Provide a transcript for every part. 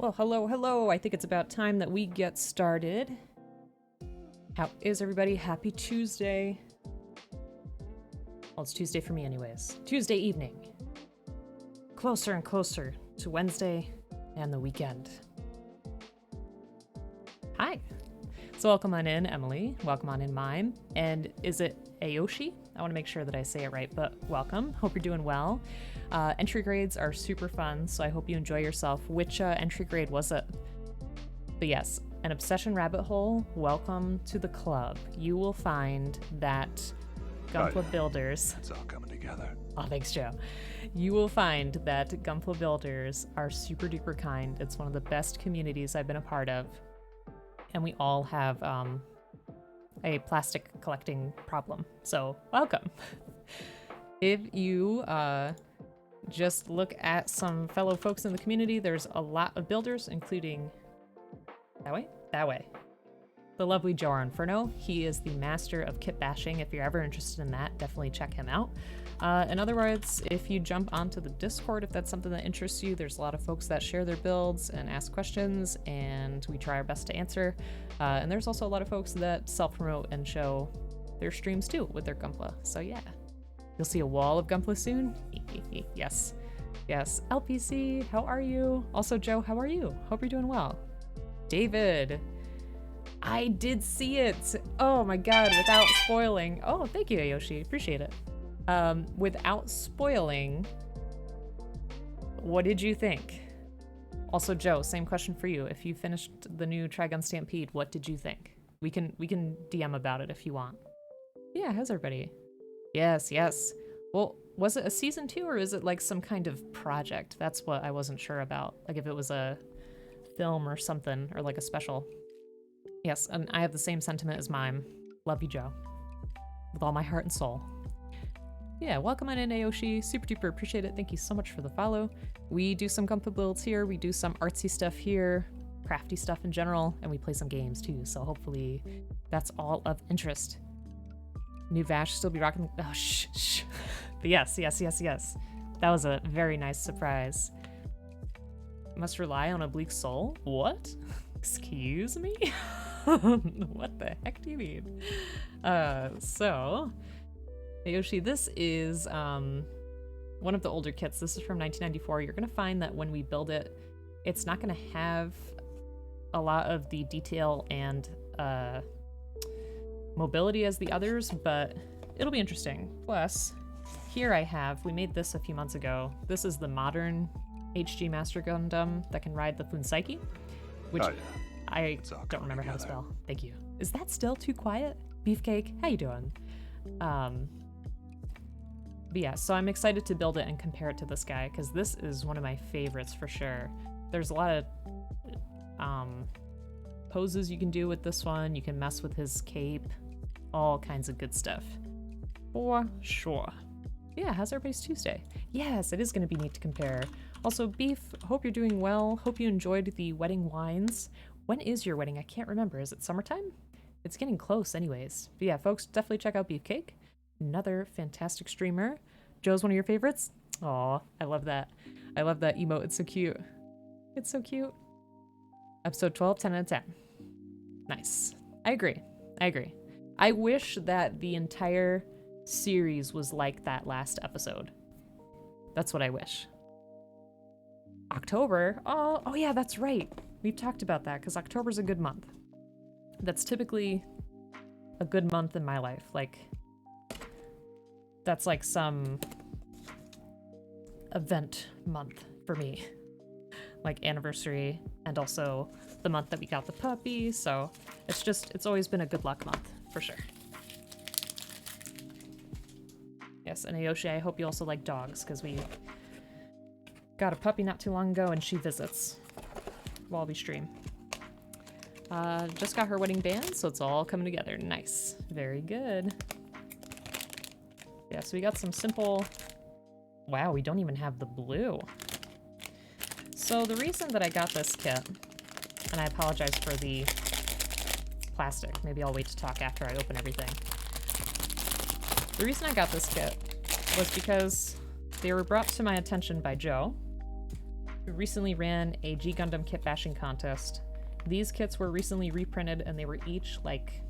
Well, hello, hello. I think it's about time that we get started. How is everybody? Happy Tuesday. Well, it's Tuesday for me anyways. Tuesday evening. Closer and closer to Wednesday and the weekend. Hi. So welcome on in, Emily. Welcome on in, Mime. And is it Ayoshi? I want to make sure that I say it right, but welcome. Hope you're doing well. Entry grades are super fun, so I hope you enjoy yourself. Which entry grade was it? But yes, an obsession rabbit hole. Welcome to the club. You will find that Gunpla builders. It's all coming together. Oh, thanks, Joe. You will find that Gunpla builders are super duper kind. It's one of the best communities I've been a part of, and we all have a plastic collecting problem. So welcome. If you just look at some fellow folks in the community, there's a lot of builders, including that way. The lovely Joe Inferno. He is the master of kit bashing. If you're ever interested in that, definitely check him out. In other words, if you jump onto the Discord, if that's something that interests you, there's a lot of folks that share their builds and ask questions, and we try our best to answer. And there's also a lot of folks that self-promote and show their streams too with their Gunpla. So yeah, you'll see a wall of Gunpla soon. Yes. LPC, how are you? Also, Joe, how are you? Hope you're doing well. David, I did see it. Oh my god, without spoiling. Oh, thank you, Ayoshi. Appreciate it. Without spoiling, what did you think? Also, Joe, same question for you. If you finished the new Trigun Stampede, what did you think? We can DM about it if you want. Yeah, how's everybody? Yes. Well, was it a season 2 or is it like some kind of project? That's what I wasn't sure about. Like if it was a film or something, or like a special. Yes, and I have the same sentiment as Mime. Love you, Joe. With all my heart and soul. Yeah, welcome on in, Ayoshi. Super duper appreciate it. Thank you so much for the follow. We do some Gunpla builds here. We do some artsy stuff here, crafty stuff in general, and we play some games too. So hopefully that's all of interest. New Vash still be rocking. Oh, shh. But yes. That was a very nice surprise. Must rely on a bleak soul? What? Excuse me? What the heck do you mean? So, Ayoshi, this is one of the older kits. This is from 1994. You're going to find that when we build it, it's not going to have a lot of the detail and mobility as the others, but it'll be interesting. Plus, here we made this a few months ago. This is the modern HG Master Gundam that can ride the Funsaiki, which I don't remember how to spell. Thank you. Is that still too quiet? Beefcake, how you doing? But yeah, so I'm excited to build it and compare it to this guy, because this is one of my favorites for sure. There's a lot of poses you can do with this one. You can mess with his cape, all kinds of good stuff. For sure. Yeah, how's everybody's Tuesday? Yes, it is going to be neat to compare. Also, Beef, hope you're doing well. Hope you enjoyed the wedding wines. When is your wedding? I can't remember. Is it summertime? It's getting close anyways. But yeah, folks, definitely check out Beefcake. Another fantastic streamer. Joe's one of your favorites? Aw, I love that. I love that emote. It's so cute. It's so cute. Episode 12, 10 out of 10. Nice. I agree. I wish that the entire series was like that last episode. That's what I wish. October? Oh yeah, that's right. We've talked about that, because October's a good month. That's typically a good month in my life. Like, that's like some event month for me. Like anniversary, and also the month that we got the puppy, so it's always been a good luck month, for sure. Yes, and Ayoshi, I hope you also like dogs, because we got a puppy not too long ago, and she visits while we stream. Just got her wedding band, so it's all coming together. Nice. Very good. Yeah, so we got some simple... Wow, we don't even have the blue. So the reason that I got this kit, and I apologize for the plastic. Maybe I'll wait to talk after I open everything. The reason I got this kit was because they were brought to my attention by Joe We recently ran a G Gundam kit bashing contest. These kits were recently reprinted and they were each like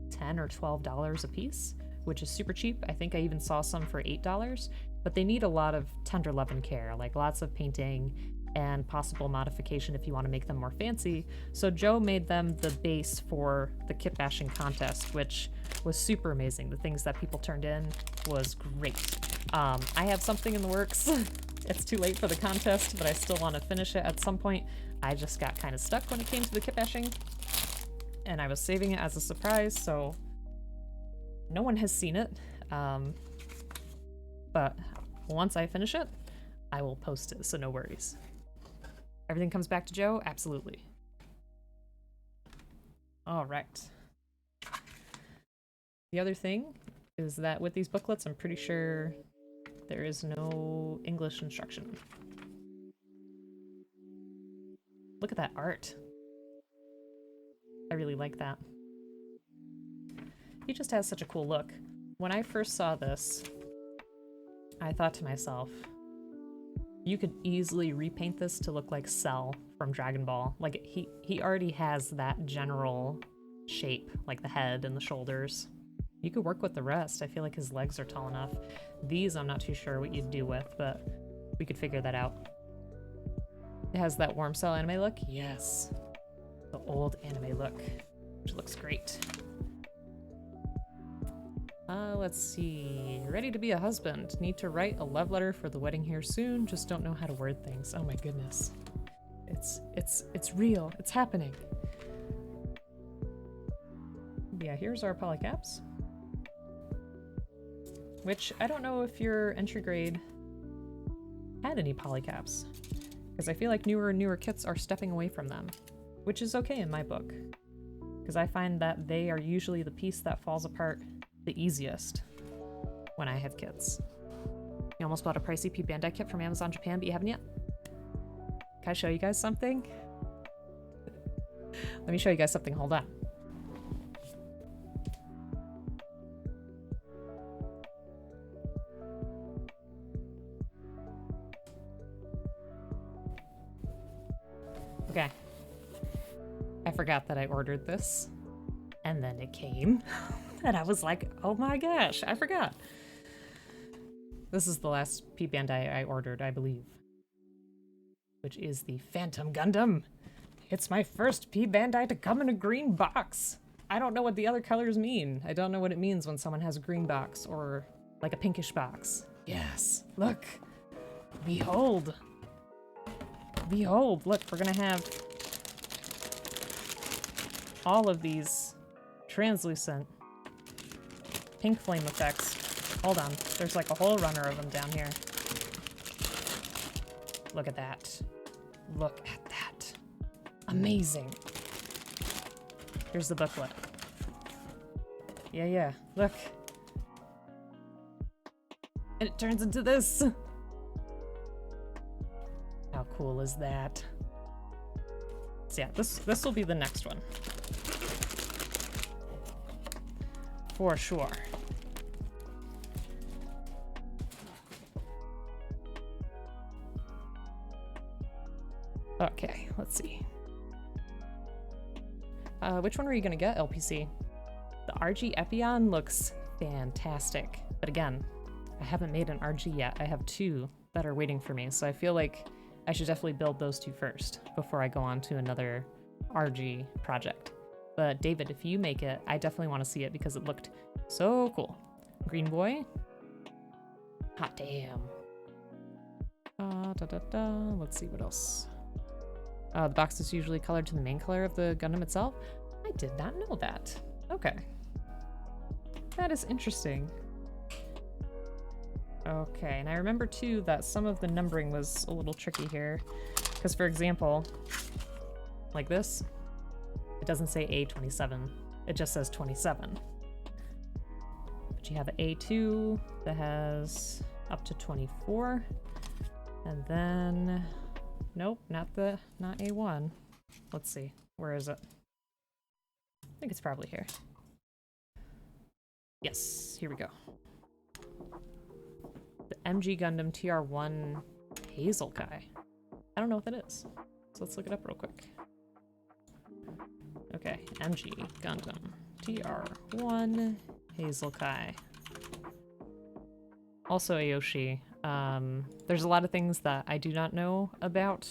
$10 or $12 a piece, which is super cheap. I think I even saw some for $8, but they need a lot of tender love and care, like lots of painting and possible modification if you want to make them more fancy. So Joe made them the base for the kit bashing contest, which was super amazing. The things that people turned in was great. I have something in the works. It's too late for the contest, but I still want to finish it at some point. I just got kind of stuck when it came to the kit bashing, and I was saving it as a surprise, so no one has seen it. But once I finish it, I will post it, so no worries. Everything comes back to Joe? Absolutely. All right. The other thing is that with these booklets, I'm pretty sure there is no English instruction. Look at that art. I really like that. He just has such a cool look. When I first saw this, I thought to myself, you could easily repaint this to look like Cell from Dragon Ball. Like, he already has that general shape, like the head and the shoulders. You could work with the rest. I feel like his legs are tall enough. These I'm not too sure what you'd do with, but we could figure that out. It has that warm Cell anime look? Yes. The old anime look, which looks great. Let's see. Ready to be a husband. Need to write a love letter for the wedding here soon. Just don't know how to word things. Oh my goodness. It's real. It's happening. Yeah, here's our polycaps. Which I don't know if your entry grade had any polycaps, because I feel like newer and newer kits are stepping away from them, which is okay in my book, because I find that they are usually the piece that falls apart the easiest when I have kits. You almost bought a pricey P Bandai kit from Amazon Japan, but you haven't yet? Can I show you guys something? Let me show you guys something. Hold on. Okay. I forgot that I ordered this, and then it came, and I was like, oh my gosh, I forgot. This is the last P Bandai I ordered, I believe, which is the Phantom Gundam. It's my first P Bandai to come in a green box. I don't know what the other colors mean. I don't know what it means when someone has a green box or like a pinkish box. Yes, look, behold. Behold, look, we're gonna have all of these translucent pink flame effects. Hold on, there's like a whole runner of them down here. Look at that. Look at that. Amazing. Here's the booklet. Yeah, look. And it turns into this. How cool is that? So yeah, this will be the next one. For sure. Okay, let's see. Which one are you gonna get, LPC? The RG Epion looks fantastic. But again, I haven't made an RG yet. I have two that are waiting for me, so I feel like I should definitely build those two first before I go on to another RG project. But David, if you make it, I definitely want to see it because it looked so cool. Green boy. Hot damn. Let's see what else. The box is usually colored to the main color of the Gundam itself. I did not know that. Okay. That is interesting. Okay, and I remember too that some of the numbering was a little tricky here. Because for example, like this, it doesn't say A27, it just says 27. But you have an A2 that has up to 24. And then, nope, not A1. Let's see, where is it? I think it's probably here. Yes, here we go. The MG Gundam TR1 Hazel guy. I don't know what that is. So let's look it up real quick. Okay, MG Gundam TR1 Hazel Kai. Also Aoshi. There's a lot of things that I do not know about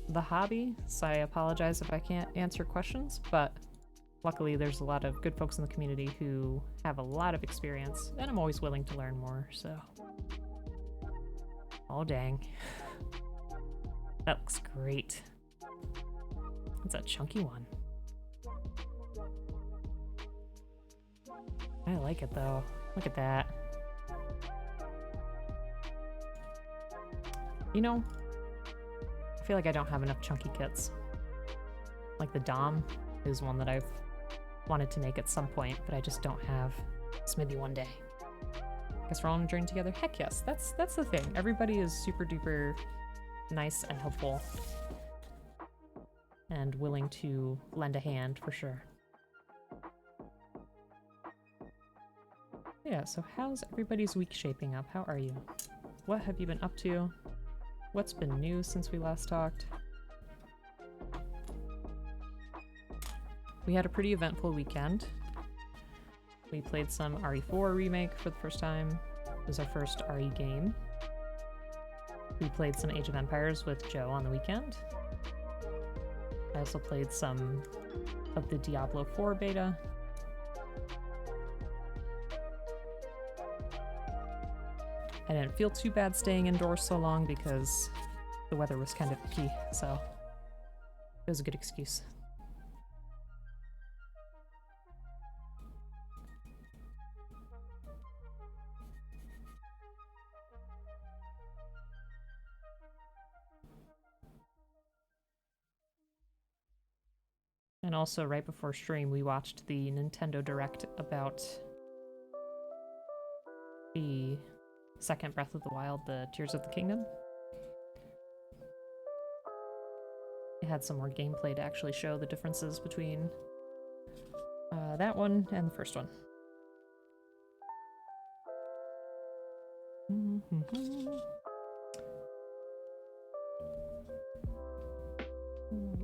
the hobby, so I apologize if I can't answer questions, but luckily there's a lot of good folks in the community who have a lot of experience, and I'm always willing to learn more, so. Oh dang. That looks great. That's a chunky one. I like it though. Look at that. You know, I feel like I don't have enough chunky kits. Like the Dom is one that I've wanted to make at some point, but I just don't have. Maybe one day. Guess we're all on a journey together. Heck yes, that's the thing. Everybody is super duper nice and helpful. And willing to lend a hand for sure. Yeah, so how's everybody's week shaping up? How are you? What have you been up to? What's been new since we last talked? We had a pretty eventful weekend. We played some RE4 Remake for the first time. It was our first RE game. We played some Age of Empires with Joe on the weekend. I also played some of the Diablo 4 beta. I didn't feel too bad staying indoors so long because the weather was kind of icky, so it was a good excuse. And also, right before stream, we watched the Nintendo Direct about the second Breath of the Wild, the Tears of the Kingdom. It had some more gameplay to actually show the differences between that one and the first one.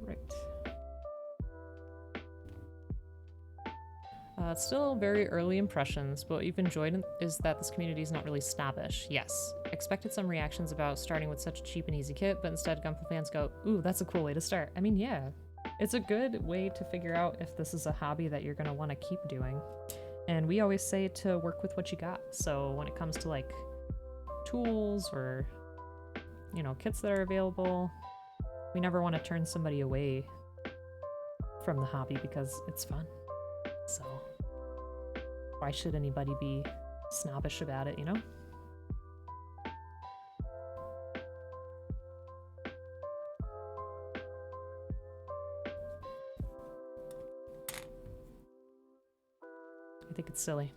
Right. It's still very early impressions, but what you've enjoyed is that this community is not really snobbish. Yes, expected some reactions about starting with such a cheap and easy kit, but instead Gunpla fans go, ooh, that's a cool way to start. I mean, yeah, it's a good way to figure out if this is a hobby that you're going to want to keep doing. And we always say to work with what you got. So when it comes to like tools or, you know, kits that are available, we never want to turn somebody away from the hobby because it's fun. So why should anybody be snobbish about it, you know? I think it's silly.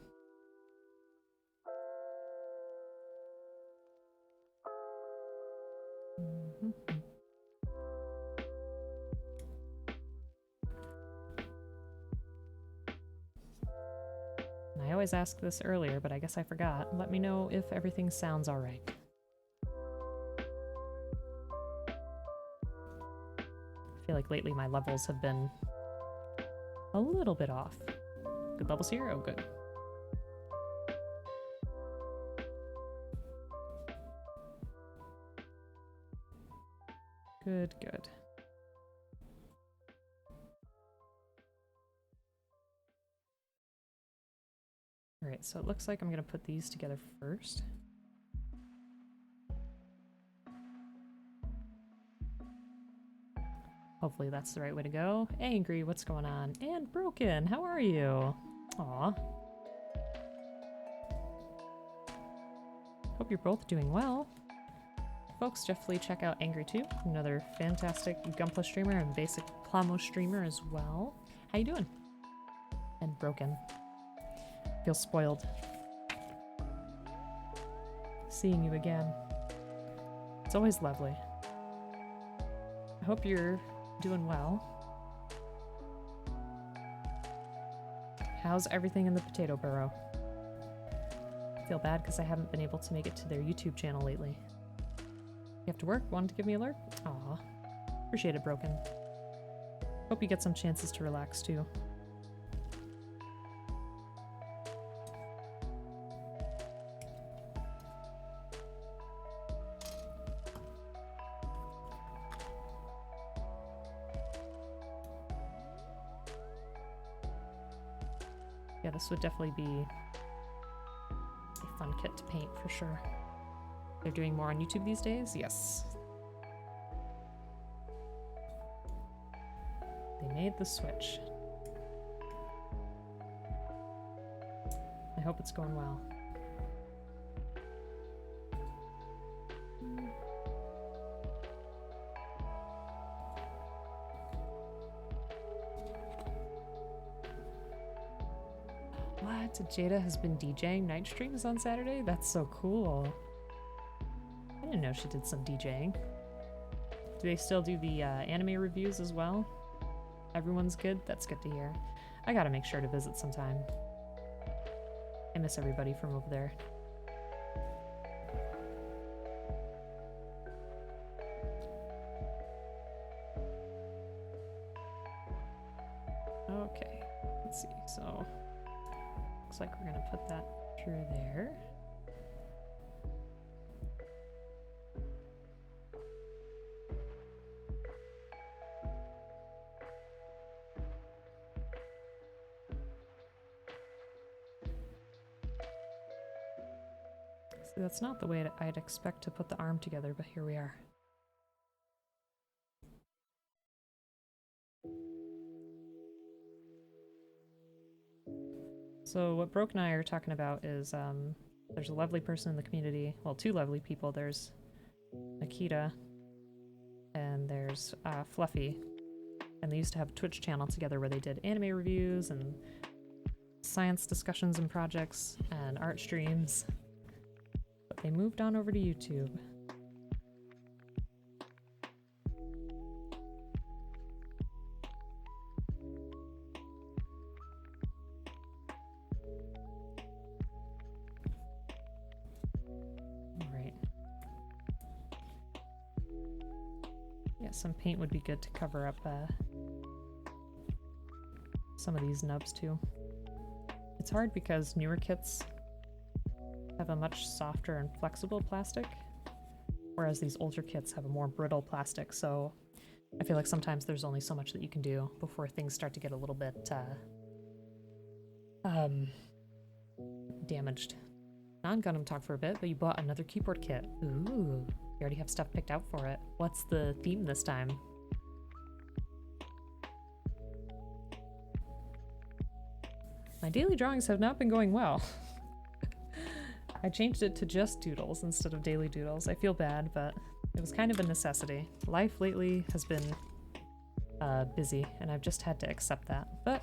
I always asked this earlier, but I guess I forgot. Let me know if everything sounds alright. I feel like lately my levels have been a little bit off. Good levels here? Oh, good. Good, good. Alright, so it looks like I'm gonna put these together first. Hopefully that's the right way to go. Angry, what's going on? And Broken, how are you? Aw. Hope you're both doing well. Folks, definitely check out Angry too, another fantastic Gunpla streamer and basic Plamo streamer as well. How you doing? And Broken. Feel spoiled. Seeing you again. It's always lovely. I hope you're doing well. How's everything in the potato burrow? I feel bad because I haven't been able to make it to their YouTube channel lately. You have to work? Wanted to give me a alert? Aw. Appreciate it, Broken. Hope you get some chances to relax, too. Yeah, this would definitely be a fun kit to paint, for sure. They're doing more on YouTube these days? Yes. They made the switch. I hope it's going well. What? Jada has been DJing night streams on Saturday? That's so cool. I didn't know she did some DJing. Do they still do the anime reviews as well? Everyone's good? That's good to hear. I gotta make sure to visit sometime. I miss everybody from over there. Okay, let's see. So, looks like we're gonna put that through there. See, that's not the way I'd expect to put the arm together, but here we are. So what Broke and I are talking about is there's a lovely person in the community. Well, two lovely people. There's Nikita and there's Fluffy. And they used to have a Twitch channel together where they did anime reviews and science discussions and projects and art streams. But they moved on over to YouTube. Alright. Yeah, some paint would be good to cover up some of these nubs too. It's hard because newer kits have a much softer and flexible plastic, whereas these older kits have a more brittle plastic, so I feel like sometimes there's only so much that you can do before things start to get a little bit damaged. Non-Gundam talk for a bit, but you bought another keyboard kit. Ooh, you already have stuff picked out for it. What's the theme this time? My daily drawings have not been going well. I changed it to just doodles instead of daily doodles. I feel bad, but it was kind of a necessity. Life lately has been busy, and I've just had to accept that. But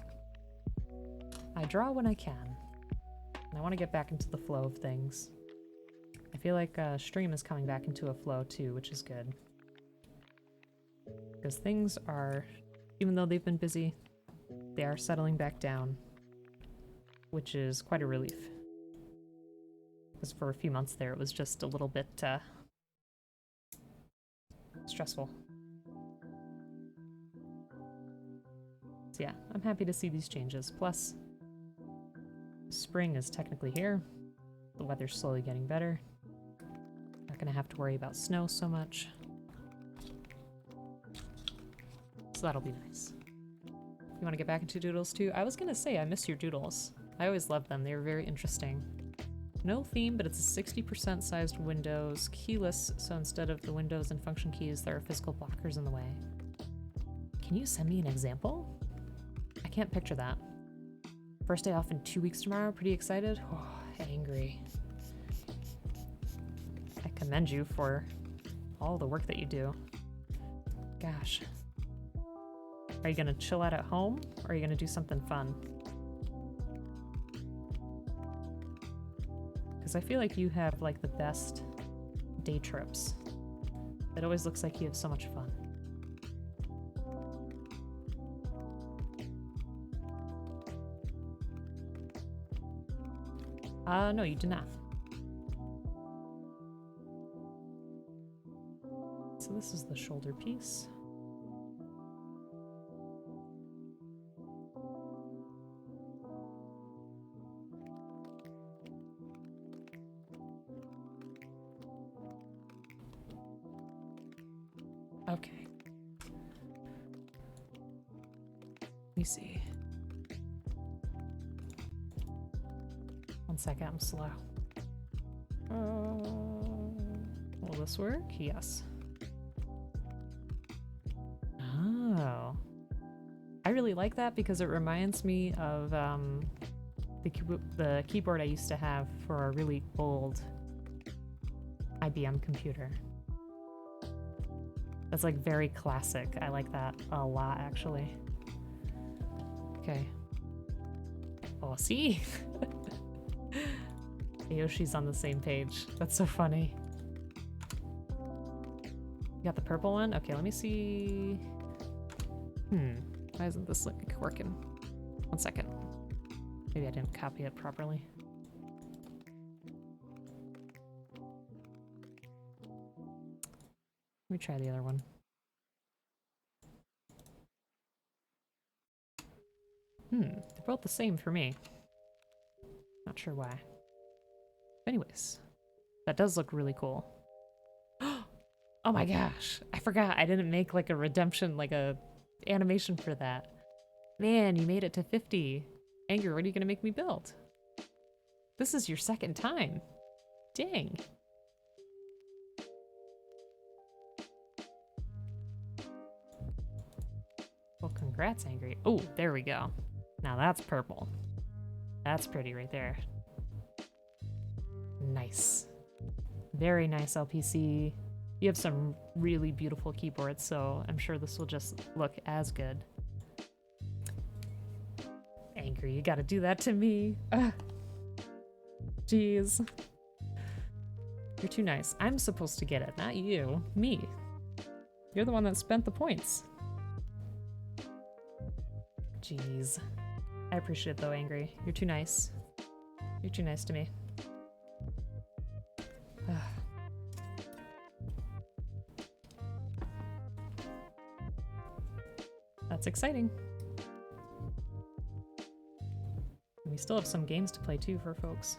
I draw when I can, and I want to get back into the flow of things. I feel like stream is coming back into a flow too, which is good. Because things are, even though they've been busy, they are settling back down, which is quite a relief. Because for a few months there, it was just a little bit stressful. So yeah, I'm happy to see these changes. Plus, spring is technically here. The weather's slowly getting better. Not gonna have to worry about snow so much. So that'll be nice. You want to get back into doodles too? I was gonna say I miss your doodles. I always loved them. They were very interesting. No theme, but it's a 60% sized Windows, keyless, so instead of the Windows and function keys, there are physical blockers in the way. Can you send me an example? I can't picture that. First day off in 2 weeks tomorrow, pretty excited? Oh, angry. I commend you for all the work that you do. Gosh. Are you gonna chill out at home, or are you gonna do something fun? Because I feel like you have like the best day trips. It always looks like you have so much fun. No, you do not. this is the shoulder piece. Okay. Let me see. 1 second, I'm slow. Will this work? Yes. Oh. I really like that because it reminds me of the keyboard I used to have for a really old IBM computer. That's like very classic. I like that a lot, actually. Okay. Oh, see? Yoshi's on the same page. That's so funny. You got the purple one? Okay, let me see. Why isn't this like working? 1 second. Maybe I didn't copy it properly. Let me try the other one. They're both the same for me. Not sure why. Anyways, that does look really cool. Oh my gosh, I forgot I didn't make like a redemption, like a animation for that. Man, you made it to 50. Angry, what are you gonna make me build? This is your second time. Dang. Well, congrats, Angry. Oh, there we go. Now that's purple. That's pretty right there. Nice. Very nice LPC. You have some really beautiful keyboards, so I'm sure this will just look as good. Angry, you gotta do that to me. Ugh. Jeez. You're too nice. I'm supposed to get it, not you. Me. You're the one that spent the points. Jeez. I appreciate it though, Angry. You're too nice. You're too nice to me. That's exciting. We still have some games to play too for folks.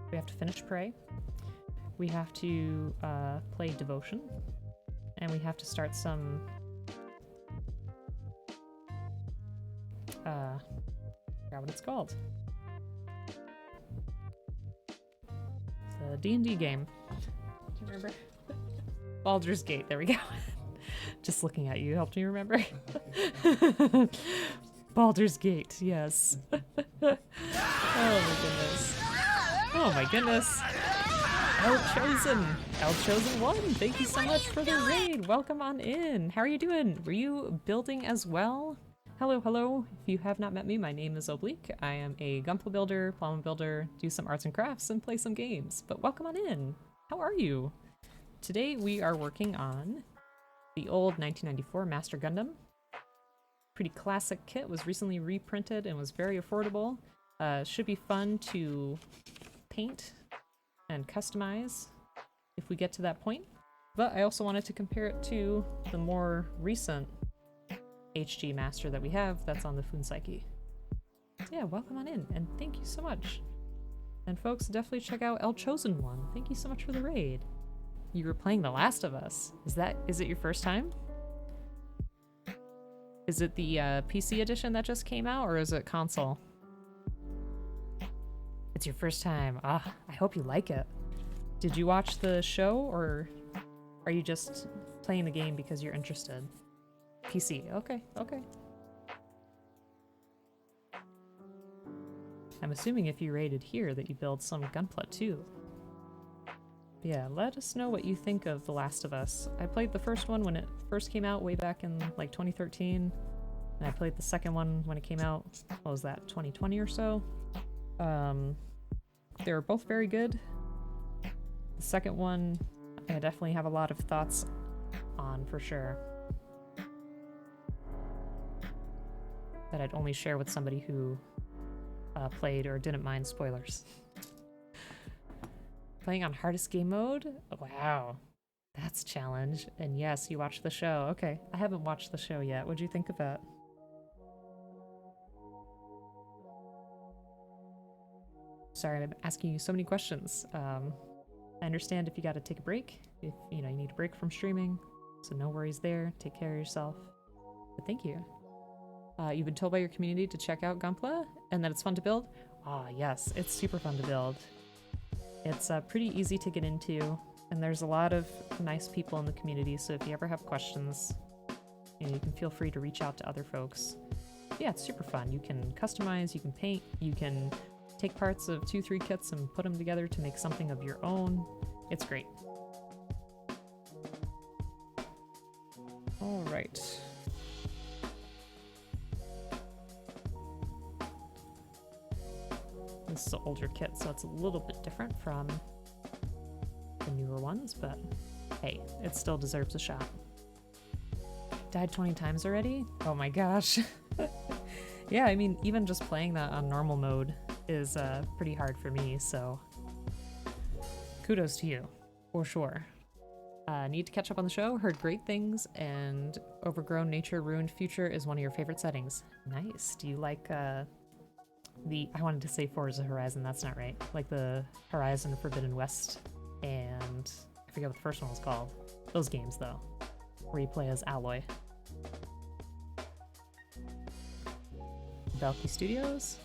We have to finish Prey. We have to play Devotion. And we have to start some... I forgot what it's called. It's a D&D game. Do you remember? Baldur's Gate, there we go. Just looking at you helped me remember. Baldur's Gate, yes. Oh my goodness. Oh my goodness. Elchosen 1, thank you so much for the raid. Welcome on in. How are you doing? Were you building as well? Hello, hello. If you have not met me, my name is Oblique. I am a Gunpla builder, Plum builder, do some arts and crafts, and play some games. But welcome on in. How are you? Today we are working on the old 1994 Master Gundam. Pretty classic kit, was recently reprinted and was very affordable. Should be fun to paint and customize if we get to that point. But I also wanted to compare it to the more recent HG Master that we have that's on the Funsaki. So yeah, welcome on in, and thank you so much. And folks, definitely check out Elchosen 1. Thank you so much for the raid. You were playing The Last of Us. Is it your first time? Is it the PC edition that just came out, or is it console? It's your first time. Ah, I hope you like it. Did you watch the show, or are you just playing the game because you're interested? PC. Okay, okay. I'm assuming if you rated here that you build some Gunpla too. But yeah, let us know what you think of The Last of Us. I played the first one when it first came out way back in like 2013. And I played the second one when it came out, what was that, 2020 or so? They were both very good. The second one, I definitely have a lot of thoughts on for sure. That I'd only share with somebody who played or didn't mind spoilers. Playing on hardest game mode? Wow. That's a challenge. And yes, you watched the show. Okay, I haven't watched the show yet. What'd you think of it? Sorry, I'm asking you so many questions. I understand if you gotta take a break, if you need a break from streaming, so no worries there. Take care of yourself. But thank you. You've been told by your community to check out Gunpla and that it's fun to build? Ah, yes, it's super fun to build. It's pretty easy to get into, and there's a lot of nice people in the community, so if you ever have questions, you can feel free to reach out to other folks. Yeah, it's super fun. You can customize, you can paint, you can take parts of 2-3 kits and put them together to make something of your own. It's great. All right. This is an older kit, so it's a little bit different from the newer ones, but hey, it still deserves a shot. Died 20 times already? Oh my gosh. Yeah, I mean, even just playing that on normal mode is pretty hard for me, so kudos to you, for sure. Need to catch up on the show, heard great things, and Overgrown Nature Ruined Future is one of your favorite settings. Nice. Do you like I wanted to say Forza Horizon, that's not right. Like the Horizon Forbidden West, and I forget what the first one was called. Those games, though, where you play as Alloy. Valky Studios,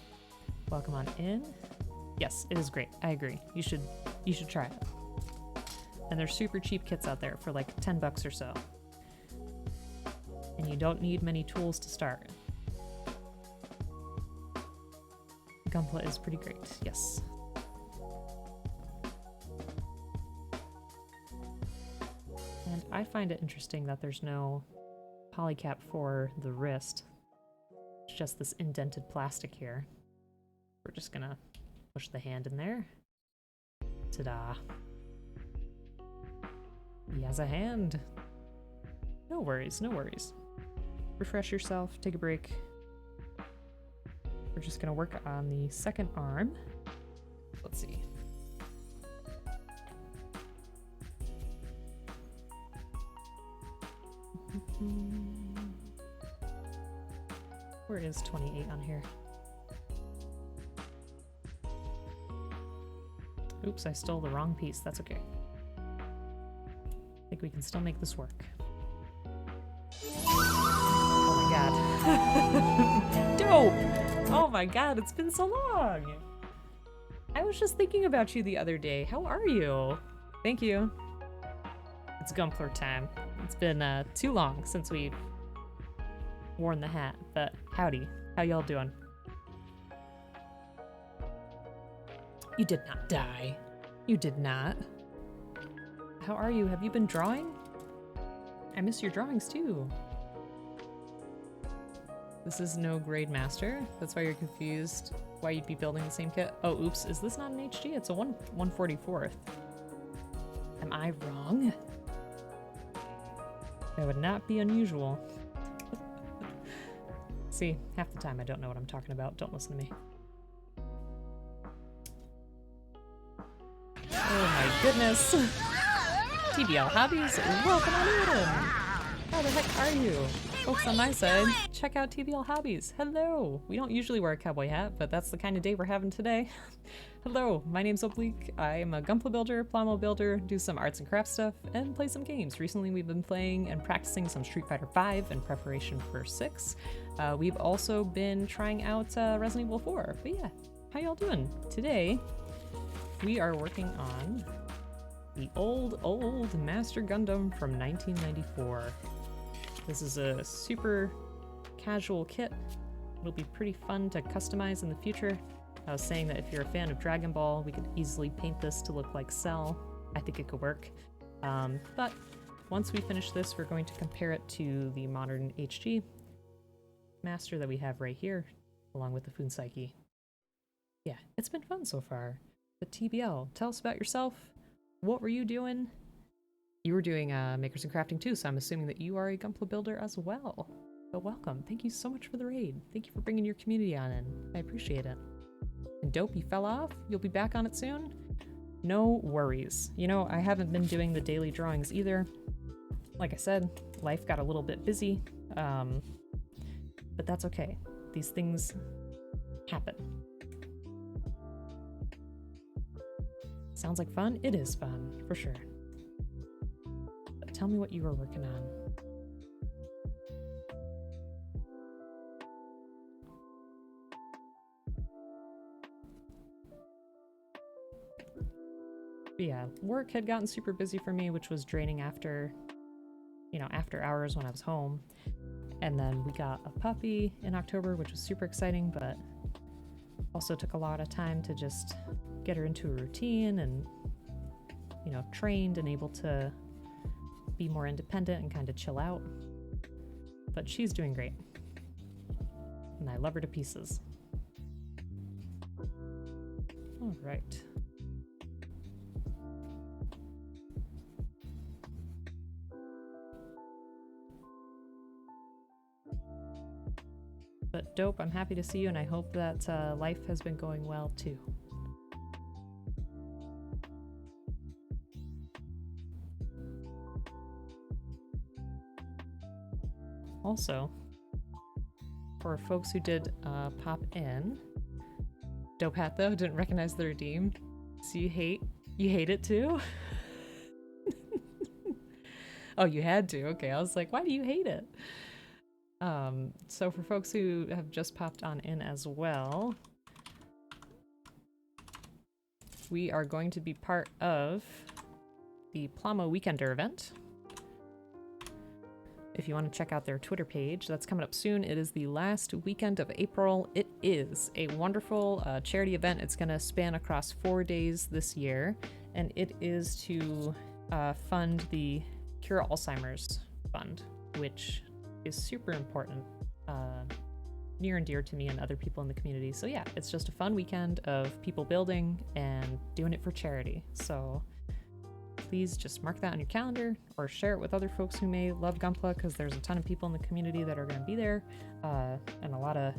welcome on in. Yes, it is great. I agree. You should try it. And there's super cheap kits out there for like 10 bucks or so. And you don't need many tools to start. Gunpla is pretty great, yes. And I find it interesting that there's no polycap for the wrist. It's just this indented plastic here. We're just gonna push the hand in there. Ta-da. He has a hand. No worries, no worries. Refresh yourself, take a break. We're just gonna work on the second arm. Let's see. Where is 28 on here? Oops, I stole the wrong piece. That's okay. I think we can still make this work. Oh my god. Dope! Oh my god, it's been so long! I was just thinking about you the other day. How are you? Thank you. It's Gunpla time. It's been too long since we've worn the hat, but howdy. How y'all doing? You did not die. You did not. How are you? Have you been drawing? I miss your drawings too. This is no grade master. That's why you're confused why you'd be building the same kit. Oh, oops. Is this not an HG? It's a 144th. Am I wrong? That would not be unusual. See, half the time I don't know what I'm talking about. Don't listen to me. Oh my goodness. TBL Hobbies, welcome on in. How the heck are you? Folks on my side, check out TBL Hobbies. Hello. We don't usually wear a cowboy hat, but that's the kind of day we're having today. Hello, my name's Oblique. I am a Gunpla builder, Plomo builder, do some arts and crafts stuff, and play some games. Recently we've been playing and practicing some Street Fighter V in preparation for 6. We've also been trying out Resident Evil 4. But yeah, how y'all doing? Today, we are working on the old Master Gundam from 1994. This is a super casual kit. It'll be pretty fun to customize in the future. I was saying that if you're a fan of Dragon Ball, we could easily paint this to look like Cell. I think it could work. But once we finish this, we're going to compare it to the modern HG Master that we have right here, along with the Fuunsaiki. Yeah, it's been fun so far. But TBL, tell us about yourself. What were you doing? You were doing Makers and Crafting too, so I'm assuming that you are a Gunpla builder as well. So welcome. Thank you so much for the raid. Thank you for bringing your community on in. I appreciate it. And Dope, you fell off? You'll be back on it soon? No worries. You know, I haven't been doing the daily drawings either. Like I said, life got a little bit busy, but that's okay. These things happen. Sounds like fun? It is fun, for sure. But tell me what you were working on. But yeah, work had gotten super busy for me, which was draining after, you know, after hours when I was home. And then we got a puppy in October, which was super exciting, but also took a lot of time to just get her into a routine and, you know, trained and able to be more independent and kind of chill out. But she's doing great. And I love her to pieces. All right. But dope, I'm happy to see you, and I hope that life has been going well too. Also, for folks who did pop in, dope hat though, didn't recognize the redeem. So you hate it too? Oh, you had to. Okay, I was like, why do you hate it? So for folks who have just popped on in as well, we are going to be part of the Plamo Weekender event. If you want to check out their Twitter page, that's coming up soon. It is the last weekend of April. It is a wonderful charity event. It's going to span across 4 days this year, and it is to fund the Cure Alzheimer's Fund, which is super important, near and dear to me and other people in the community. So yeah, it's just a fun weekend of people building and doing it for charity. So please just mark that on your calendar or share it with other folks who may love Gunpla, because there's a ton of people in the community that are going to be there, and a lot of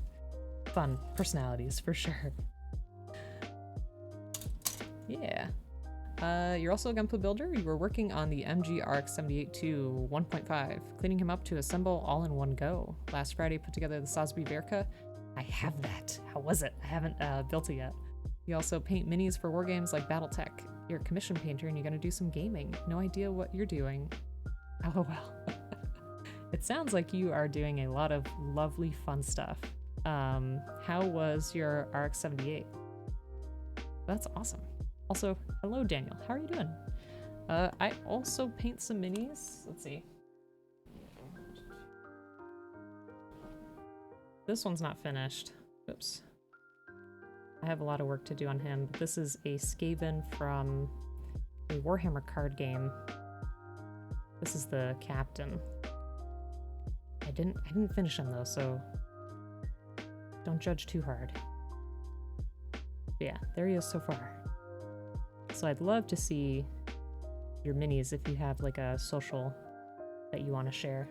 fun personalities for sure. Yeah. You're also a Gunpla builder. You were working on the MG RX-78 to 1.5, cleaning him up to assemble all in one go. Last Friday, put together the Sosby Verka. I have that. How was it? I haven't built it yet. You also paint minis for wargames like Battletech. You're a commission painter and you're going to do some gaming. No idea what you're doing. LOL. It sounds like you are doing a lot of lovely, fun stuff. How was your RX-78? That's awesome. Also, hello Daniel, how are you doing? I also paint some minis. Let's see. This one's not finished. Oops. I have a lot of work to do on him, but this is a Skaven from a Warhammer card game. This is the captain. I didn't finish him though, so don't judge too hard. But yeah, there he is so far. So I'd love to see your minis if you have like a social that you want to share.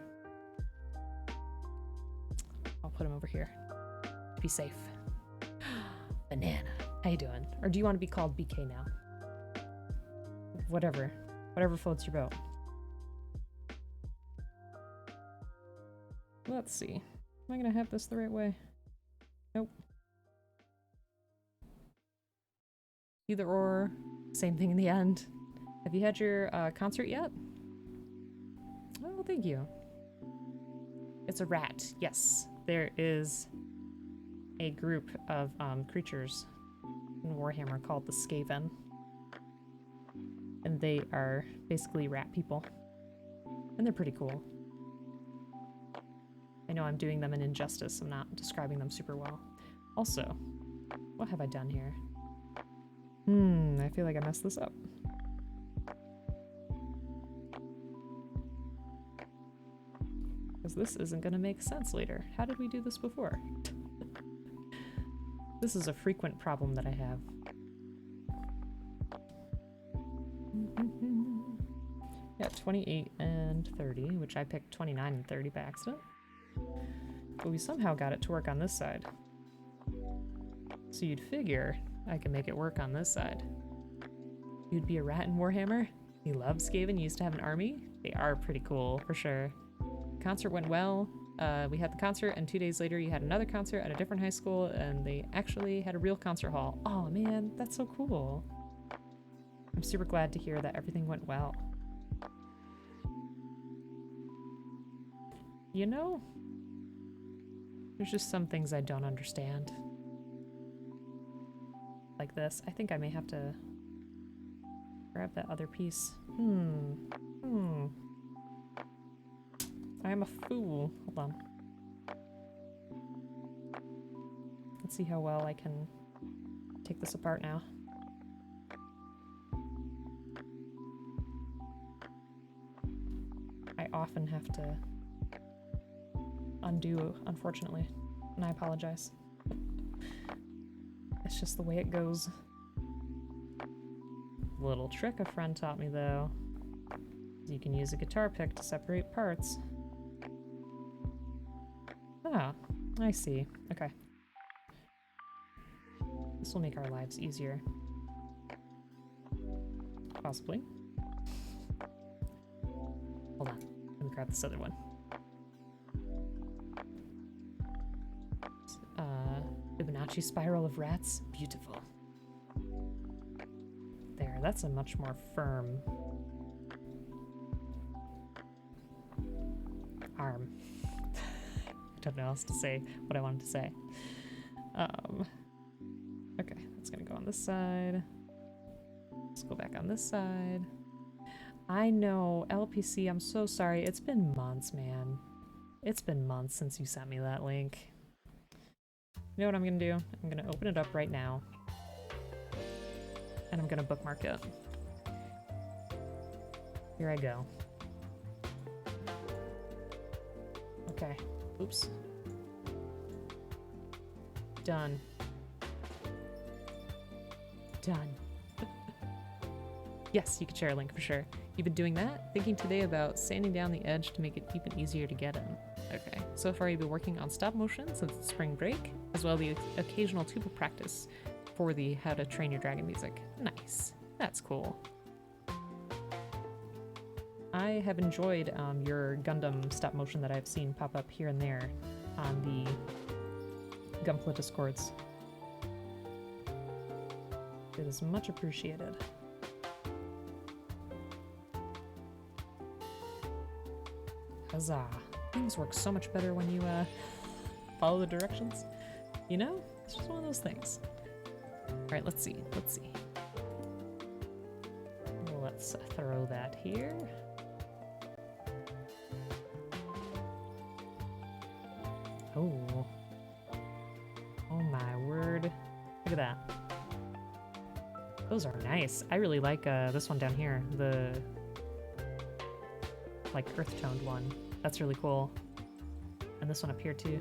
I'll put him over here to be safe. Banana, how you doing? Or do you want to be called BK now? Whatever floats your boat. Let's see. Am I gonna have this the right way? Nope. Either or, same thing in the end. Have you had your concert yet? Oh, thank you. It's a rat. Yes, there is a group of creatures in Warhammer called the Skaven. And they are basically rat people. And they're pretty cool. I know I'm doing them an injustice. I'm not describing them super well. Also, what have I done here? I feel like I messed this up. Because this isn't going to make sense later. How did we do this before? This is a frequent problem that I have. Yeah, 28 and 30, which I picked 29 and 30 by accident. But we somehow got it to work on this side. So you'd figure I can make it work on this side. You'd be a rat in Warhammer? He loves Skaven. You used to have an army? They are pretty cool, for sure. Concert went well. We had the concert, and 2 days later you had another concert at a different high school, and they actually had a real concert hall. Oh man, that's so cool. I'm super glad to hear that everything went well. You know, there's just some things I don't understand. Like this. I think I may have to grab that other piece. I am a fool. Hold on. Let's see how well I can take this apart now. I often have to undo, unfortunately, and I apologize. It's just the way it goes. Little trick a friend taught me, though. You can use a guitar pick to separate parts. Ah, I see. Okay. This will make our lives easier. Possibly. Hold on. Let me grab this other one. Fibonacci spiral of rats. Beautiful. There, that's a much more firm arm. I don't know else to say what I wanted to say. Okay, that's gonna go on this side. Let's go back on this side. I know, LPC, I'm so sorry. It's been months, man. It's been months since you sent me that link. You know what I'm gonna do? I'm gonna open it up right now. And I'm gonna bookmark it. Here I go. Okay. Oops. Done. Done. Yes, you can share a link for sure. You've been doing that? Thinking today about sanding down the edge to make it even easier to get in. Okay. So far you've been working on stop motion since the spring break, as well as the occasional tuba practice for the How to Train Your Dragon music. Nice. That's cool. I have enjoyed your Gundam stop motion that I've seen pop up here and there on the Gunpla Discords. It is much appreciated. Huzzah. Things work so much better when you follow the directions. You know? It's just one of those things. Alright, let's see. Let's see. Let's throw that here. Oh. Oh my word. Look at that. Those are nice. I really like this one down here. The like earth-toned one. That's really cool. And this one up here too.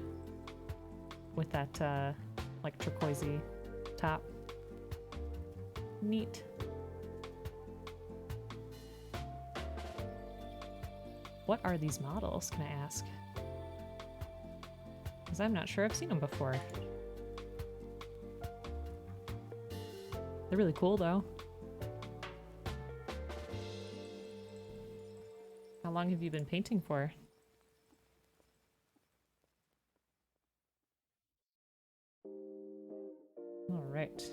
With that like turquoisey top. Neat. What are these models, can I ask? Because I'm not sure I've seen them before. They're really cool though. How long have you been painting for? All right.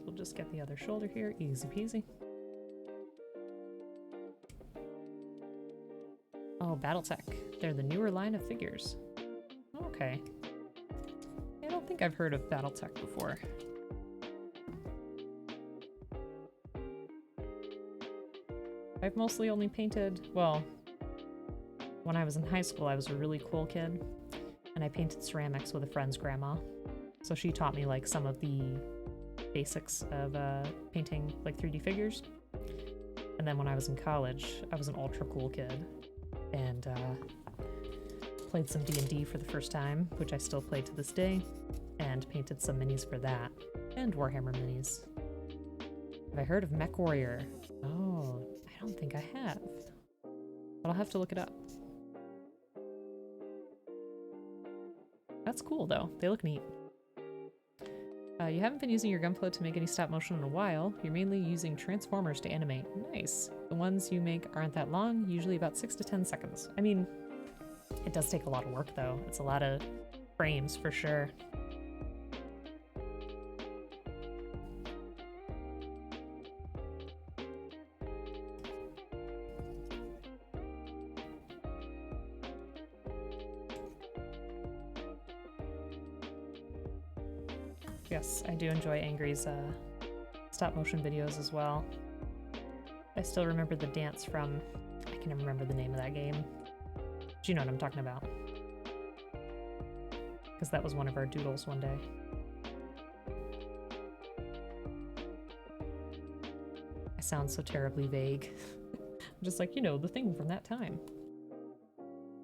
We'll just get the other shoulder here, easy peasy. Oh, Battletech. They're the newer line of figures. Okay. I don't think I've heard of Battletech before. I've mostly only painted, well, when I was in high school I was a really cool kid, and I painted ceramics with a friend's grandma. So she taught me like some of the basics of painting like 3D figures. And then when I was in college, I was an ultra cool kid and played some D&D for the first time, which I still play to this day, and painted some minis for that, and Warhammer minis. Have I heard of Mech Warrior? Oh, I don't think I have. But I'll have to look it up. That's cool, though. They look neat. You haven't been using your Gunpla to make any stop motion in a while. You're mainly using transformers to animate. Nice. The ones you make aren't that long, usually about 6 to 10 seconds. I mean, it does take a lot of work, though. It's a lot of frames, for sure. Yes, I do enjoy Angry's stop-motion videos as well. I still remember the dance from... I can't remember the name of that game. But you know what I'm talking about. Because that was one of our doodles one day. I sound so terribly vague. I'm just like, you know, the thing from that time.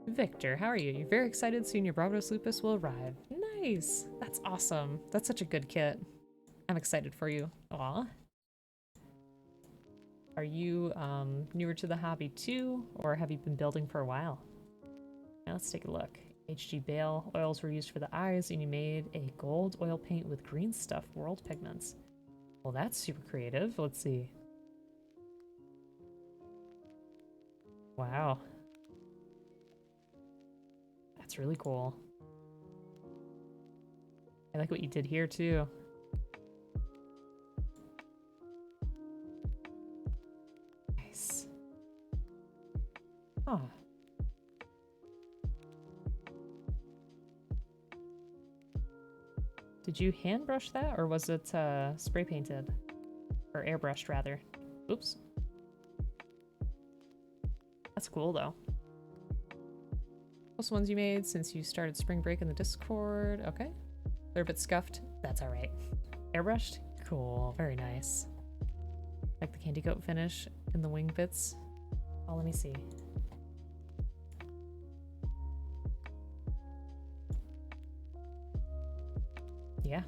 Victor, how are you? You're very excited soon your Bravos Lupus will arrive. Nice! That's awesome. That's such a good kit. I'm excited for you. Aw. Are you newer to the hobby too, or have you been building for a while? Now let's take a look. HG Bale oils were used for the eyes, and you made a gold oil paint with green stuff world pigments. Well, that's super creative. Let's see. Wow. That's really cool. I like what you did here too. Nice. Oh. Did you hand brush that, or was it spray painted? Or airbrushed, rather. Oops. That's cool, though. Most ones you made since you started spring break in the Discord. Okay. They're a bit scuffed. That's alright. Airbrushed? Cool. Very nice. Like the candy coat finish and the wing bits. Oh, let me see. Yeah.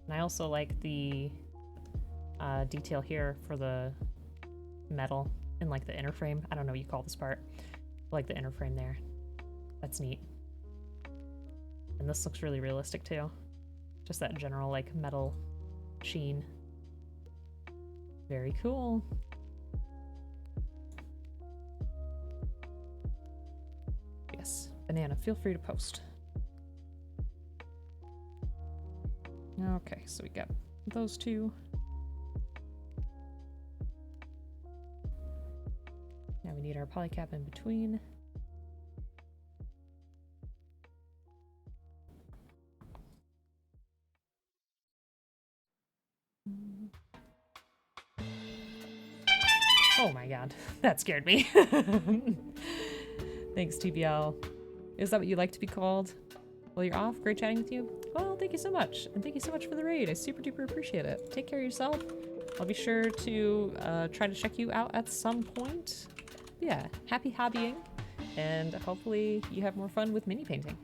And I also like the detail here for the metal in like the inner frame. I don't know what you call this part. I like the inner frame there. That's neat. And this looks really realistic too. Just that general like metal sheen. Very cool. Yes, Banana, feel free to post. Okay, so we got those two. Now we need our polycap in between. Oh my god, that scared me. Thanks, TBL. Is that what you like to be called? Well, you're off. Great chatting with you. Well, thank you so much. And thank you so much for the raid. I super duper appreciate it. Take care of yourself. I'll be sure to try to check you out at some point. But yeah, happy hobbying. And hopefully you have more fun with mini painting.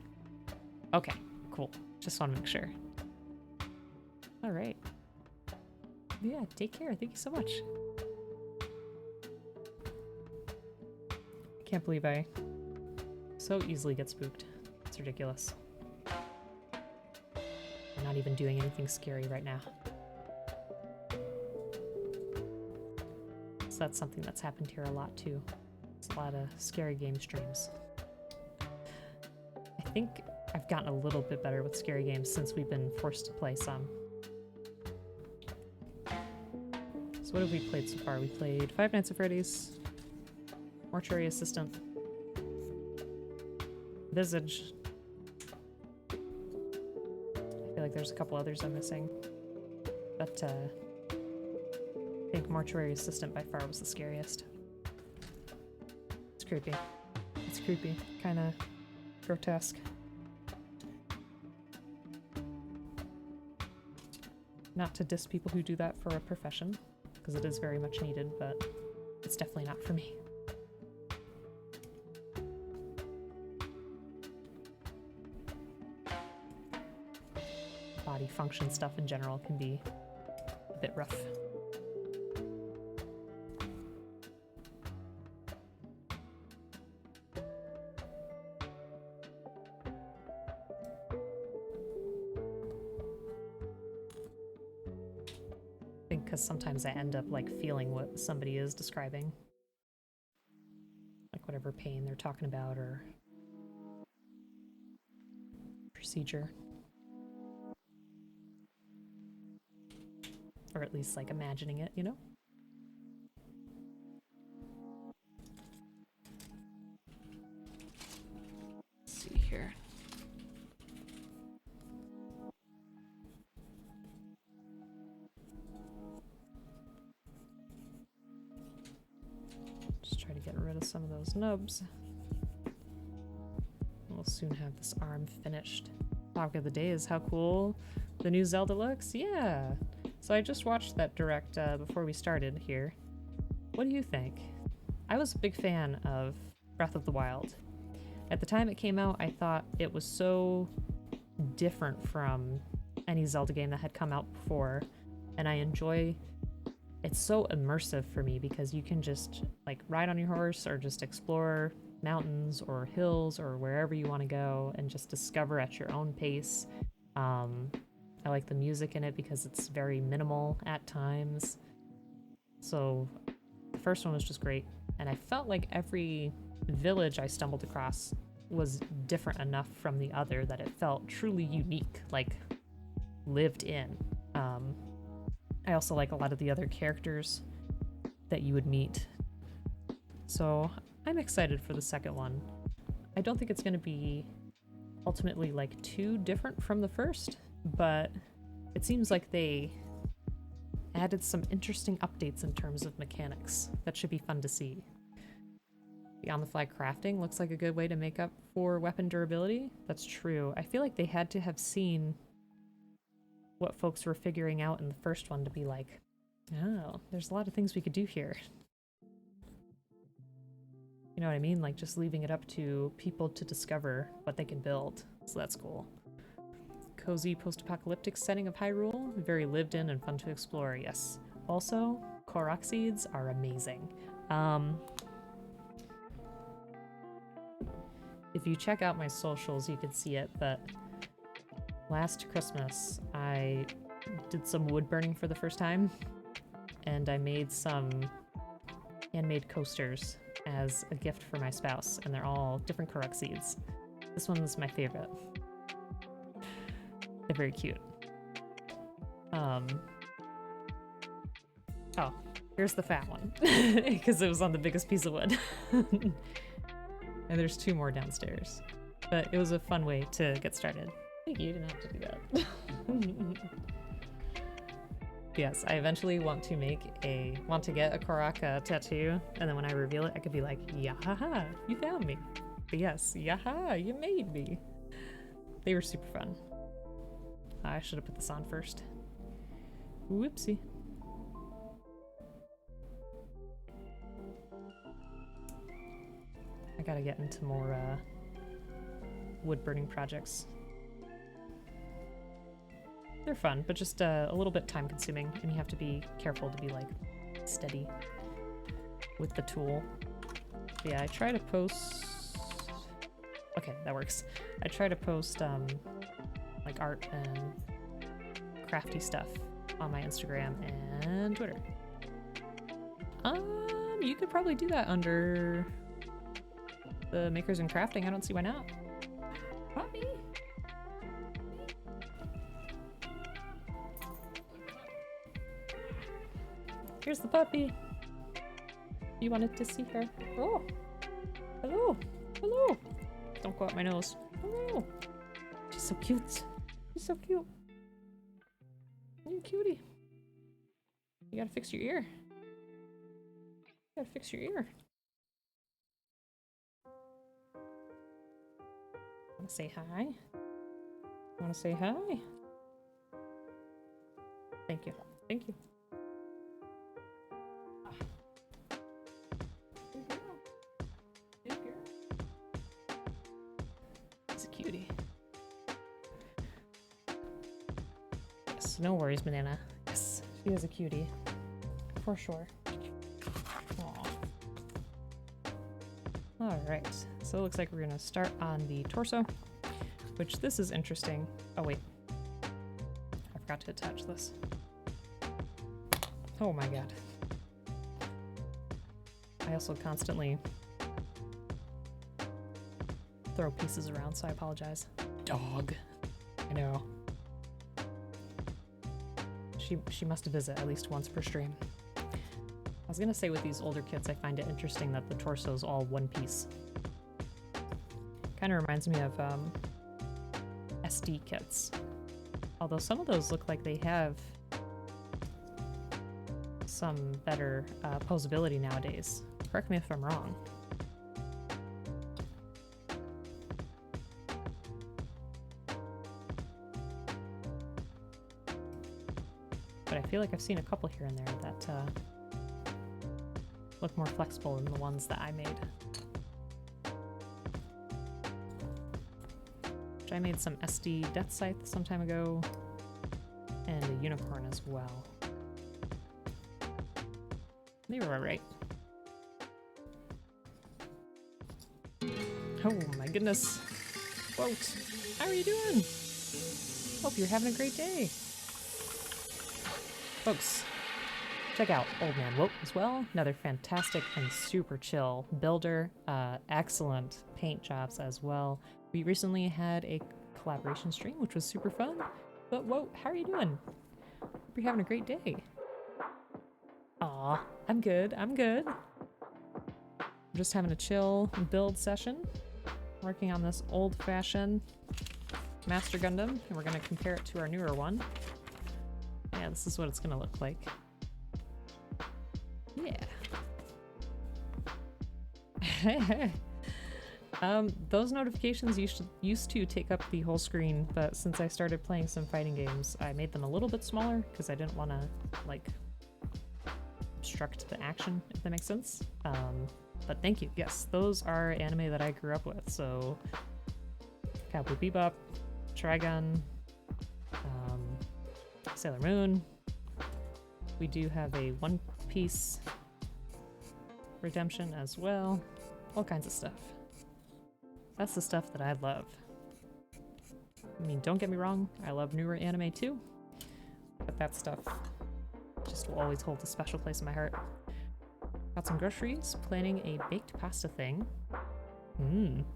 Okay, cool. Just want to make sure. All right. Yeah, take care. Thank you so much. I can't believe I so easily get spooked. It's ridiculous. I'm not even doing anything scary right now. So that's something that's happened here a lot too. It's a lot of scary game streams. I think I've gotten a little bit better with scary games since we've been forced to play some. So what have we played so far? We played Five Nights at Freddy's, Mortuary Assistant, Visage. I feel like there's a couple others I'm missing. But I think Mortuary Assistant by far was the scariest. It's creepy. It's creepy. Kind of grotesque. Not to diss people who do that for a profession, because it is very much needed, but it's definitely not for me. Body function stuff in general can be a bit rough. think because sometimes I end up like feeling what somebody is describing. Like whatever pain they're talking about or procedure. Or at least like imagining it, you know? Let's see here. Just try to get rid of some of those nubs. We'll soon have this arm finished. Talk of the day is how cool the new Zelda looks. Yeah. So I just watched that direct before we started here. What do you think? I was a big fan of Breath of the Wild. At the time it came out, I thought it was so different from any Zelda game that had come out before, and I enjoy it's so immersive for me because you can just like ride on your horse or just explore mountains or hills or wherever you want to go and just discover at your own pace. I like the music in it because it's very minimal at times. So the first one was just great, and I felt like every village I stumbled across was different enough from the other that it felt truly unique, like lived in. I also like a lot of the other characters that you would meet. So I'm excited for the second one. I don't think it's going to be ultimately like too different from the first, but it seems like they added some interesting updates in terms of mechanics that should be fun to see. The on-the-fly crafting looks like a good way to make up for weapon durability. That's true. I feel like they had to have seen what folks were figuring out in the first one to be like, oh, there's a lot of things we could do here. You know what I mean? Like just leaving it up to people to discover what they can build. So that's cool. Cozy post-apocalyptic setting of Hyrule. Very lived in and fun to explore, yes. Also, Korok seeds are amazing. If you check out my socials, you can see it, but last Christmas, I did some wood burning for the first time, and I made some handmade coasters as a gift for my spouse, and they're all different Korok seeds. This one's my favorite. They're very cute. Oh, here's the fat one, because it was on the biggest piece of wood. And there's 2 more downstairs. But it was a fun way to get started. Thank you, you didn't have to do that. Yes, I eventually want to get a Korok tattoo, and then when I reveal it, I could be like, yahaha, you found me. But yes, yaha, you made me. They were super fun. I should have put this on first. Whoopsie. I gotta get into more wood burning projects. They're fun, but just a little bit time consuming, and you have to be careful to be like steady with the tool. But yeah, I try to post... Okay, that works. I try to post like art and crafty stuff on my Instagram and Twitter. You could probably do that under the Makers and Crafting. I don't see why not. Puppy! Here's the puppy. You wanted to see her. Oh! Hello! Hello! Don't go up my nose. Hello! She's so cute. She's so cute. You cutie. You gotta fix your ear. You gotta fix your ear. Wanna say hi? Wanna say hi? Thank you. Thank you. He's a cutie. Yes, no worries, Banana. Yes, she is a cutie. For sure. Alright, so it looks like we're gonna start on the torso, which this is interesting. Oh wait, I forgot to attach this. Oh my god. I also constantly throw pieces around, so I apologize. Dog. I know. She must visit at least once per stream. I was gonna say with these older kits, I find it interesting that the torso is all one piece. Kind of reminds me of SD kits. Although some of those look like they have some better posability nowadays. Correct me if I'm wrong. But I feel like I've seen a couple here and there that look more flexible than the ones that I made. Which I made some SD Death Scythe some time ago, and a unicorn as well. They were alright. Oh my goodness. Quote, how are you doing? Hope you're having a great day. Folks, check out Old Man Woke as well. Another fantastic and super chill builder. Excellent paint jobs as well. We recently had a collaboration stream, which was super fun. But whoa, how are you doing? Hope you're having a great day. Aw, I'm good, I'm good. I'm just having a chill build session. Working on this old-fashioned Master Gundam, and we're gonna compare it to our newer one. Yeah, this is what it's gonna look like. Yeah. Those notifications used to take up the whole screen, but since I started playing some fighting games, I made them a little bit smaller because I didn't want to, like, obstruct the action, if that makes sense. But thank you. Yes, those are anime that I grew up with. So, Cowboy Bebop, Trigun, Sailor Moon. We do have a One Piece redemption as well. All kinds of stuff. That's the stuff that I love. I mean, don't get me wrong, I love newer anime too, but that stuff just will always hold a special place in my heart. Got some groceries, planning a baked pasta thing.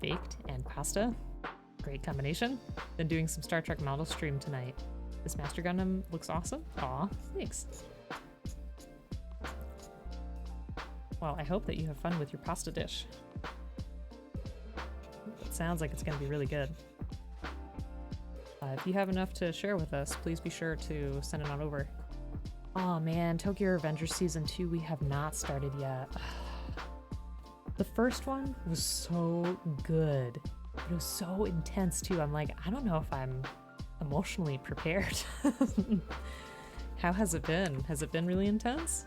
Baked and pasta. Great combination. Then doing some Star Trek model stream tonight. This Master Gundam looks awesome. Aw, thanks. Well, I hope that you have fun with your pasta dish. It sounds like it's going to be really good. If you have enough to share with us, please be sure to send it on over. Oh man, Tokyo Revengers Season 2 we have not started yet. The first one was so good. It was so intense too. I'm like, I don't know if I'm emotionally prepared. How has it been? Has it been really intense?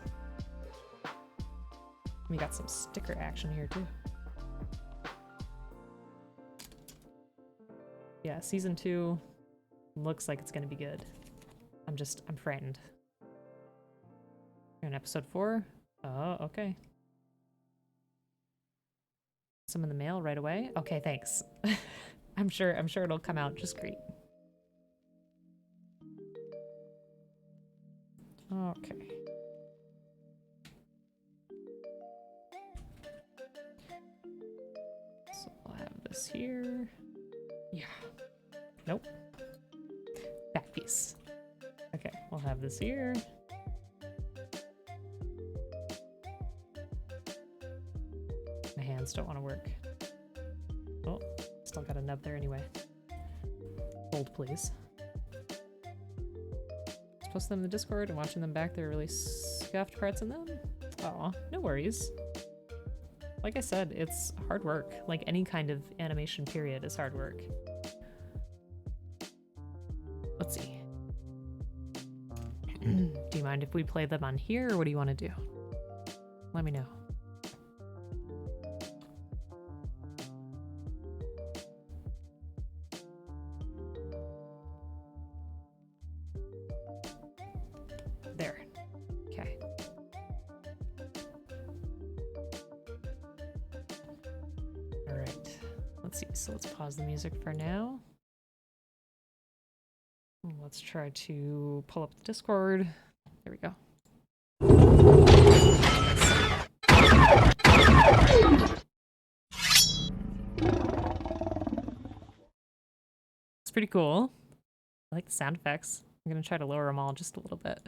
We got some sticker action here too. Yeah, Season 2 looks like it's gonna be good. I'm frightened. You're in episode 4? Oh, okay. Some in the mail right away? Okay, thanks. I'm sure it'll come out just great. Okay. So I'll have this here. Yeah. Nope. Back piece. Okay, we'll have this here. My hands don't want to work. Oh, still got a nub there anyway. Hold, please. Just post them in the Discord and watching them back. There are really scuffed parts in them. Aw, no worries. Like I said, it's hard work. Like any kind of animation period is hard work. Let's see. Do you mind if we play them on here, or what do you want to do? Let me know. There. Okay. All right. Let's see. So let's pause the music for now. Let's try to pull up the Discord. There we go. It's pretty cool. I like the sound effects. I'm gonna try to lower them all just a little bit.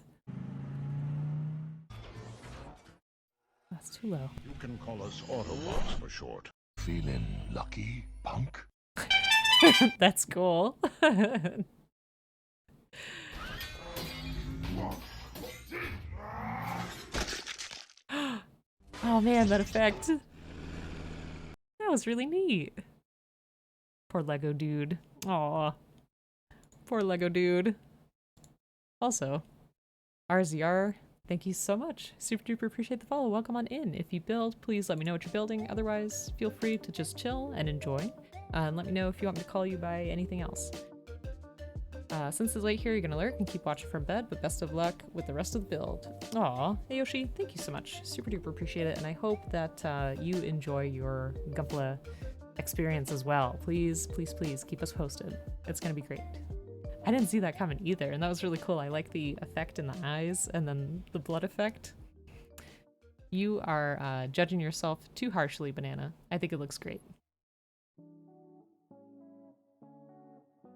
That's too low. You can call us Autobots for short. Feeling lucky, punk? That's cool. Oh man, that effect. That was really neat. Poor Lego dude. Aw. Poor Lego dude. Also, RZR, thank you so much. Super duper appreciate the follow. Welcome on in. If you build, please let me know what you're building. Otherwise, feel free to just chill and enjoy. And let me know if you want me to call you by anything else. Since it's late here, you're gonna lurk and keep watching from bed, but best of luck with the rest of the build. Aw, hey Yoshi, thank you so much. Super duper appreciate it, and I hope that you enjoy your Gunpla experience as well. Please, please, please keep us posted. It's gonna be great. I didn't see that coming either, and that was really cool. I like the effect in the eyes and then the blood effect. You are judging yourself too harshly, Banana. I think it looks great.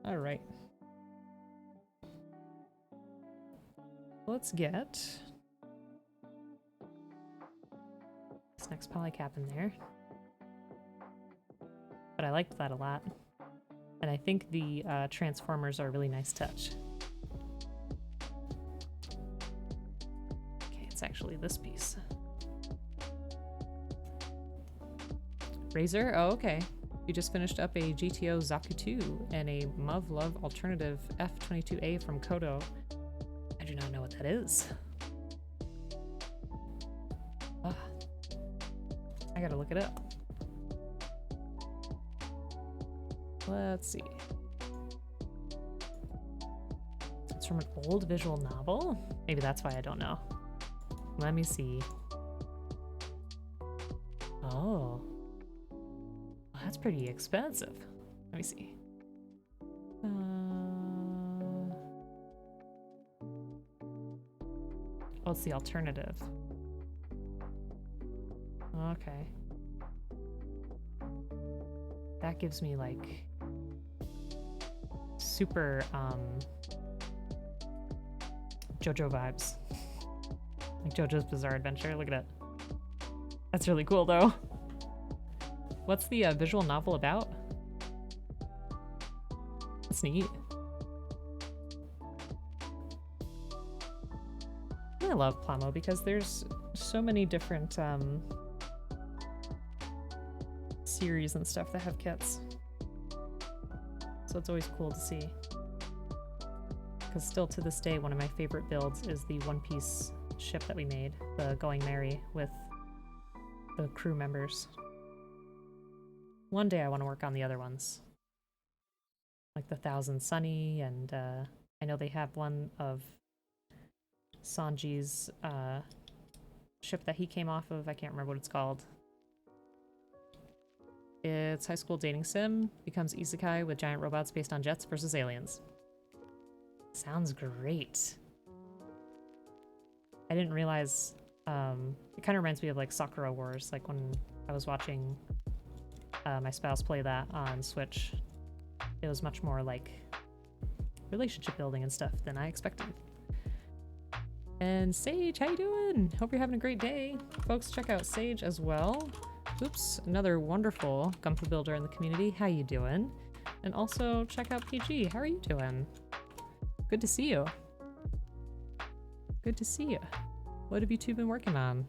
All right. Let's get this next polycap in there. But I liked that a lot. And I think the transformers are a really nice touch. Okay, it's actually this piece. Razor? Oh, okay. You just finished up a GTO Zaku 2 and a Muv-Love alternative F-22A from Kodo. I do not know what that is. I gotta look it up. Let's see. It's from an old visual novel? Maybe that's why I don't know. Let me see. Oh. Well, that's pretty expensive. Let me see. Oh, it's the alternative. Okay. That gives me like super JoJo vibes. Like JoJo's Bizarre Adventure. Look at it. That's really cool though. What's the visual novel about? That's neat. I love Plamo because there's so many different series and stuff that have kits. So it's always cool to see. Because still to this day, one of my favorite builds is the One Piece ship that we made, the Going Merry, with the crew members. One day I want to work on the other ones. Like the Thousand Sunny, and I know they have one of Sanji's ship that he came off of. I can't remember what it's called. It's high school dating sim, becomes isekai with giant robots based on jets versus aliens. Sounds great. I didn't realize, it kind of reminds me of like Sakura Wars, like when I was watching my spouse play that on Switch. It was much more like relationship building and stuff than I expected. And Sage, how you doing? Hope you're having a great day. Folks, check out Sage as well. Oops, another wonderful Gunpla builder in the community. How you doing? And also check out PG. How are you doing? Good to see you. Good to see you. What have you two been working on?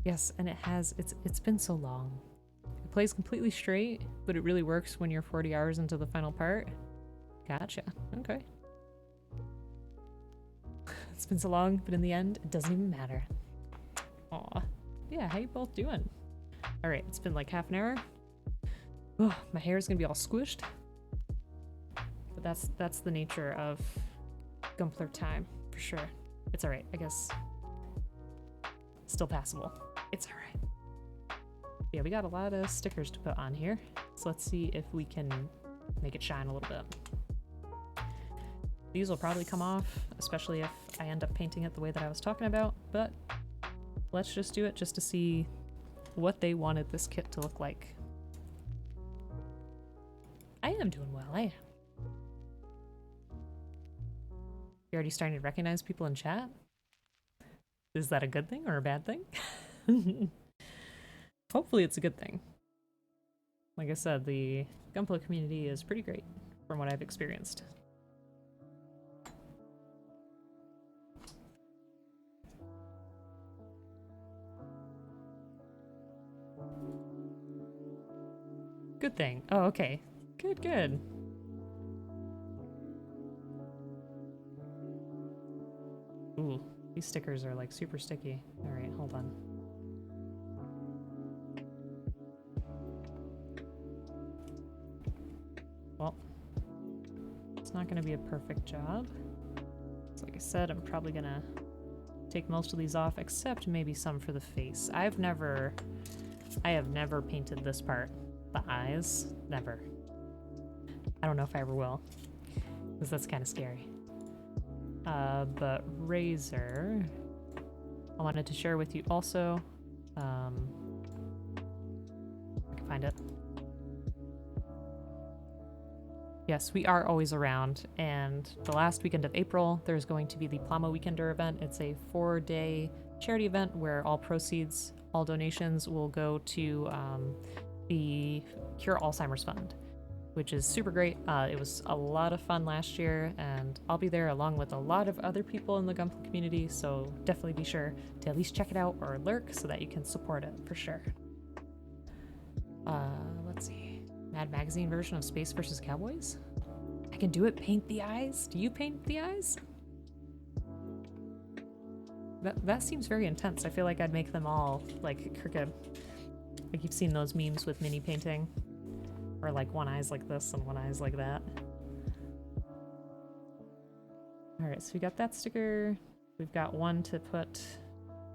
Yes, and it's been so long. It plays completely straight, but it really works when you're 40 hours into the final part. Gotcha. Okay. It's been so long, but in the end, it doesn't even matter. Aw. Yeah, how you both doing? Alright, it's been like half an hour. Oh, my hair is gonna be all squished. But that's the nature of Gunpla time, for sure. It's alright, I guess. Still passable. It's alright. Yeah, we got a lot of stickers to put on here. So let's see if we can make it shine a little bit. These will probably come off, especially if I end up painting it the way that I was talking about, but let's just do it just to see what they wanted this kit to look like. am doing well. I am. You're already starting to recognize people in chat? Is that a good thing or a bad thing? Hopefully it's a good thing. Like I said, the Gunpla community is pretty great from what I've experienced. Good thing. Oh, okay. Good, good. Ooh, these stickers are like super sticky. Alright, hold on. Well, it's not gonna be a perfect job. So like I said, I'm probably gonna take most of these off, except maybe some for the face. I have never painted this part. The eyes, never. I don't know if I ever will, because that's kind of scary. But Razor, I wanted to share with you also. I can find it. Yes, we are always around, and the last weekend of April, there's going to be the Plama Weekender event. It's a 4-day charity event where all proceeds, all donations will go to the Cure Alzheimer's Fund, which is super great. It was a lot of fun last year, and I'll be there along with a lot of other people in the Gunpla community, so definitely be sure to at least check it out or lurk so that you can support it for sure. Let's see. Mad Magazine version of Space vs. Cowboys? I can do it. Paint the eyes? Do you paint the eyes? That seems very intense. I feel like I'd make them all like crooked. Like you've seen those memes with mini painting. Or like one eye's like this and one eye's like that. Alright, so we got that sticker. We've got one to put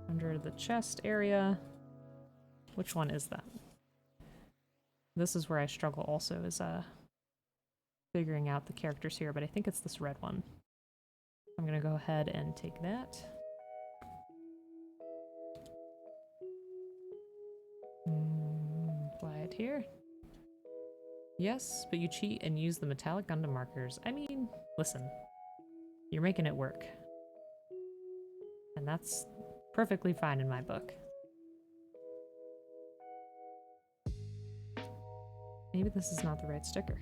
under the chest area. Which one is that? This is where I struggle also, is figuring out the characters here, but I think it's this red one. I'm gonna go ahead and take that. Apply it here. Yes, but you cheat and use the metallic Gundam markers. I mean, listen, you're making it work. And that's perfectly fine in my book. Maybe this is not the right sticker.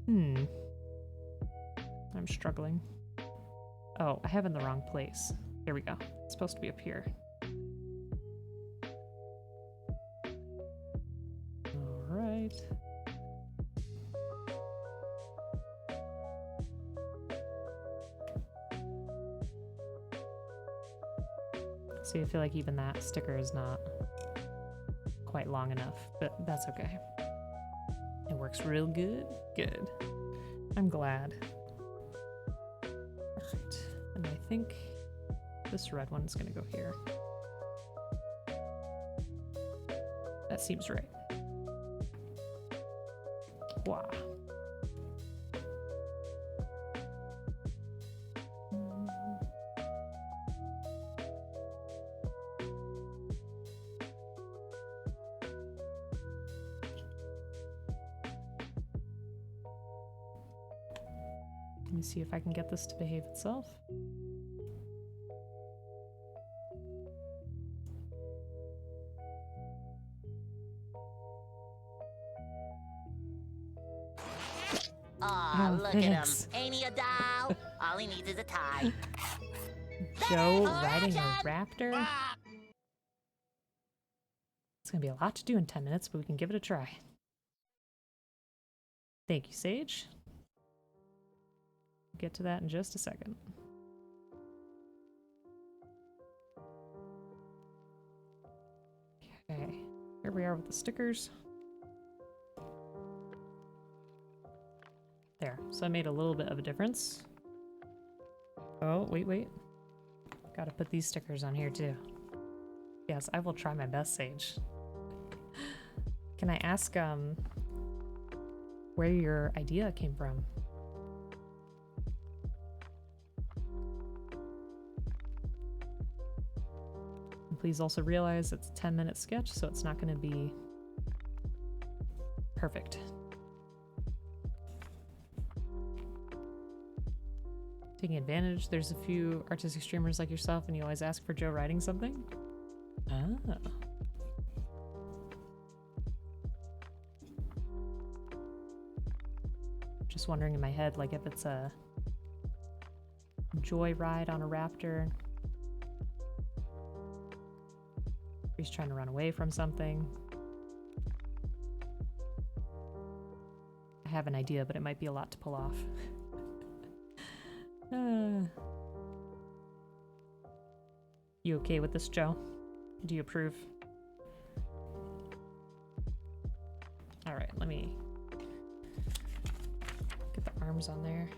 I'm struggling. Oh, I have it in the wrong place. Here we go. It's supposed to be up here. Alright. See, I feel like even that sticker is not quite long enough, but that's okay. It works real good. Good. I'm glad. Alright, and I think this red one's gonna go here. That seems right. Wow. Let me see if I can get this to behave itself. Aw, Oh, look thanks. at him. Ain't he a doll? All he needs is a tie. Joe riding a raptor? It's gonna be a lot to do in 10 minutes, but we can give it a try. Thank you, Sage. Get to that in just a second. Okay, here we are with the stickers. There, so I made a little bit of a difference. Oh, wait. Gotta put these stickers on here too. Yes, I will try my best, Sage. Can I ask, where your idea came from? I'm please also realize it's a 10-minute sketch, so it's not going to be perfect. Taking advantage. There's a few artistic streamers like yourself, and you always ask for Joe writing something. Ah. Just wondering in my head, like if it's a joyride on a raptor. He's trying to run away from something. I have an idea, but it might be a lot to pull off. You okay with this, Joe? Do you approve? Alright, let me get the arms on there.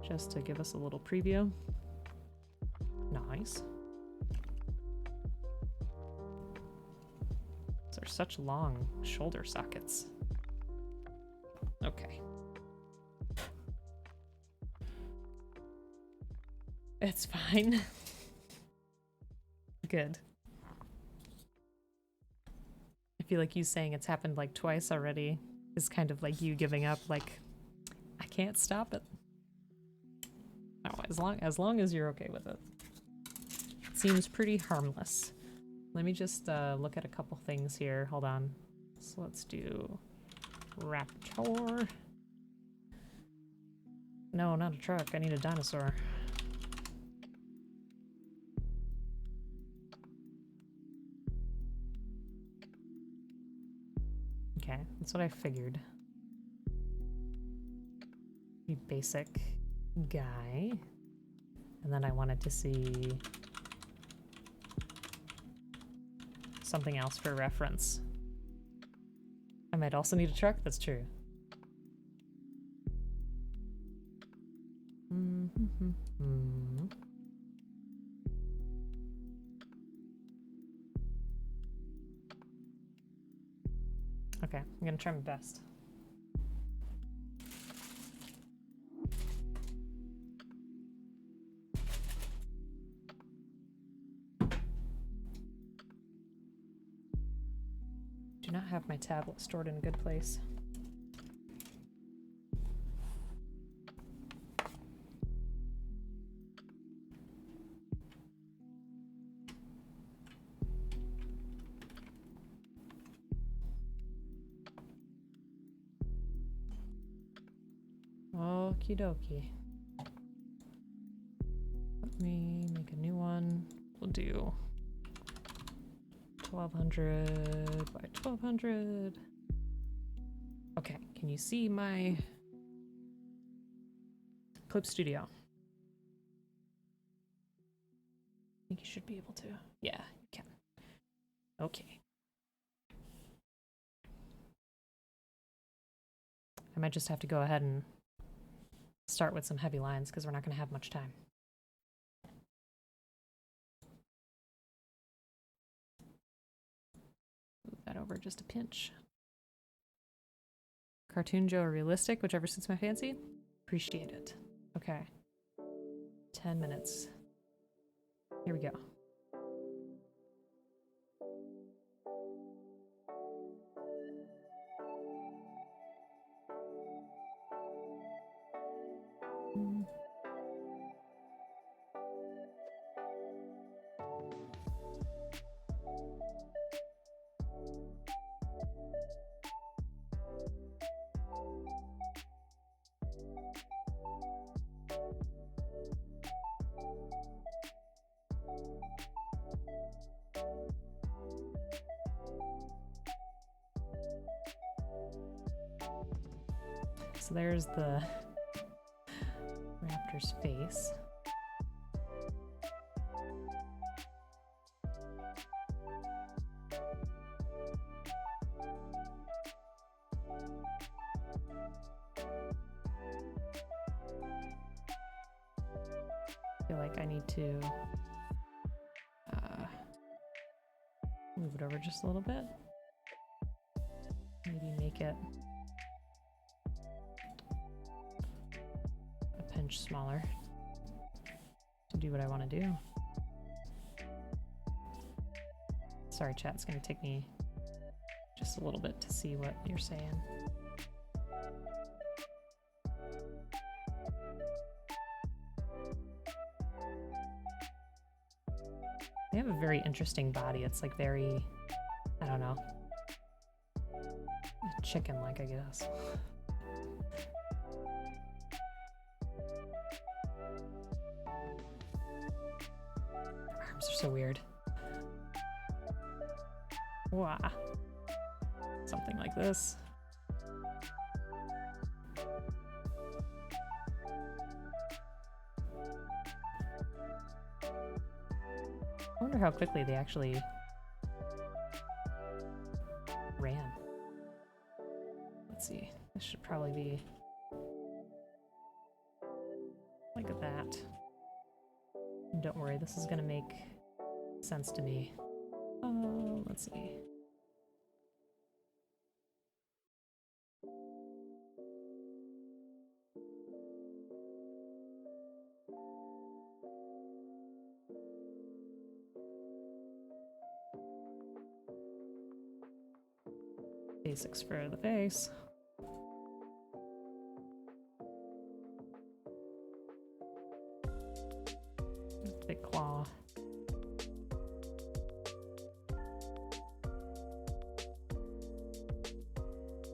Just to give us a little preview. Nice. These are such long shoulder sockets. Okay. It's fine. Good. I feel like you saying it's happened like twice already is kind of like you giving up, like, I can't stop it. No, as long as you're okay with it. It seems pretty harmless. Let me just look at a couple things here. Hold on. So let's do Raptor. No, not a truck. I need a dinosaur. Okay, that's what I figured. Pretty basic guy. And then I wanted to see something else for reference. I might also need a truck, that's true. Okay, I'm gonna try my best. Do not have my tablet stored in a good place. Okie dokie. Let me make a new one. We'll do 1200 by 1200. Okay, can you see my Clip Studio? I think you should be able to. Yeah, you can. Okay. I might just have to go ahead and start with some heavy lines because we're not going to have much time. Move that over just a pinch. Cartoon Joe or realistic, whichever suits my fancy. Appreciate it. Okay. 10 minutes. Here we go. So there's the raptor's face. I feel like I need to move it over just a little bit. Maybe make it a pinch smaller. do what I want to do. Sorry, chat. It's going to take me just a little bit to see what you're saying. They have a very interesting body. It's like very, I don't know, chicken-like, I guess. Their arms are so weird. Wow. Something like this. I wonder how quickly they actually ran. Let's see. This should probably be like that. And don't worry, this is gonna make sense to me. Let's see. Basics for the face. Big claw.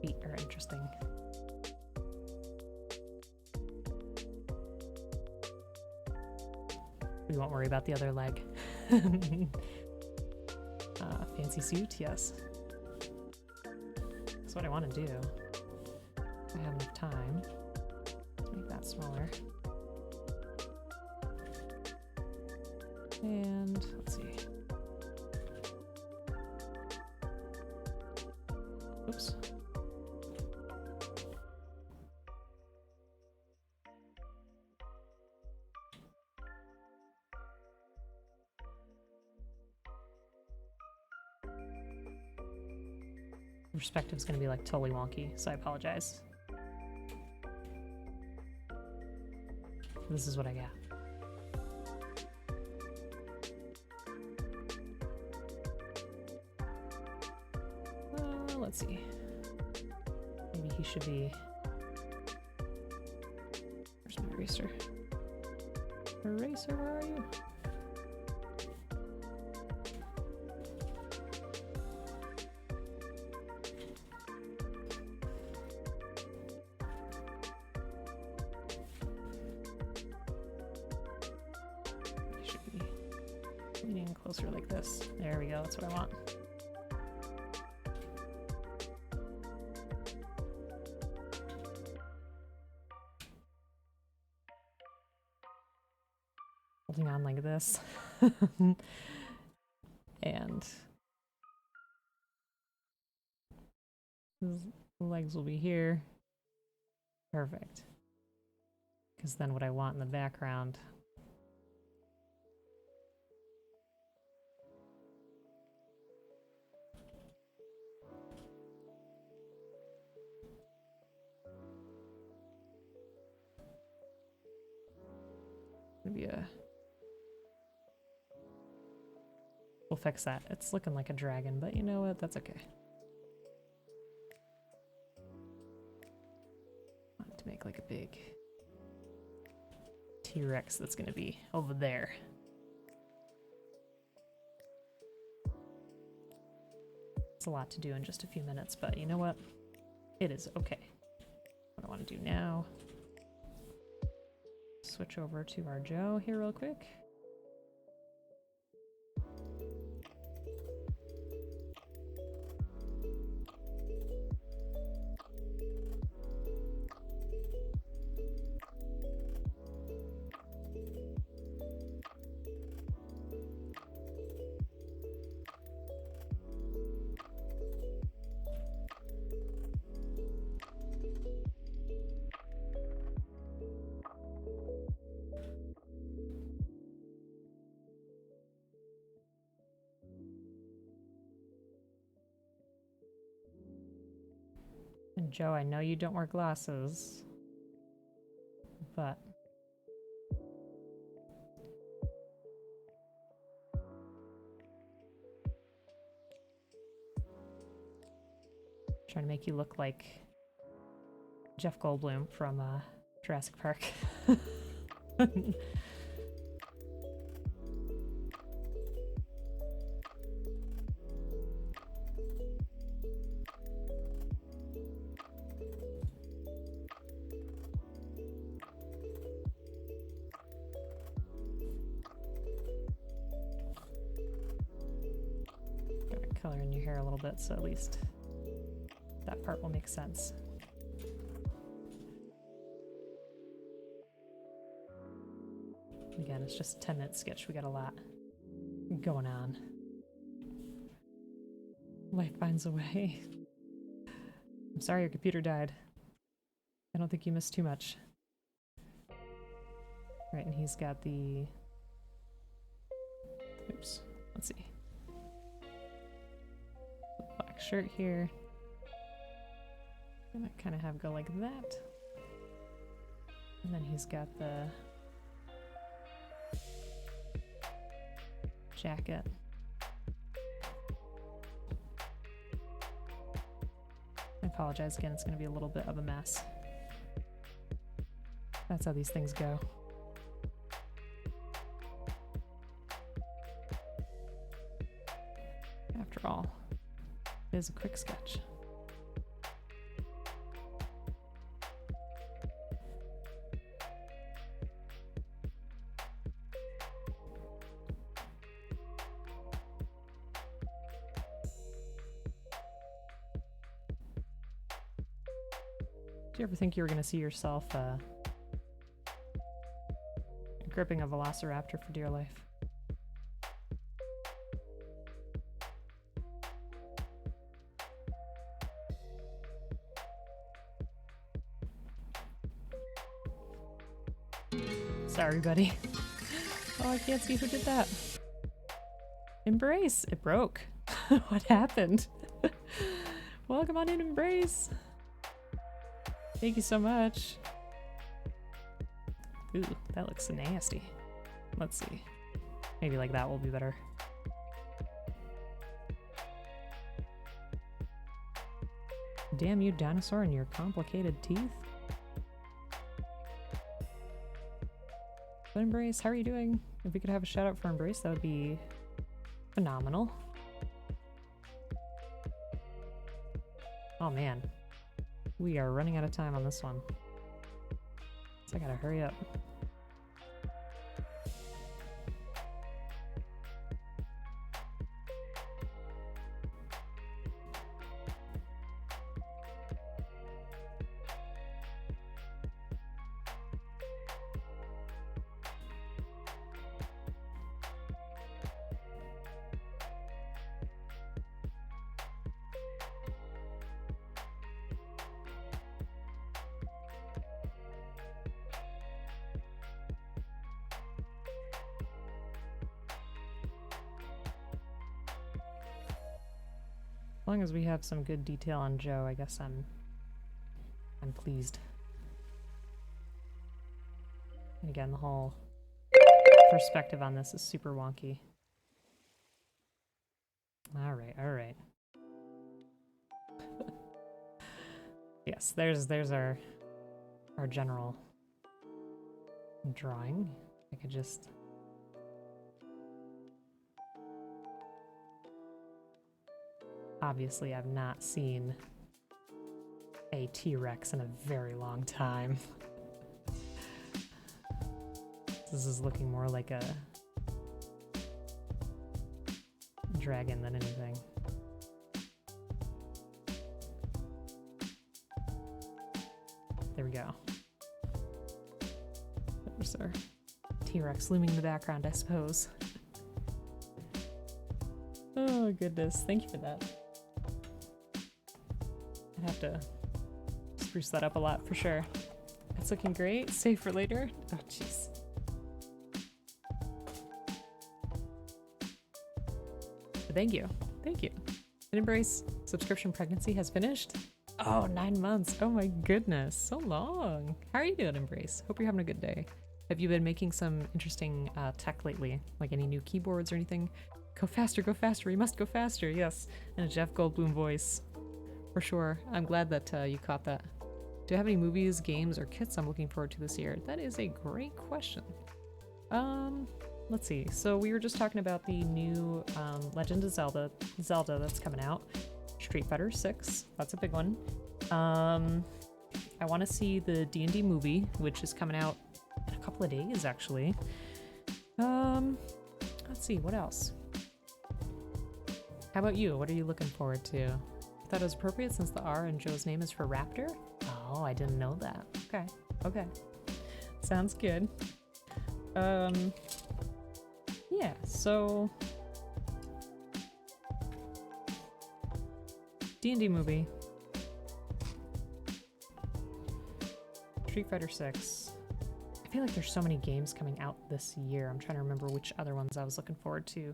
Feet are interesting. We won't worry about the other leg. Fancy suit, yes. That's what I want to do. If I have enough time. Let's make that smaller. And let's see. Oops. Perspective is going to be like totally wonky, so I apologize. This is what I got. Let's see. Maybe he should be. Where's my eraser? Eraser, where are you? Closer like this. There we go, that's what I want. Holding on like this. And his legs will be here. Perfect. Because then what I want in the background be a. We'll fix that. It's looking like a dragon, but you know what? That's okay. I want to make like a big T-Rex that's gonna be over there. It's a lot to do in just a few minutes, but you know what? It is okay. What I want to do now. Switch over to our Joe here real quick. And Joe, I know you don't wear glasses, but Trying to make you look like Jeff Goldblum from Jurassic Park. Color in your hair a little bit, so at least that part will make sense. Again, it's just a 10-minute sketch. We got a lot going on. Life finds a way. I'm sorry your computer died. I don't think you missed too much. Right, and he's got the... Oops, let's see. Black shirt here. I might kind of have go like that. And then he's got the jacket. I apologize again, it's going to be a little bit of a mess. That's how these things go. After all, it is a quick sketch. Do you ever think you were going to see yourself gripping a velociraptor for dear life? Sorry, buddy. Oh, I can't see who did that. Embrace! It broke. What happened? Welcome on in, Embrace! Thank you so much. Ooh, that looks nasty. Let's see. Maybe like that will be better. Damn you, dinosaur, and your complicated teeth. But Embrace, how are you doing? If we could have a shout out for Embrace, that would be phenomenal. Oh man, we are running out of time on this one. So I gotta hurry up. As long as we have some good detail on Joe, I guess I'm pleased. And again, the whole perspective on this is super wonky. All right, all right. Yes, there's our general drawing. I could just obviously, I've not seen a T-Rex in a very long time. This is looking more like a dragon than anything. There we go. There's our T-Rex looming in the background, I suppose. Oh, goodness. Thank you for that. I'd have to spruce that up a lot for sure. It's looking great. Save for later. Oh, jeez. Thank you. Thank you. An Embrace subscription pregnancy has finished. Oh, 9 months. Oh my goodness. So long. How are you doing, Embrace? Hope you're having a good day. Have you been making some interesting tech lately? Like any new keyboards or anything? Go faster, we must go faster. Yes. In a Jeff Goldblum voice. For sure. I'm glad that you caught that. Do you have any movies, games, or kits I'm looking forward to this year? That is a great question. Let's see. So we were just talking about the new Legend of Zelda that's coming out. Street Fighter 6. That's a big one. I want to see the D&D movie, which is coming out in a couple of days, actually. Let's see. What else? How about you? What are you looking forward to? I thought it was appropriate since the R in Joe's name is for Raptor. Oh, I didn't know that. Okay. Okay. Sounds good. Yeah, so D&D movie. Street Fighter 6. I feel like there's so many games coming out this year. I'm trying to remember which other ones I was looking forward to.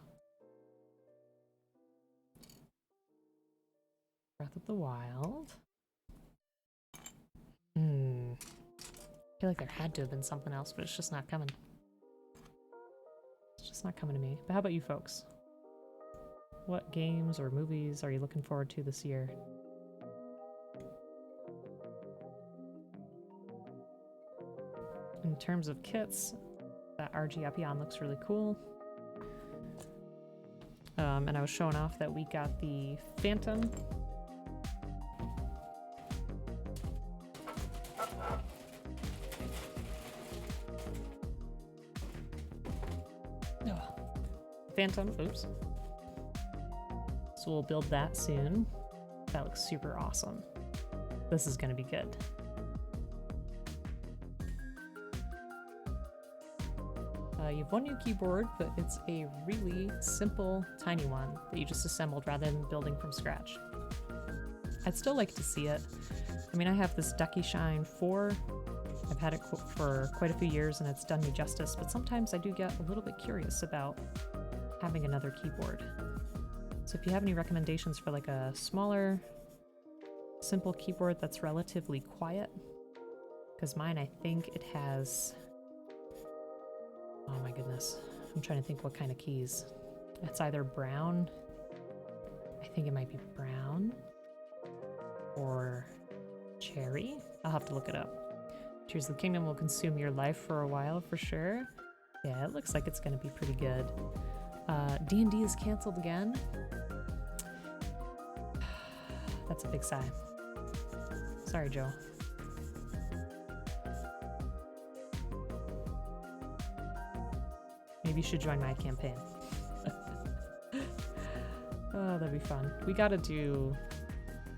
Breath of the Wild. I feel like there had to have been something else, but it's just not coming. It's just not coming to me. But how about you folks? What games or movies are you looking forward to this year? In terms of kits, that RG Epion looks really cool. And I was showing off that we got the Phantom. Phantom, oops. So we'll build that soon. That looks super awesome. This is gonna be good. You have one new keyboard, but it's a really simple, tiny one that you just assembled rather than building from scratch. I'd still like to see it. I mean, I have this Ducky Shine 4. I've had it for quite a few years and it's done me justice, but sometimes I do get a little bit curious about having another keyboard. So if you have any recommendations for like a smaller, simple keyboard that's relatively quiet, because mine, I think it has, oh my goodness, I'm trying to think what kind of keys. It's either brown, I think it might be brown, or cherry. I'll have to look it up. Tears of the Kingdom will consume your life for a while for sure. Yeah, it looks like it's gonna be pretty good. D&D is canceled again. That's a big sigh. Sorry, Joe. Maybe you should join my campaign. Oh, that'd be fun. We gotta do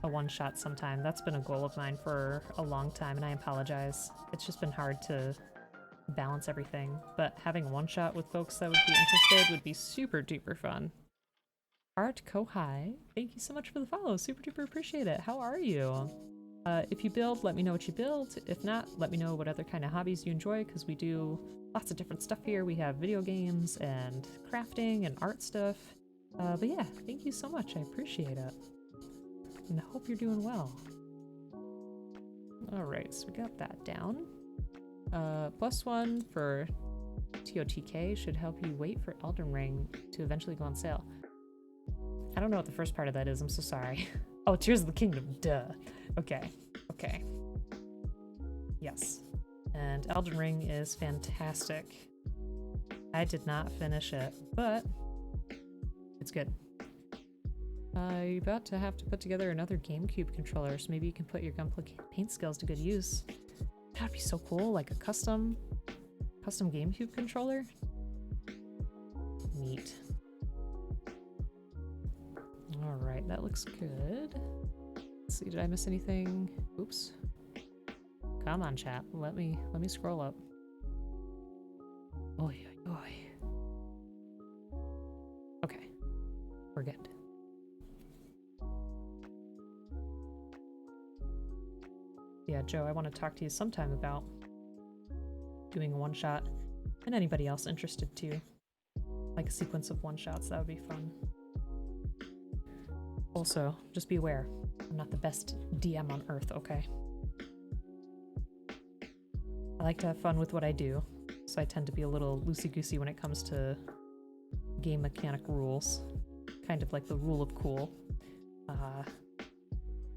a one-shot sometime. That's been a goal of mine for a long time, and I apologize. It's just been hard to balance everything, but having a one-shot with folks that would be interested would be super duper fun. Art Kohai, thank you so much for the follow. Super duper appreciate it. How are you? If you build, let me know what you build. If not, let me know what other kind of hobbies you enjoy, because we do lots of different stuff here. We have video games and crafting and art stuff. But yeah, thank you so much. I appreciate it. And I hope you're doing well. Alright, so we got that down. +1 for TOTK should help you wait for Elden Ring to eventually go on sale. I don't know what the first part of that is, I'm so sorry. Oh, Tears of the Kingdom, duh. Okay, okay. Yes. And Elden Ring is fantastic. I did not finish it, but it's good. You're about to have to put together another GameCube controller, so maybe you can put your Gunpla paint skills to good use. That'd be so cool, like a custom GameCube controller. Neat. Alright, that looks good. Let's see, did I miss anything? Oops. Come on, chat. Let me scroll up. Oy, oy, oy. Okay. We're good. Yeah, Joe, I want to talk to you sometime about doing a one-shot, and anybody else interested too. Like a sequence of one-shots, that would be fun. Also, just be aware, I'm not the best DM on Earth, okay? I like to have fun with what I do, so I tend to be a little loosey-goosey when it comes to game mechanic rules. Kind of like the rule of cool.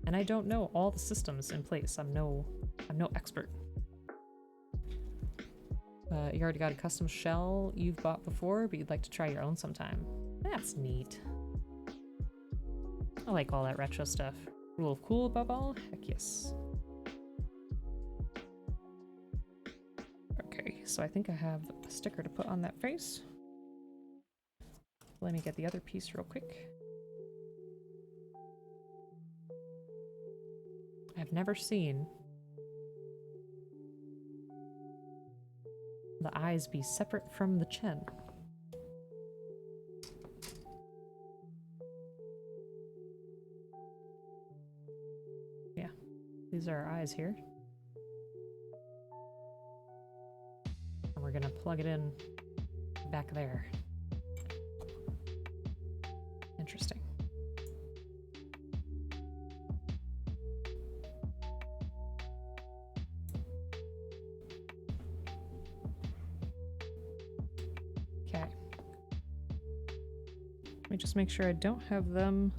And I don't know all the systems in place. I'm no expert. You already got a custom shell you've bought before, but you'd like to try your own sometime. That's neat. I like all that retro stuff. Rule of cool above all? Heck yes. Okay, so I think I have a sticker to put on that face. Let me get the other piece real quick. I've never seen the eyes be separate from the chin. Yeah, these are our eyes here. And we're gonna plug it in back there. Interesting. Okay. Let me just make sure I don't have them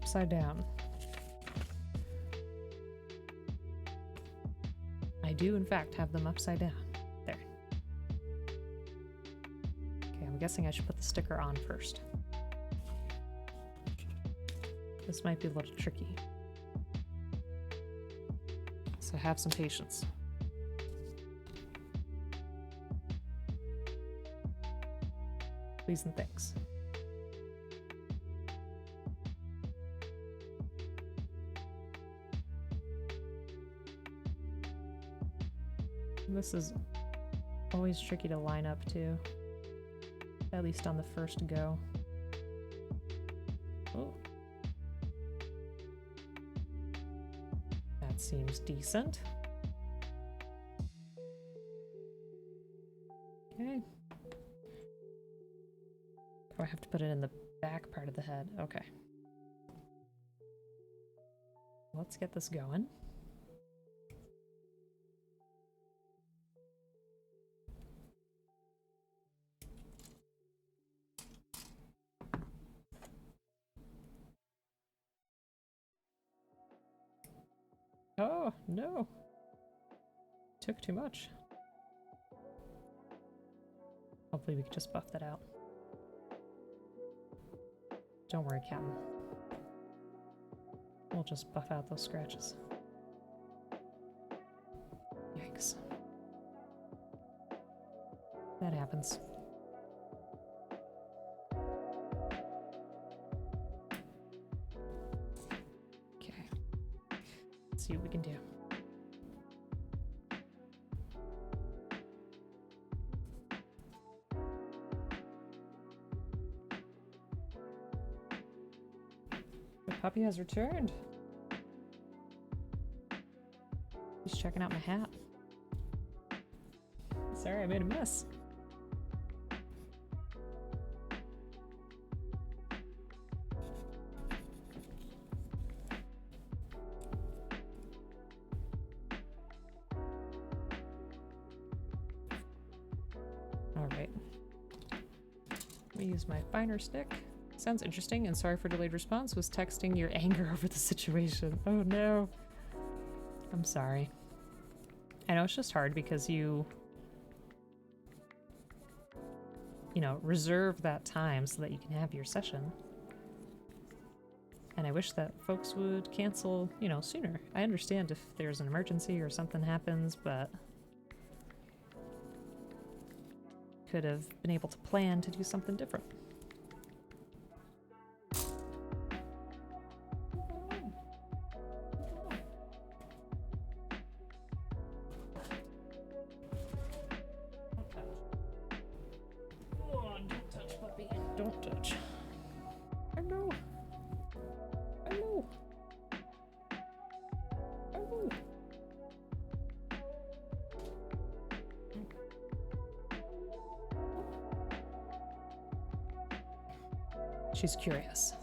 upside down. I do, in fact, have them upside down. There. Okay, I'm guessing I should put the sticker on first. This might be a little tricky. So have some patience. Please and thanks. This is always tricky to line up too. At least on the first go. Oh. That seems decent. Okay. Oh, I have to put it in the back part of the head. Okay. Let's get this going. Oh, no. Took too much. Hopefully we can just buff that out. Don't worry, Captain. We'll just buff out those scratches. Yikes. That happens. Okay. Let's see what we can do. The puppy has returned. He's checking out my hat. Sorry, I made a mess. All right. Let me use my finer stick. Sounds interesting, and sorry for delayed response. Was texting your anger over the situation. Oh no. I'm sorry. I know it's just hard because you know, reserve that time so that you can have your session. And I wish that folks would cancel, you know, sooner. I understand if there's an emergency or something happens, but could have been able to plan to do something different. Don't touch. Hello. Hello. Hello. She's curious.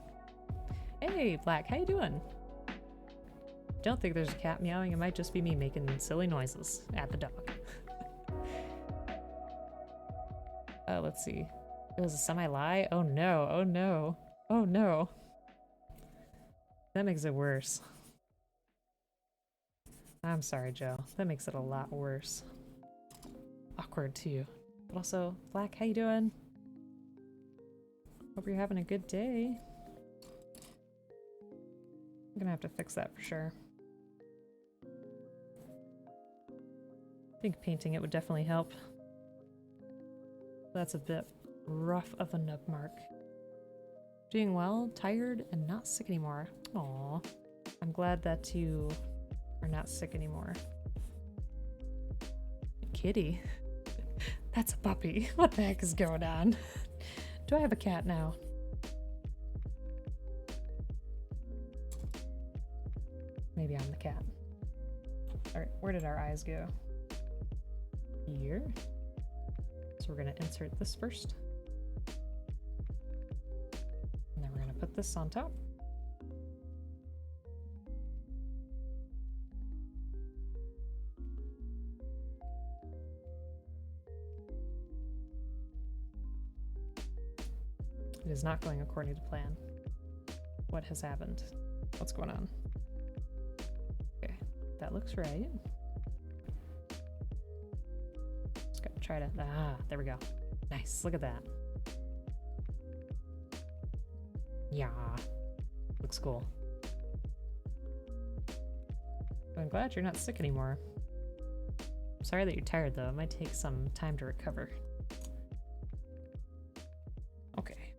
Hey, Black, how you doing? Don't think there's a cat meowing. It might just be me making silly noises at the dog. Let's see. It was a semi-lie? Oh no, oh no, oh no. That makes it worse. I'm sorry, Joe. That makes it a lot worse. Awkward, too. But also, Black, how you doing? Hope you're having a good day. I'm gonna have to fix that for sure. I think painting it would definitely help. That's a bit rough of a nub mark. Doing well, tired, and not sick anymore. Aww. I'm glad that you are not sick anymore. Kitty? That's a puppy. What the heck is going on? Do I have a cat now? Maybe I'm the cat. Alright, where did our eyes go? Here. So we're going to insert this first. And then we're going to put this on top. It is not going according to plan. What has happened? What's going on? Okay, that looks right. Just gotta try to... Ah, there we go. Nice, look at that. Yeah, looks cool. I'm glad you're not sick anymore. I'm sorry that you're tired though. It might take some time to recover. Okay.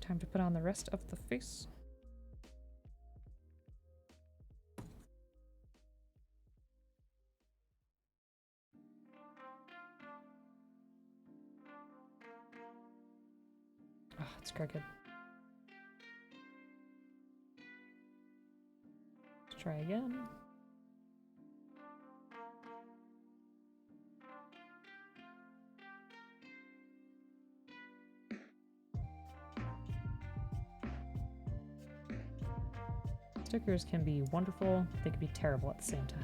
Time to put on the rest of the face. Oh, it's crooked. Let's try again. Stickers can be wonderful, they can be terrible at the same time.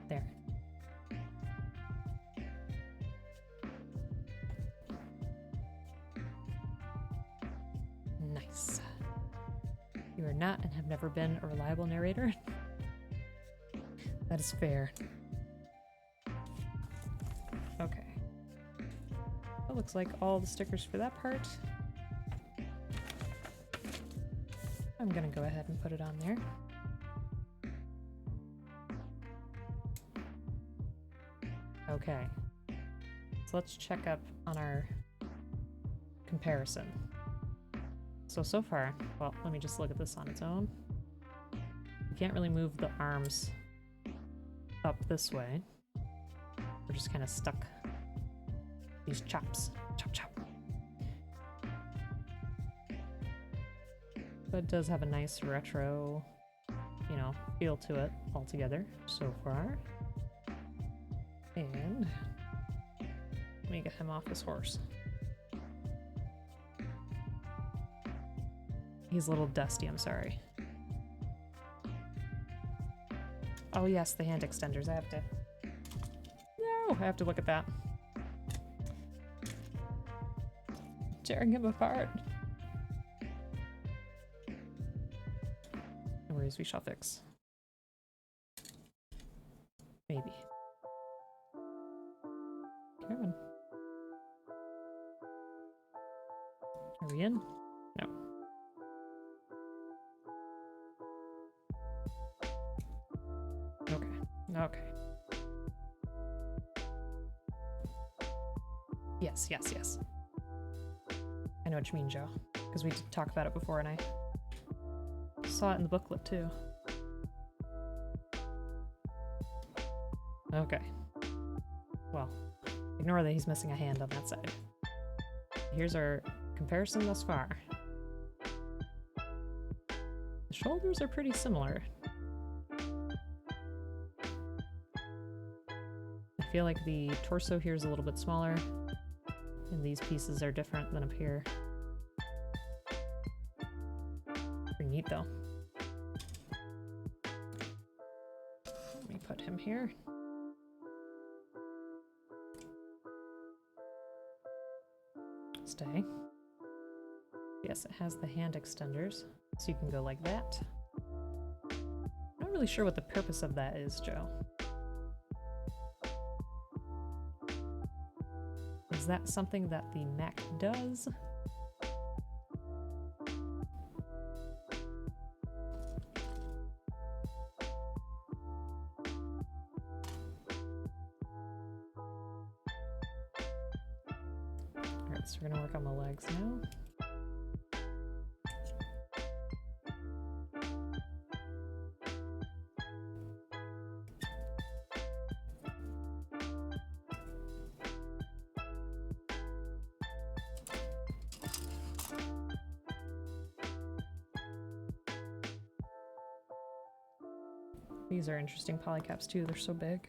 There. Nice. You are not and have never been a reliable narrator. That is fair. Okay. That looks like all the stickers for that part. I'm gonna go ahead and put it on there. Okay. So let's check up on our comparison. So far, well, let me just look at this on its own. We can't really move the arms up this way. We're just kind of stuck. These chops. Chop, chop. But it does have a nice retro, you know, feel to it altogether so far. And let me get him off his horse. He's a little dusty, I'm sorry. Oh yes, the hand extenders. I have to... No! I have to look at that. Tearing him apart. No worries, we shall fix. Maybe. Come on. Are we in? No. Okay. Okay. Yes, yes, yes. I know what you mean, Joe. Because we did talk about it before and I saw it in the booklet too. Okay. Well, ignore that he's missing a hand on that side. Here's our comparison thus far. The shoulders are pretty similar. I feel like the torso here is a little bit smaller, and these pieces are different than up here. Pretty neat though. Let me put him here. Stay. Yes, it has the hand extenders, so you can go like that. I'm not really sure what the purpose of that is, Joe. Is that something that the mech does? Alright, so we're gonna work on the legs now. These are interesting polycaps too, they're so big.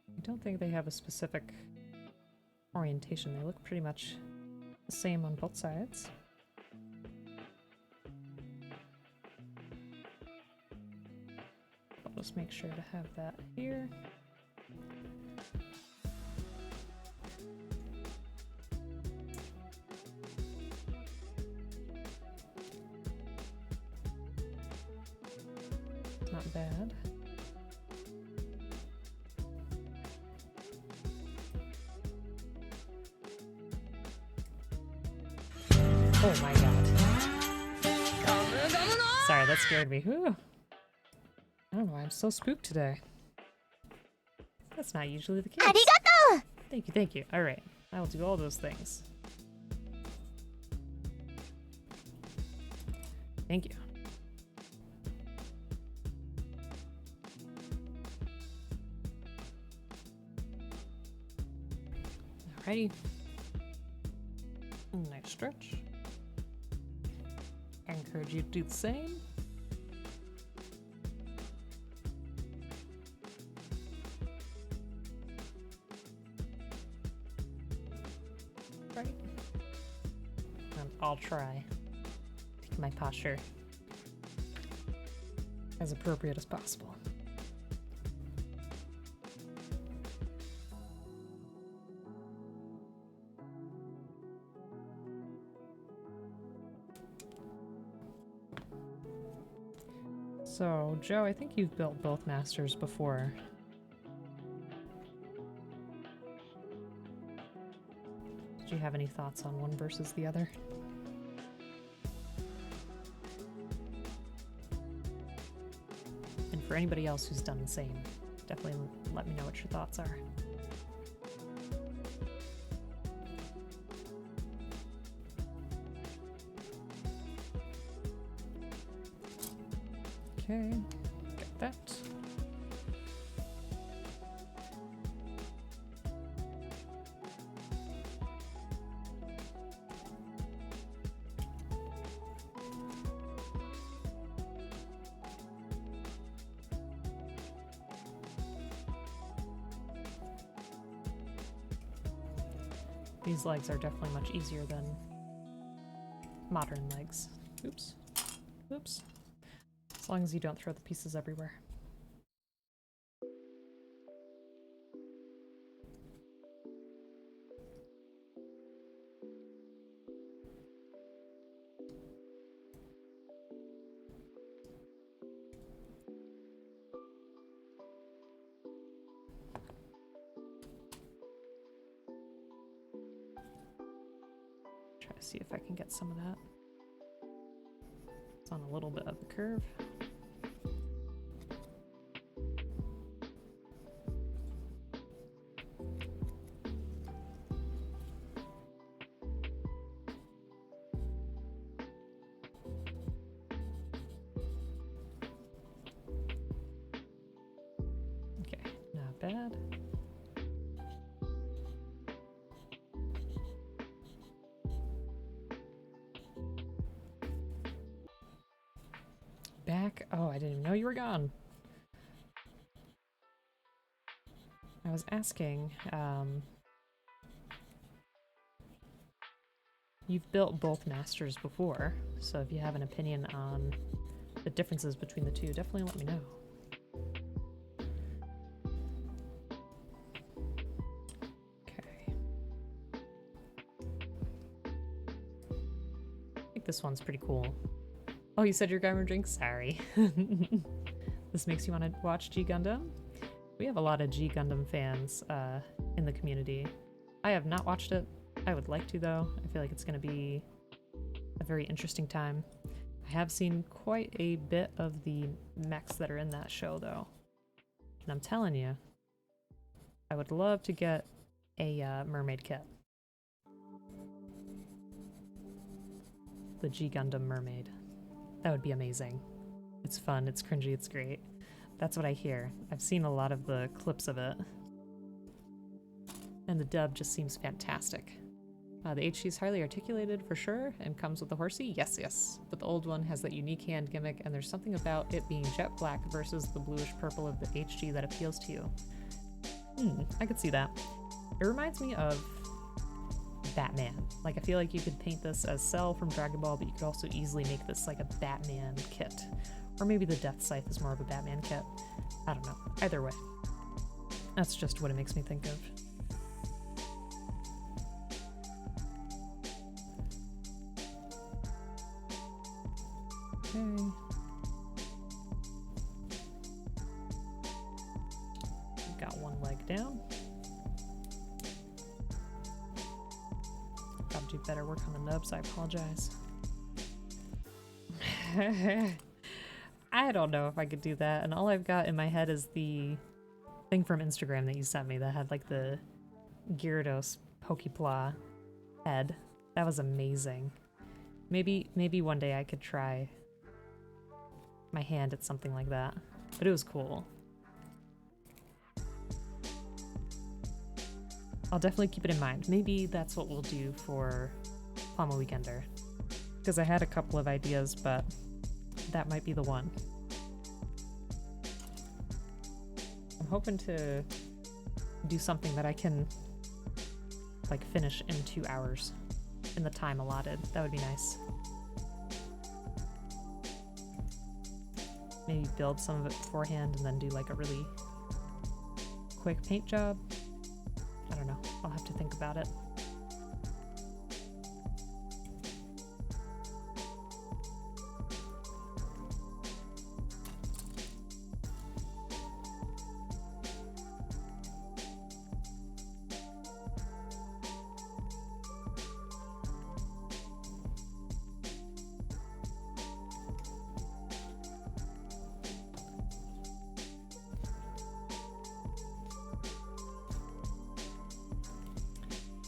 I don't think they have a specific orientation. They look pretty much the same on both sides. I'll just make sure to have that here. Not bad. Oh my god. Sorry, that scared me. Whew. I don't know why I'm so spooked today. That's not usually the case. Arigato! Thank you, thank you. Alright, I will do all those things. Thank you. Alrighty. Nice stretch. I encourage you to do the same. Right. And I'll try to keep my posture as appropriate as possible. So, Joe, I think you've built both masters before. Did you have any thoughts on one versus the other? And for anybody else who's done the same, definitely let me know what your thoughts are. Okay, got that. These legs are definitely much easier than modern legs. Oops. Oops. As long as you don't throw the pieces everywhere. Try to see if I can get some of that. It's on a little bit of the curve. Okay, not bad. Back. Oh, I didn't even know you were gone. I was asking, You've built both masters before, so if you have an opinion on the differences between the two, definitely let me know. Okay. I think this one's pretty cool. Oh, you said your gamer drink? Sorry. This makes you want to watch G Gundam? We have a lot of G Gundam fans in the community. I have not watched it. I would like to, though. I feel like it's going to be a very interesting time. I have seen quite a bit of the mechs that are in that show, though. And I'm telling you, I would love to get a mermaid kit. The G Gundam mermaid. That would be amazing. It's fun, it's cringy, it's great. That's what I hear. I've seen a lot of the clips of it. And the dub just seems fantastic. The HG is highly articulated for sure and comes with the horsey. Yes, yes. But the old one has that unique hand gimmick, and there's something about it being jet black versus the bluish purple of the HG that appeals to you. I could see that. It reminds me of Batman. Like, I feel like you could paint this as Cell from Dragon Ball, but you could also easily make this like a Batman kit. Or maybe the Death Scythe is more of a Batman kit. I don't know. Either way. That's just what it makes me think of. Okay. Got one leg down. Gotta do better work on the nubs, I apologize. I don't know if I could do that, and all I've got in my head is the thing from Instagram that you sent me that had like the Gyarados Pokepla head. That was amazing. Maybe one day I could try my hand at something like that, but it was cool. I'll definitely keep it in mind. Maybe that's what we'll do for Plama Weekender, because I had a couple of ideas, but that might be the one. I'm hoping to do something that I can like finish in 2 hours in the time allotted. That would be nice. Maybe build some of it beforehand and then do like a really quick paint job. I don't know. I'll have to think about it.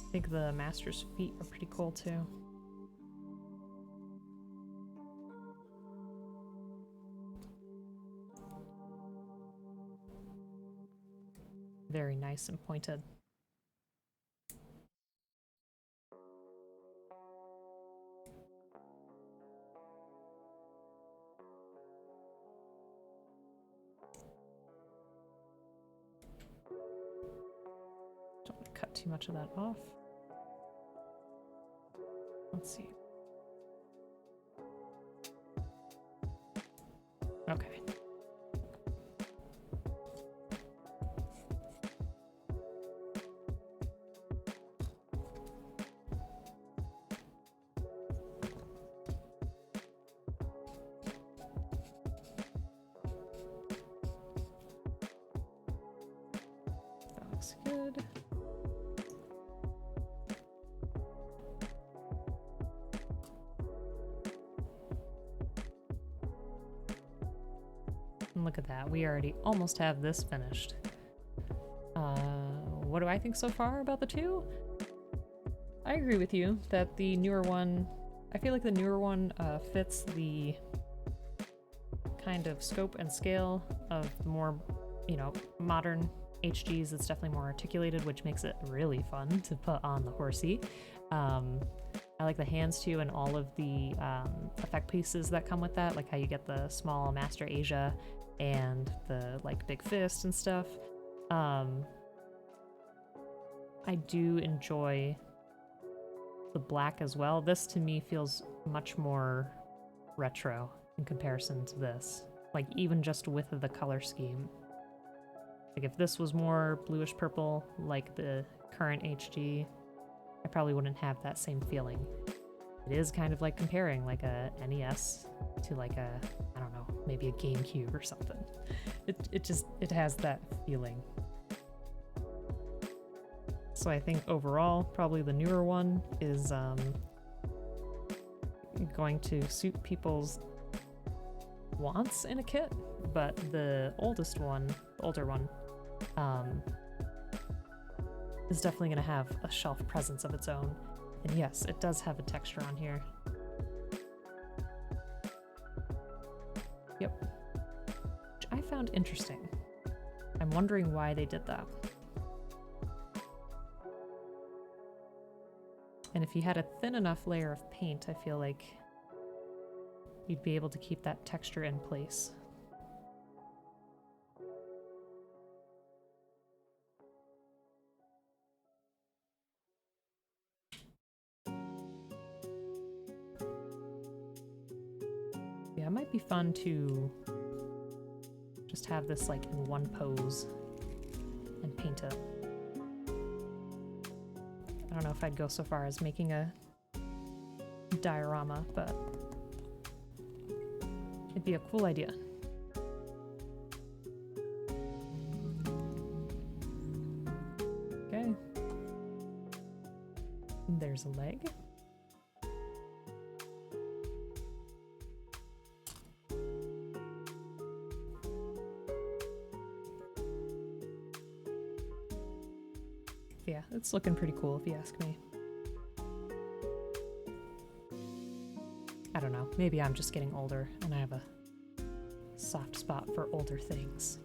I think the Master's feet are pretty cool too. Very nice and pointed. Don't want to cut too much of that off. Let's see. Okay. That looks good. And look at that, we already almost have this finished. What do I think so far about the two? I agree with you that the newer one, I feel like the newer one fits the kind of scope and scale of the more, you know, modern HGs. It's definitely more articulated, which makes it really fun to put on the horsey. I like the hands too, and all of the effect pieces that come with that, like how you get the small Master Asia and the like big fist and stuff. I do enjoy the black as well. This to me feels much more retro in comparison to this. Like even just with the color scheme. Like if this was more bluish purple like the current HG, I probably wouldn't have that same feeling. It is kind of like comparing like a NES to like a, I don't know, maybe a GameCube or something. It has that feeling. So I think overall, probably the newer one is going to suit people's wants in a kit, but the oldest one, the older one, is definitely going to have a shelf presence of its own. And yes, it does have a texture on here. Yep. Which I found interesting. I'm wondering why they did that. And if you had a thin enough layer of paint, I feel like you'd be able to keep that texture in place. Yeah, it might be fun to just have this like in one pose and paint it. I don't know if I'd go so far as making a diorama, but it'd be a cool idea. Okay. And there's a leg. Yeah, it's looking pretty cool if you ask me. I don't know, maybe I'm just getting older and I have a soft spot for older things.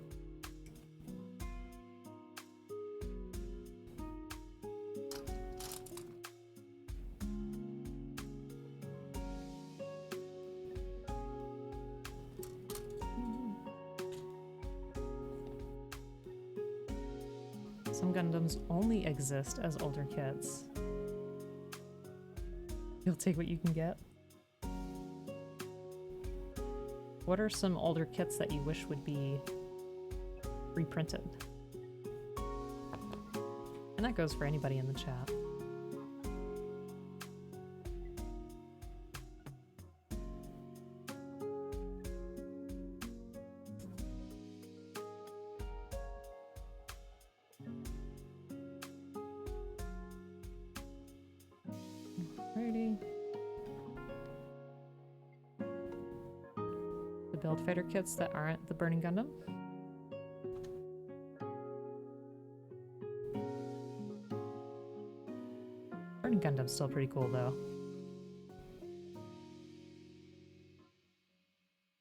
Some Gundams only exist as older kits. You'll take what you can get. What are some older kits that you wish would be reprinted? And that goes for anybody in the chat. Alrighty. The build fighter kits that aren't the Burning Gundam. Burning Gundam's still pretty cool though.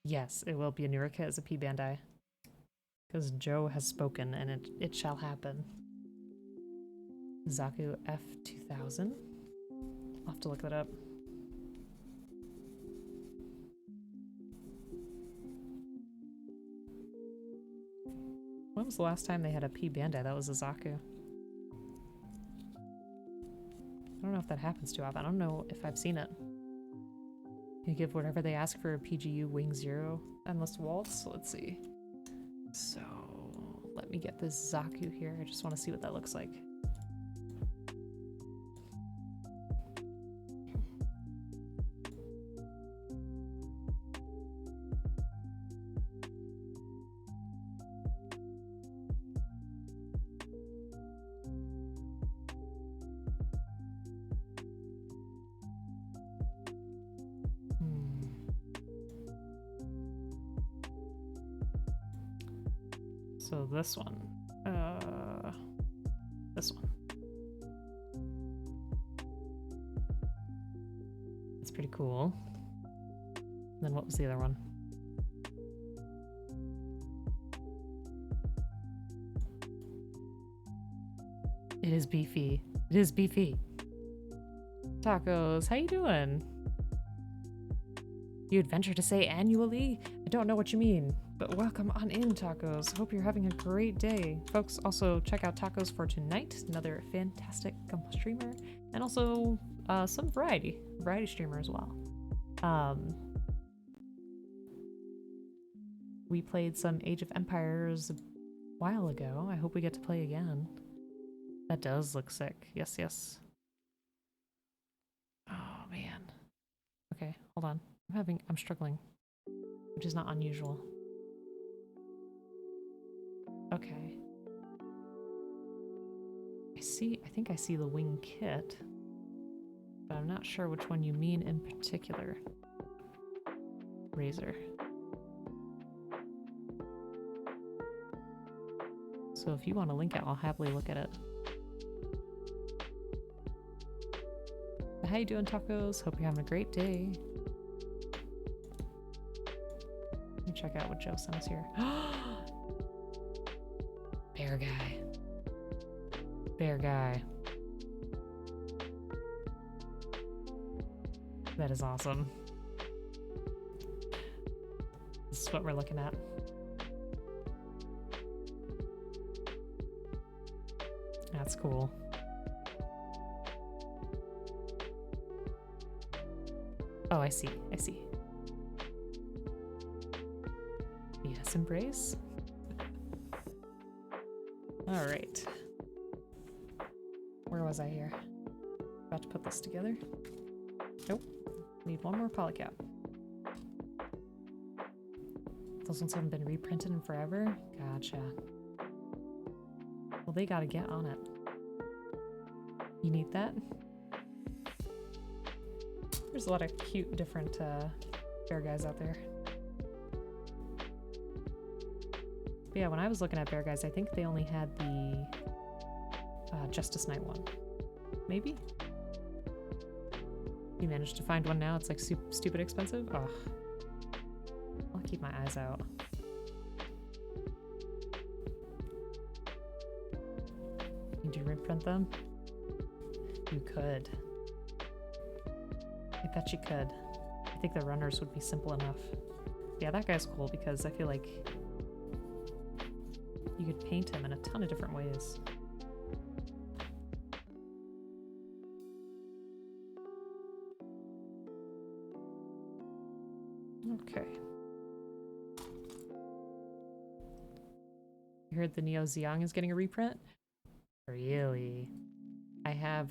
Yes, it will be a newer kit as a P Bandai. Because Joe has spoken and it shall happen. Zaku F2000. I'll have to look that up. When was the last time they had a P Bandai that was a Zaku? I don't know if that happens too often. I don't know if I've seen it. You give whatever they ask for a PGU Wing Zero Endless Waltz. Let's see. So let me get this Zaku here. I just want to see what that looks like. So this one. This one. It's pretty cool. And then what was the other one? It is beefy. It is beefy. Tacos, how you doing? You'd venture to say annually? I don't know what you mean, but welcome on in, Tacos. Hope you're having a great day. Folks, also check out Tacos for Tonight, another fantastic Gunpla streamer. And also, some variety streamer as well. We played some Age of Empires a while ago. I hope we get to play again. That does look sick. Yes, yes. Oh man. Okay, hold on. I'm struggling, which is not unusual. Okay. I think I see the wing kit, but I'm not sure which one you mean in particular. Razor. So if you want to link it, I'll happily look at it. How you doing, tacos? Hope you're having a great day. Let me check out what Joe sent us here. Bear guy. Bear guy. That is awesome. This is what we're looking at. That's cool. Oh, I see. I see. Yes, embrace. All right. Where was I here? About to put this together. Nope. Need one more polycap. Those ones haven't been reprinted in forever? Gotcha. Well, they gotta get on it. You need that? There's a lot of cute different bear guys out there. But yeah, when I was looking at bear guys, I think they only had the Justice Knight one. Maybe? You managed to find one now? It's like stupid expensive? Ugh. I'll keep my eyes out. Need you reprint them? You could. I bet you could. I think the runners would be simple enough. Yeah, that guy's cool because I feel like you could paint him in a ton of different ways. Okay. You heard the Neo Xiang is getting a reprint? Really? I have,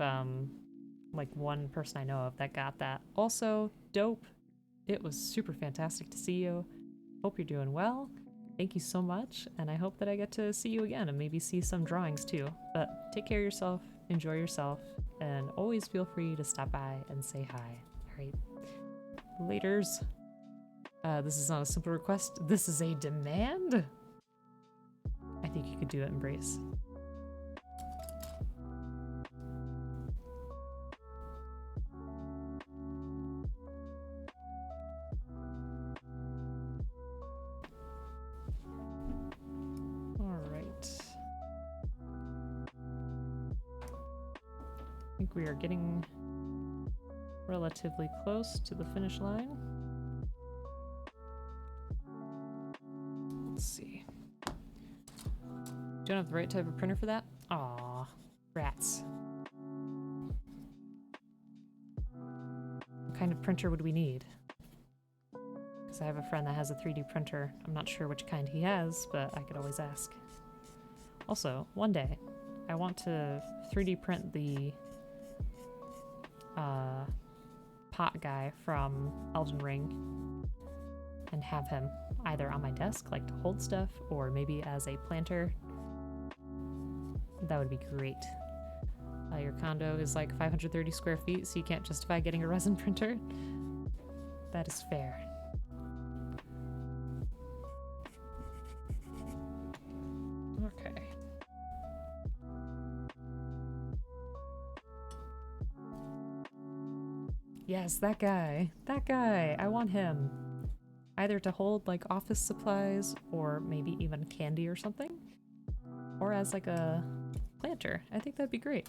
like one person I know of that got that. Also, dope. It was super fantastic to see you. Hope you're doing well. Thank you so much, and I hope that I get to see you again and maybe see some drawings too. But take care of yourself, enjoy yourself, and always feel free to stop by and say hi. Alright. Laters. This is not a simple request. This is a demand? I think you could do it, Embrace. I think we are getting relatively close to the finish line. Let's see. Don't have the right type of printer for that? Aw, rats. What kind of printer would we need? Because I have a friend that has a 3D printer. I'm not sure which kind he has, but I could always ask. Also, one day, I want to 3D print the pot guy from Elden Ring and have him either on my desk, like to hold stuff, or maybe as a planter. That would be great. Your condo is like 530 square feet, so you can't justify getting a resin printer. That is fair. Okay. Yes, that guy. That guy. I want him. Either to hold like office supplies or maybe even candy or something. Or as like a planter. I think that'd be great.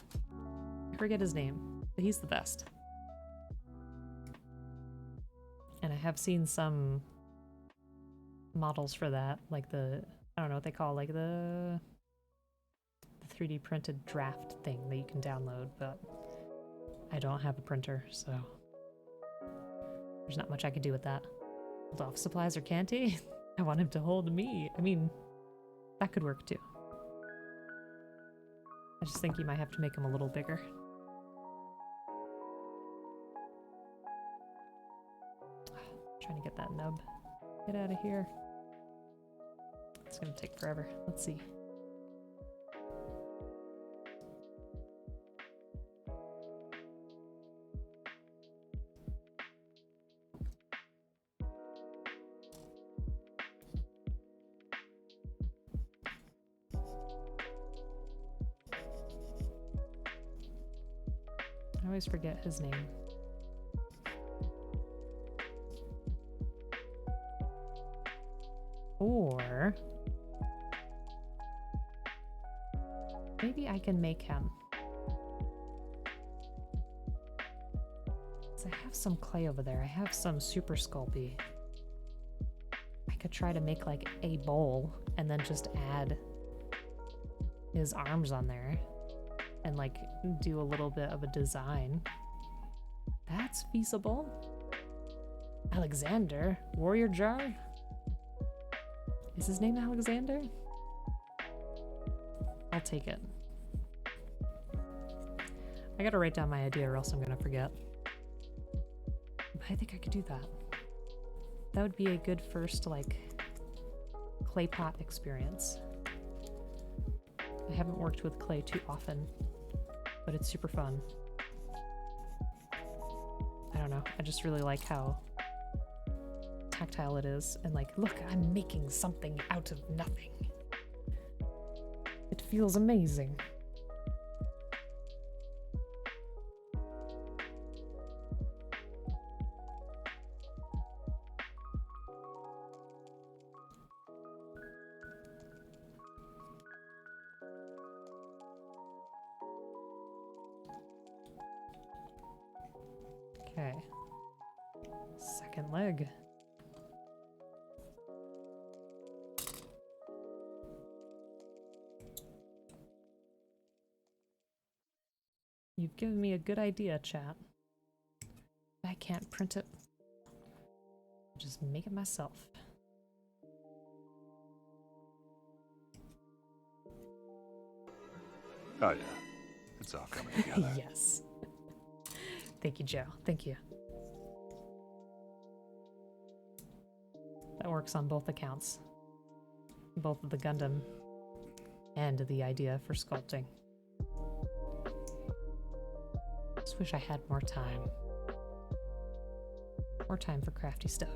I forget his name, but he's the best. And I have seen some models for that, like the, I don't know what they call, like the 3D printed draft thing that you can download, but I don't have a printer, so there's not much I can do with that. Hold office supplies or candy? I want him to hold me. I mean, that could work too. I just think you might have to make him a little bigger. Trying to get that nub. Get out of here. It's gonna take forever. Let's see. I always forget his name. Or maybe I can make him. So I have some clay over there. I have some super Sculpey. I could try to make like a bowl and then just add his arms on there and like do a little bit of a design. That's feasible. Alexander, Warrior Jar? Is his name Alexander? I'll take it. I gotta write down my idea or else I'm gonna forget. But I think I could do that. That would be a good first, like, clay pot experience. I haven't worked with clay too often, but it's super fun. I don't know, I just really like how tactile it is, and like, look, I'm making something out of nothing. It feels amazing. Okay. Second leg. You've given me a good idea, chat. I can't print it. I'll just make it myself. Oh yeah, it's all coming together. Yes. Thank you, Joe. Thank you. That works on both accounts. Both of the Gundam and the idea for sculpting. Just wish I had more time. More time for crafty stuff.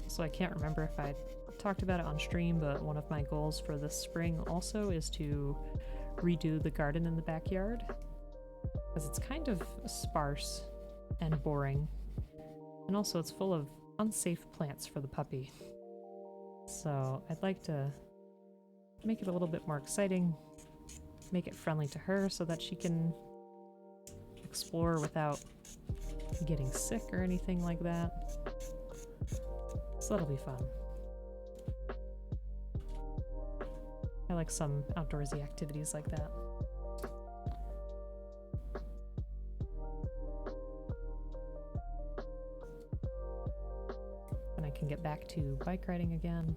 So I can't remember if I talked about it on stream, but one of my goals for this spring also is to redo the garden in the backyard, because it's kind of sparse and boring, and also it's full of unsafe plants for the puppy. So I'd like to make it a little bit more exciting, make it friendly to her so that she can explore without getting sick or anything like that. So that'll be fun. I like some outdoorsy activities like that. And I can get back to bike riding again.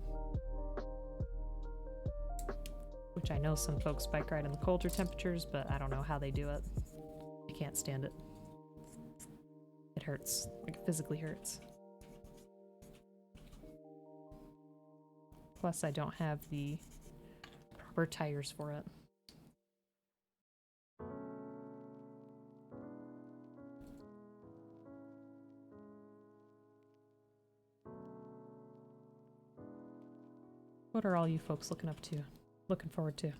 Which I know some folks bike ride in the colder temperatures, but I don't know how they do it. I can't stand it. It hurts. Like, it physically hurts. Plus, I don't have the proper tires for it. What are all you folks looking up to? Looking forward to?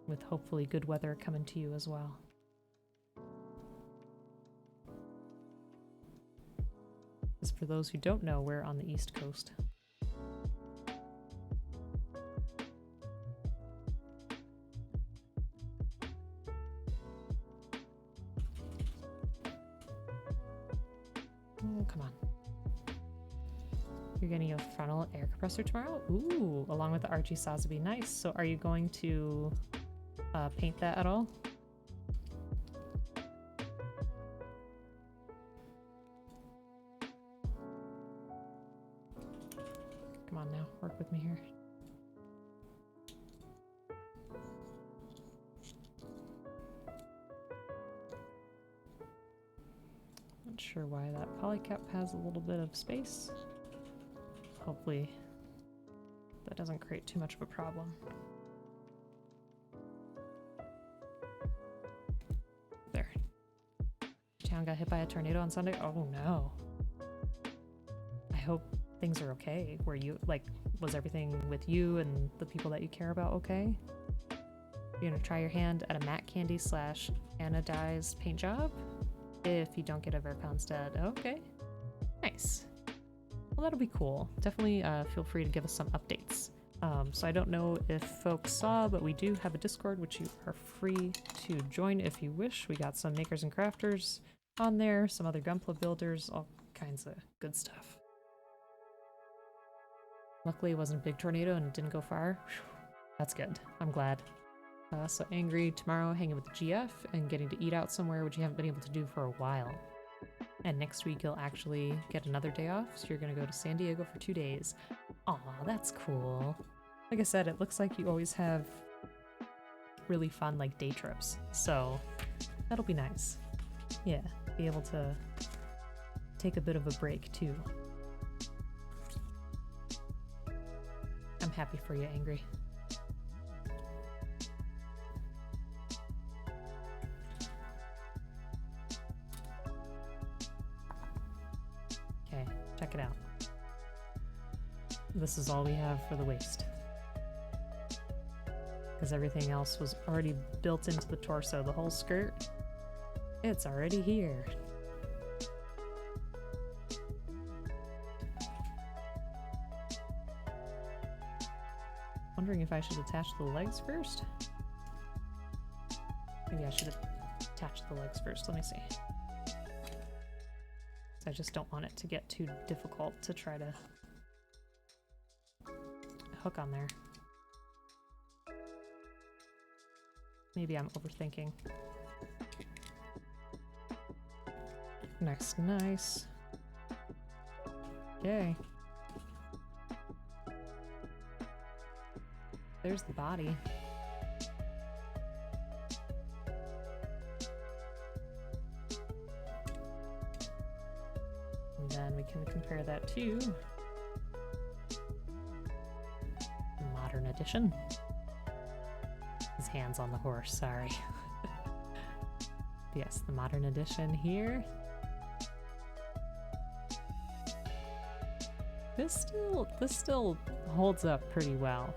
With hopefully good weather coming to you as well. As for those who don't know, we're on the East Coast. Oh, come on. You're getting a frontal air compressor tomorrow? Ooh, along with the Archie Sazabi. Nice. So are you going to paint that at all? Come on now, work with me here. Not sure why that polycap has a little bit of space. Hopefully that doesn't create too much of a problem. There. Town got hit by a tornado on Sunday? Oh no. I hope things are okay. Were you, like, was everything with you and the people that you care about okay? You're gonna try your hand at a matte candy / anodized paint job? If you don't get a Verpa instead. Okay. Nice. Well, that'll be cool. Definitely feel free to give us some updates. So I don't know if folks saw, but we do have a Discord, which you are free to join if you wish. We got some makers and crafters on there, some other Gunpla builders, all kinds of good stuff. Luckily it wasn't a big tornado and it didn't go far. Whew. That's good. I'm glad. So Angry tomorrow, hanging with the GF and getting to eat out somewhere, which you haven't been able to do for a while. And next week you'll actually get another day off, so you're gonna go to San Diego for 2 days. Aw, that's cool. Like I said, it looks like you always have really fun, like, day trips. So that'll be nice. Yeah, be able to take a bit of a break too. I'm happy for you, Angry. Okay, check it out. This is all we have for the waist. Because everything else was already built into the torso. The whole skirt, it's already here. Wondering if I should attach the legs first? Maybe I should attach the legs first. Let me see. I just don't want it to get too difficult to try to hook on there. Maybe I'm overthinking. Nice, nice. Okay. There's the body. And then we can compare that to the modern edition. His hands on the horse, sorry. Yes, the modern edition here. This still holds up pretty well.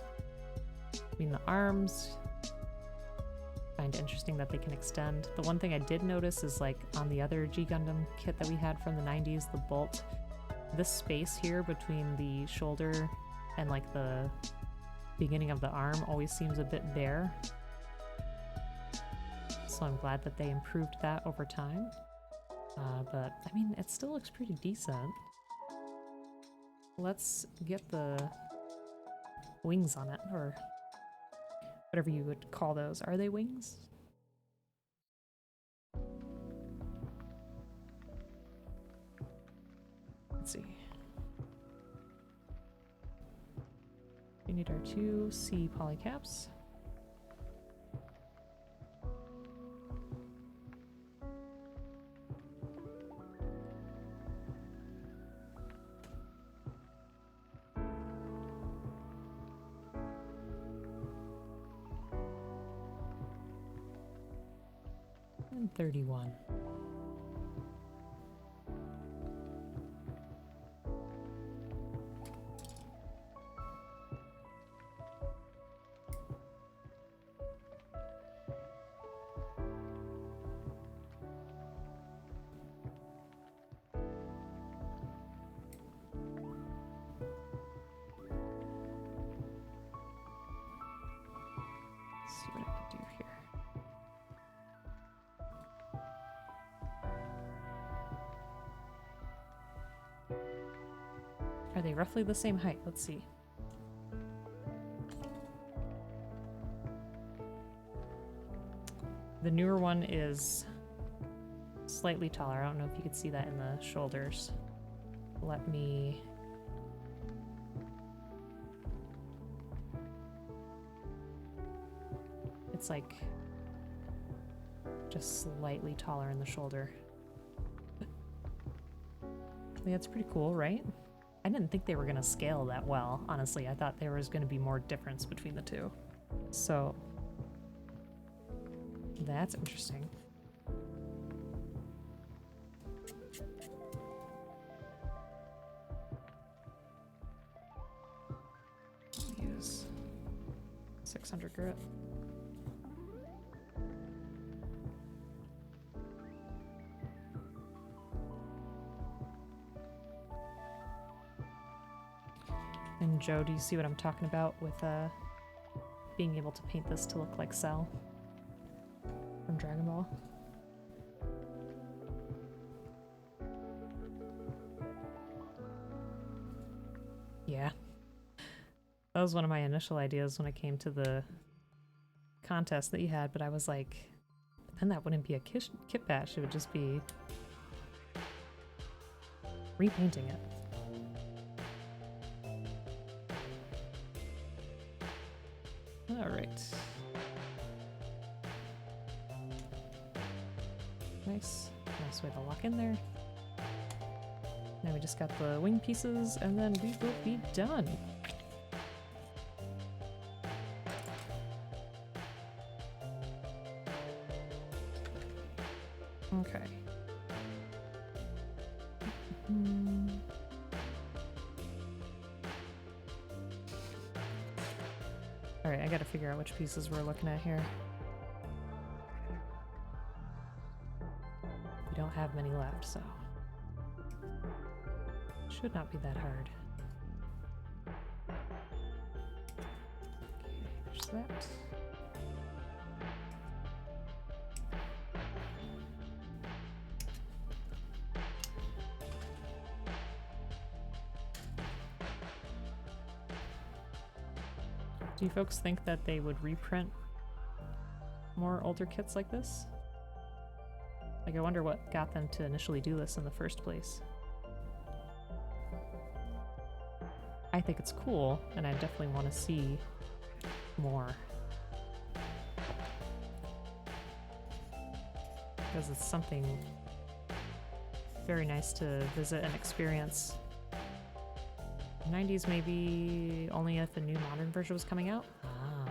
I mean, the arms, I find interesting that they can extend. The one thing I did notice is, like, on the other G Gundam kit that we had from the 90s, the bolt, this space here between the shoulder and, like, the beginning of the arm always seems a bit bare. So I'm glad that they improved that over time. But, I mean, it still looks pretty decent. Let's get the wings on it, or whatever you would call those. Are they wings? Let's see. We need our 2 C polycaps. And 31. Let's see what I can do here. Are they roughly the same height? Let's see. The newer one is slightly taller. I don't know if you could see that in the shoulders. Let me... It's like just slightly taller in the shoulder. I think that's pretty cool, right? I didn't think they were going to scale that well, honestly. I thought there was going to be more difference between the two. So, that's interesting. Use 600 grit. And Joe, do you see what I'm talking about with being able to paint this to look like Cell from Dragon Ball? Yeah. That was one of my initial ideas when it came to the contest that you had, but I was like, then that wouldn't be a kit bash, it would just be repainting it. Alright. Nice. Nice way to lock in there. Now we just got the wing pieces, and then we will be done. Okay. Alright, I gotta figure out which pieces we're looking at here. We don't have many left, so... should not be that hard. Okay, there's that. Do you folks think that they would reprint more older kits like this? Like, I wonder what got them to initially do this in the first place. I think it's cool, and I definitely want to see more. Because it's something very nice to visit and experience. 90s maybe only if a new modern version was coming out? Ah.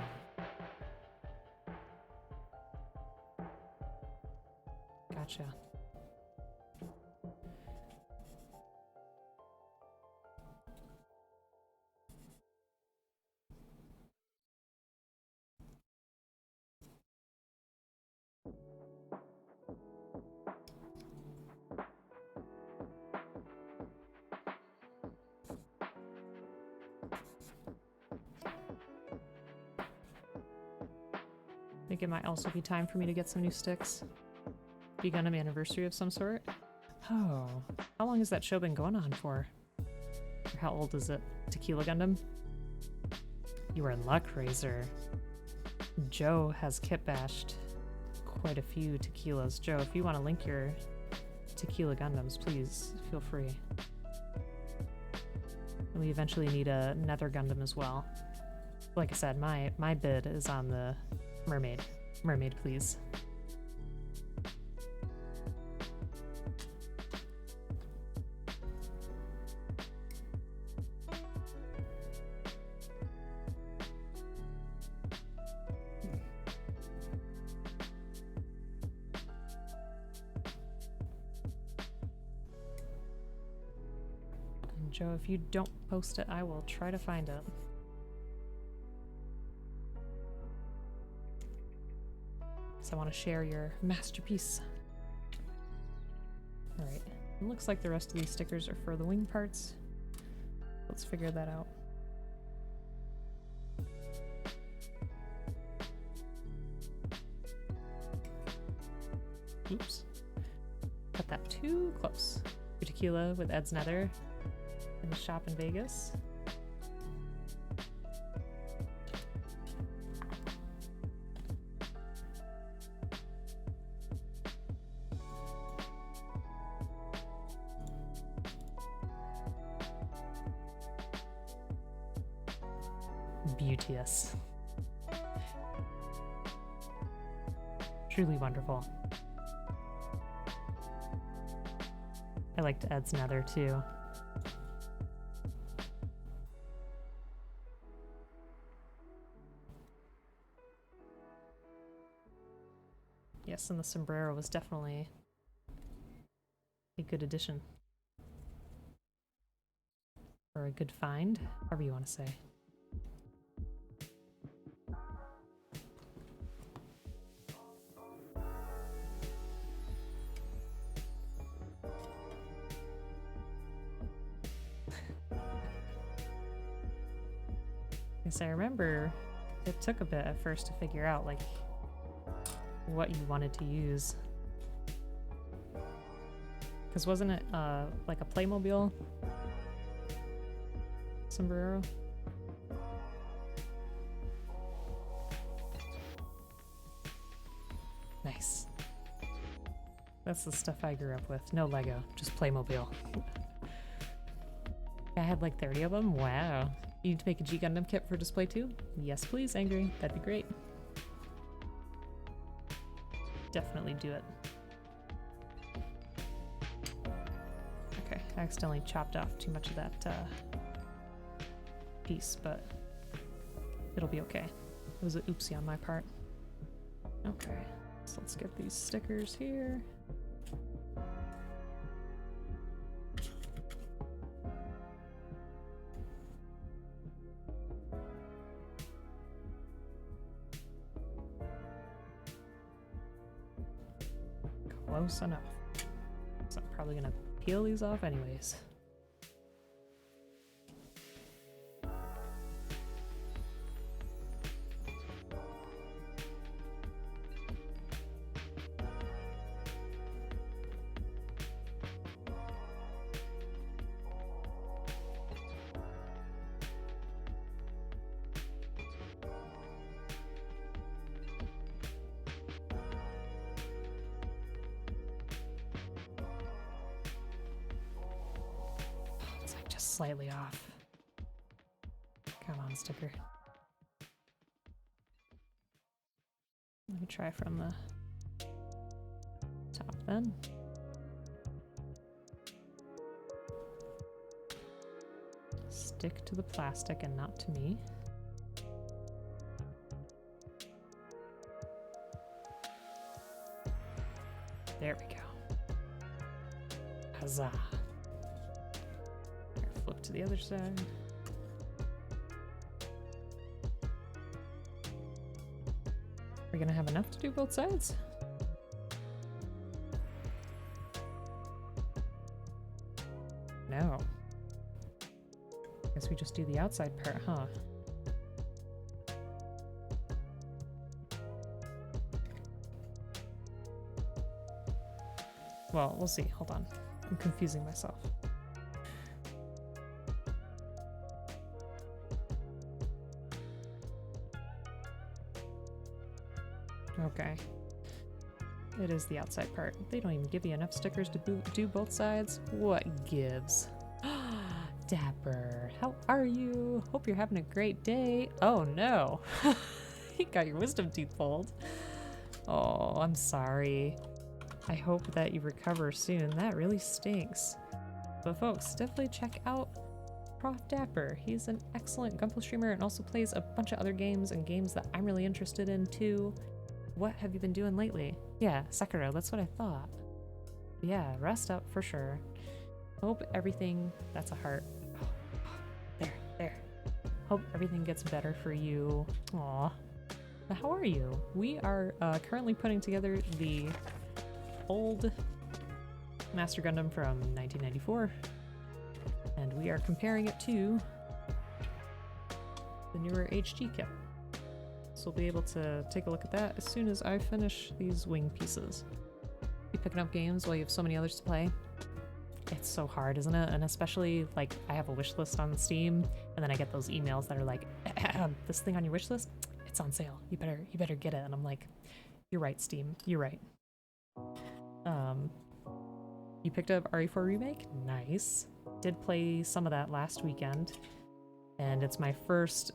Gotcha. I think it might also be time for me to get some new sticks. Be Gundam anniversary of some sort? Oh, how long has that show been going on for? Or how old is it? Tequila Gundam? You are in luck, Razor. Joe has kit bashed quite a few tequilas. Joe, if you want to link your Tequila Gundams, please feel free. And we eventually need a Nether Gundam as well. Like I said, my bid is on the Mermaid. Mermaid, please. And Joe, if you don't post it, I will try to find it. I want to share your masterpiece. Alright, it looks like the rest of these stickers are for the wing parts. Let's figure that out. Oops. Cut that too close. Your tequila with Ed's Nether. in the shop in Vegas. Beauteous. Truly wonderful. I liked Ed's nether too. Yes, and the sombrero was definitely a good addition. Or a good find, however you want to say. Because I remember it took a bit at first to figure out like what you wanted to use. Because wasn't it like a Playmobil sombrero? Nice. That's the stuff I grew up with. No Lego, just Playmobil. I had like 30 of them. Wow. You need to make a G Gundam kit for display too? Yes, please, Angry. That'd be great. Definitely do it. Okay, I accidentally chopped off too much of that piece, but it'll be okay. It was an oopsie on my part. Okay, so let's get these stickers here. Close enough. So I'm probably gonna peel these off anyways. Slightly off. Come on, sticker. Let me try from the top then. Stick to the plastic and not to me. There we go. Huzzah. Flip to the other side. We're gonna have enough to do both sides? No. Guess we just do the outside part, huh? Well, we'll see. Hold on. I'm confusing myself. Okay. It is the outside part. They don't even give you enough stickers to do both sides. What gives? Dapper, how are you? Hope you're having a great day. Oh no. You got your wisdom tooth pulled. Oh, I'm sorry. I hope that you recover soon. That really stinks. But folks, definitely check out Prof Dapper. He's an excellent Gunpla streamer and also plays a bunch of other games and games that I'm really interested in too. What have you been doing lately? Yeah, Sekiro, that's what I thought. Yeah, rest up for sure. Hope everything... That's a heart. There. Hope everything gets better for you. Aw. But how are you? We are currently putting together the old Master Gundam from 1994. And we are comparing it to the newer HG kit. So we'll be able to take a look at that as soon as I finish these wing pieces. Be picking up games while you have so many others to play. It's so hard, isn't it? And especially, like, I have a wish list on Steam, and then I get those emails that are like, this thing on your wish list, it's on sale. You better get it. And I'm like, you're right, Steam. You're right. You picked up RE4 Remake? Nice. Did play some of that last weekend, and it's my first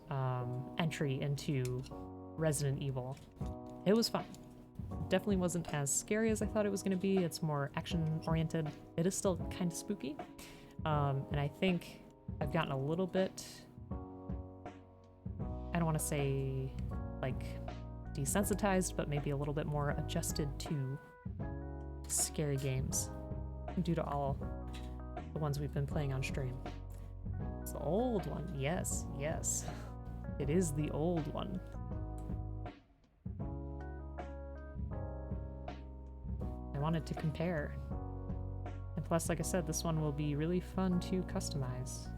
entry into Resident Evil. It was fun. Definitely wasn't as scary as I thought it was going to be. It's more action-oriented. It is still kind of spooky. And I think I've gotten a little bit, I don't want to say, like, desensitized, but maybe a little bit more adjusted to scary games due to all the ones we've been playing on stream. It's the old one. Yes, yes. It is the old one. I wanted to compare. And plus, like I said, this one will be really fun to customize.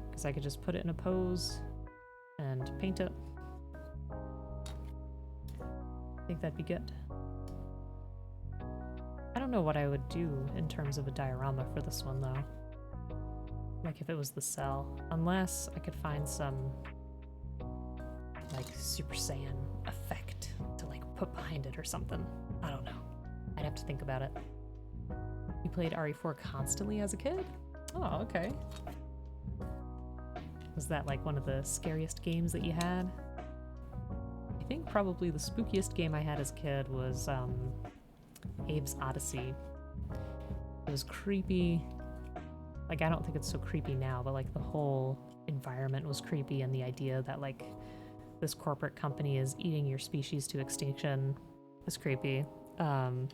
Because I could just put it in a pose and paint it. I think that'd be good. I don't know what I would do in terms of a diorama for this one, though. Like, if it was the cell. Unless I could find some, like, Super Saiyan effect to, like, put behind it or something. I don't know. I'd have to think about it. You played RE4 constantly as a kid? Oh, okay. Was that, like, one of the scariest games that you had? I think probably the spookiest game I had as a kid was, Abe's Odyssey. It was creepy. Like, I don't think it's so creepy now, but like the whole environment was creepy, and the idea that like this corporate company is eating your species to extinction is creepy. And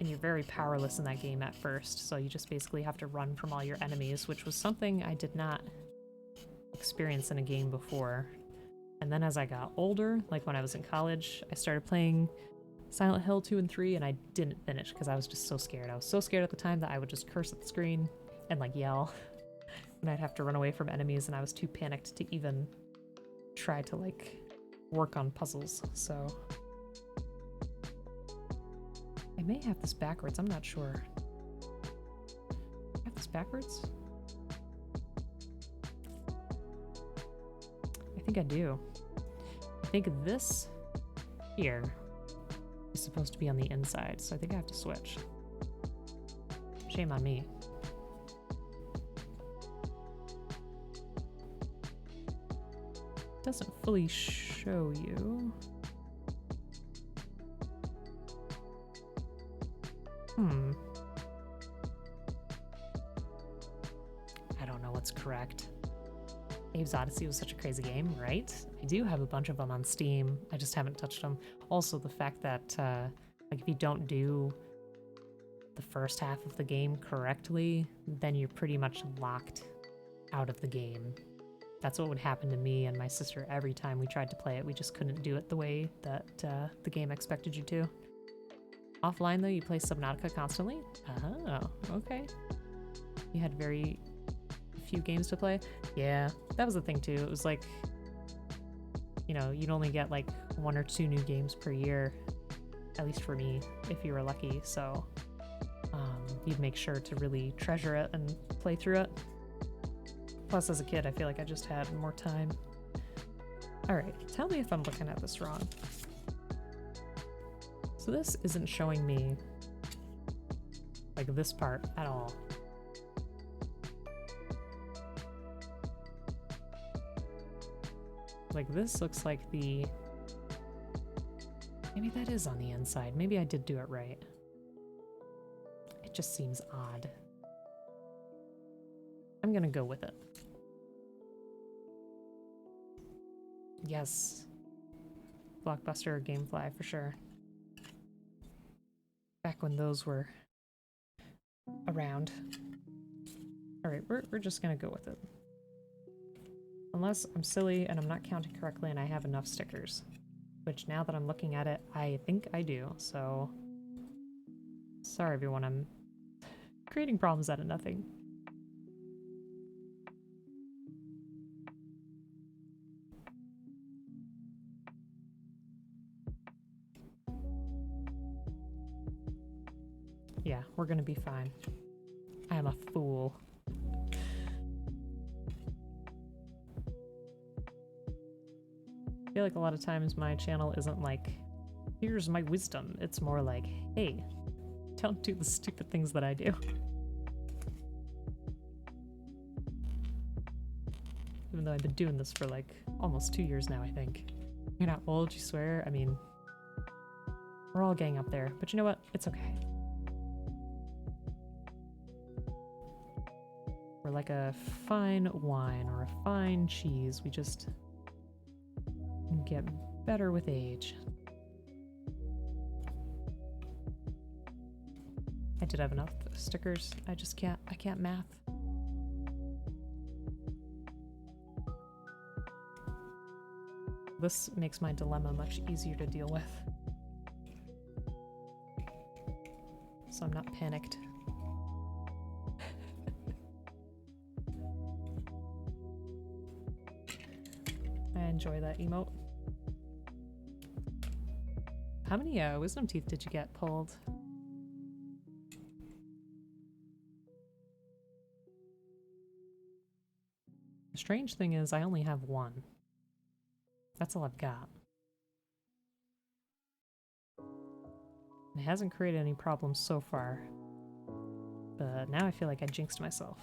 you're very powerless in that game at first, so you just basically have to run from all your enemies, which was something I did not experience in a game before. And then as I got older, like when I was in college, I started playing Silent Hill 2 and 3, and I didn't finish because I was just so scared. I was so scared at the time that I would just curse at the screen and like yell, and I'd have to run away from enemies, and I was too panicked to even try to like work on puzzles. So I may have this backwards, I'm not sure. I have this backwards? I think I do. I think this here is supposed to be on the inside, so I think I have to switch. Shame on me. Doesn't fully show you. I don't know what's correct. Abe's Odyssey was such a crazy game, right? I do have a bunch of them on Steam. I just haven't touched them. Also, the fact that, like, if you don't do the first half of the game correctly, then you're pretty much locked out of the game. That's what would happen to me and my sister every time we tried to play it. We just couldn't do it the way that the game expected you to. Offline, though, you play Subnautica constantly? Oh, okay. You had very few games to play. Yeah, that was the thing too. It was like, you know, you'd only get like 1 or 2 new games per year, at least for me, if you were lucky. So you'd make sure to really treasure it and play through it. Plus, as a kid, I feel like I just had more time. All right, tell me if I'm looking at this wrong. So this isn't showing me like this part at all. Like, this looks like the... Maybe that is on the inside. Maybe I did do it right. It just seems odd. I'm gonna go with it. Yes. Blockbuster or Gamefly for sure. Back when those were around. Alright, we're just gonna go with it. Unless I'm silly and I'm not counting correctly and I have enough stickers. Which, now that I'm looking at it, I think I do, so... Sorry everyone, I'm creating problems out of nothing. Yeah, we're gonna be fine. I am a fool. I feel like a lot of times my channel isn't like, here's my wisdom. It's more like, hey, don't do the stupid things that I do. Even though I've been doing this for like almost 2 years now, I think. You're not old, you swear? I mean, we're all getting up there, but you know what? It's okay. We're like a fine wine or a fine cheese. We just get better with age. I did have enough stickers. I can't math. This makes my dilemma much easier to deal with. So I'm not panicked. I enjoy that emote. How many wisdom teeth did you get pulled? The strange thing is I only have one. That's all I've got. It hasn't created any problems so far. But now I feel like I jinxed myself.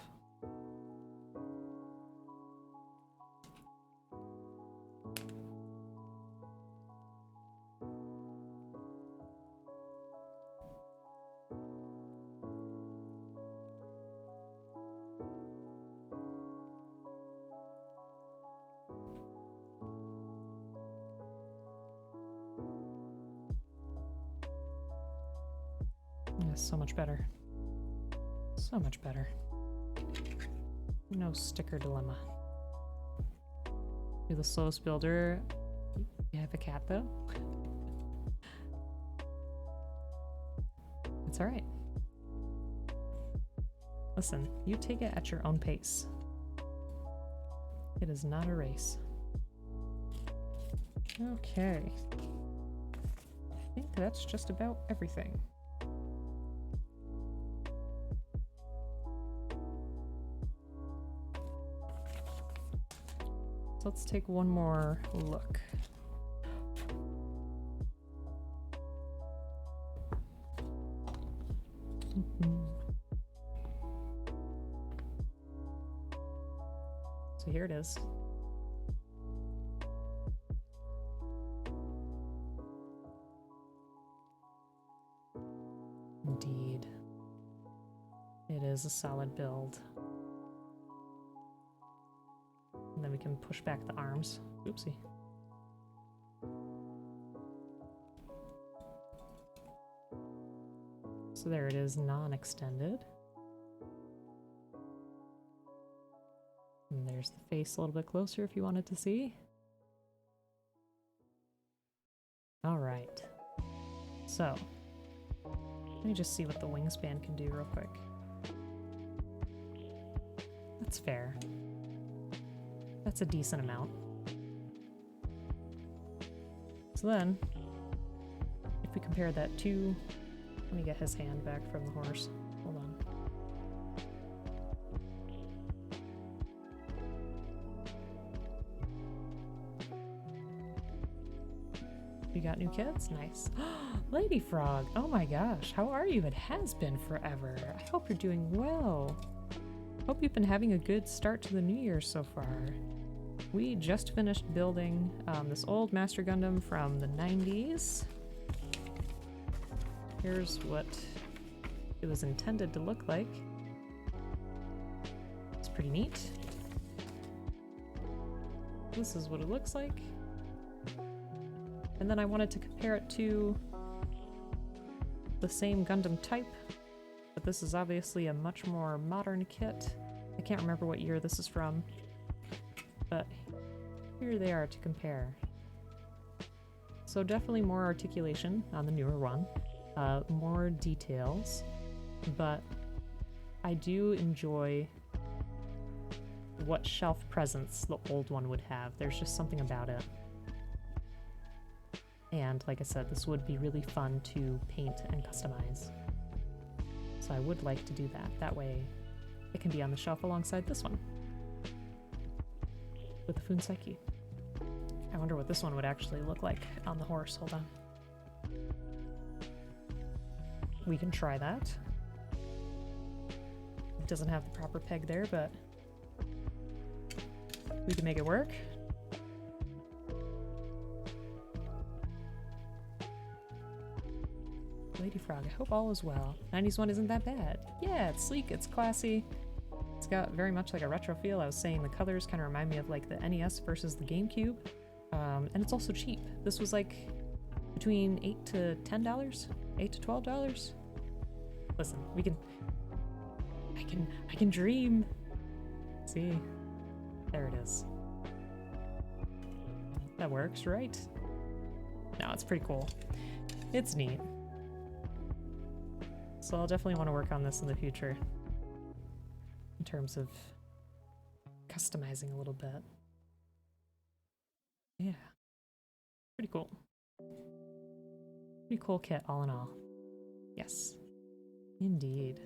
Yeah, so much better. So much better. No sticker dilemma. You're the slowest builder. You have a cat though? It's alright. Listen, you take it at your own pace. It is not a race. Okay. I think that's just about everything. So let's take one more look. So here it is. Indeed. It is a solid build. And then we can push back the arms. Oopsie. So there it is, non-extended. And there's the face a little bit closer if you wanted to see. All right. So, let me just see what the wingspan can do real quick. That's fair. That's a decent amount. So then, if we compare that to... Let me get his hand back from the horse. Hold on. You got new kids? Nice. Lady Frog! Oh my gosh, how are you? It has been forever. I hope you're doing well. Hope you've been having a good start to the new year so far. We just finished building this old Master Gundam from the 90s. Here's what it was intended to look like. It's pretty neat. This is what it looks like. And then I wanted to compare it to the same Gundam type, but this is obviously a much more modern kit. I can't remember what year this is from, but here they are to compare. So definitely more articulation on the newer one, more details, but I do enjoy what shelf presence the old one would have. There's just something about it. And like I said, this would be really fun to paint and customize. So I would like to do that. That way it can be on the shelf alongside this one. With the Funseki. I wonder what this one would actually look like on the horse. Hold on. We can try that. It doesn't have the proper peg there, but we can make it work. Lady Frog, I hope all is well. 90s one isn't that bad. Yeah, it's sleek, it's classy. It's got very much like a retro feel. I was saying the colors kind of remind me of like the NES versus the GameCube. And it's also cheap. This was like between $8 to $10, $8 to $12. Listen, we can, I can dream. See, there it is. That works, right? No, it's pretty cool. It's neat. So I'll definitely want to work on this in the future in terms of customizing a little bit. Yeah, pretty cool. Pretty cool kit all in all. Yes, indeed.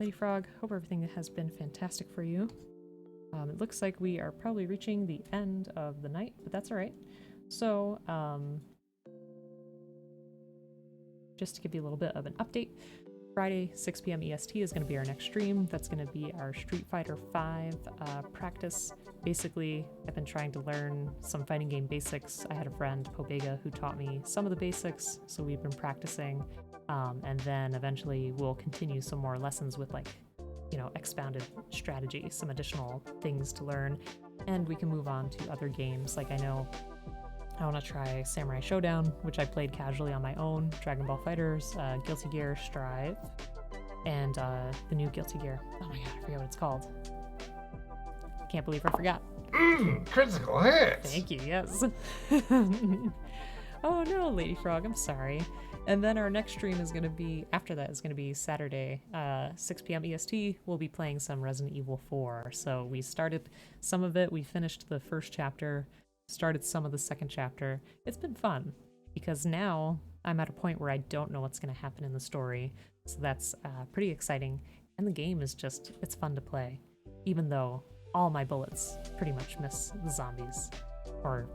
Lady Frog, hope everything has been fantastic for you. It looks like we are probably reaching the end of the night, but that's all right. So, just to give you a little bit of an update, Friday, 6 p.m. EST is going to be our next stream. That's going to be our Street Fighter V practice. Basically, I've been trying to learn some fighting game basics. I had a friend, Pobega, who taught me some of the basics, so we've been practicing. And then eventually we'll continue some more lessons with like, you know, expounded strategy, some additional things to learn, and we can move on to other games. Like I know I want to try Samurai Showdown, which I played casually on my own, Dragon Ball FighterZ, Guilty Gear Strive, and the new Guilty Gear. Oh my god, I forget what it's called. Can't believe I forgot. Critical hits! Thank you, yes. Oh no, Lady Frog, I'm sorry. And then our next stream is going to be, after that, is going to be Saturday, 6 p.m. EST. We'll be playing some Resident Evil 4. So we started some of it, we finished the first chapter, started some of the second chapter. It's been fun, because now I'm at a point where I don't know what's going to happen in the story. So that's pretty exciting. And the game is just, it's fun to play. Even though all my bullets pretty much miss the zombies. Or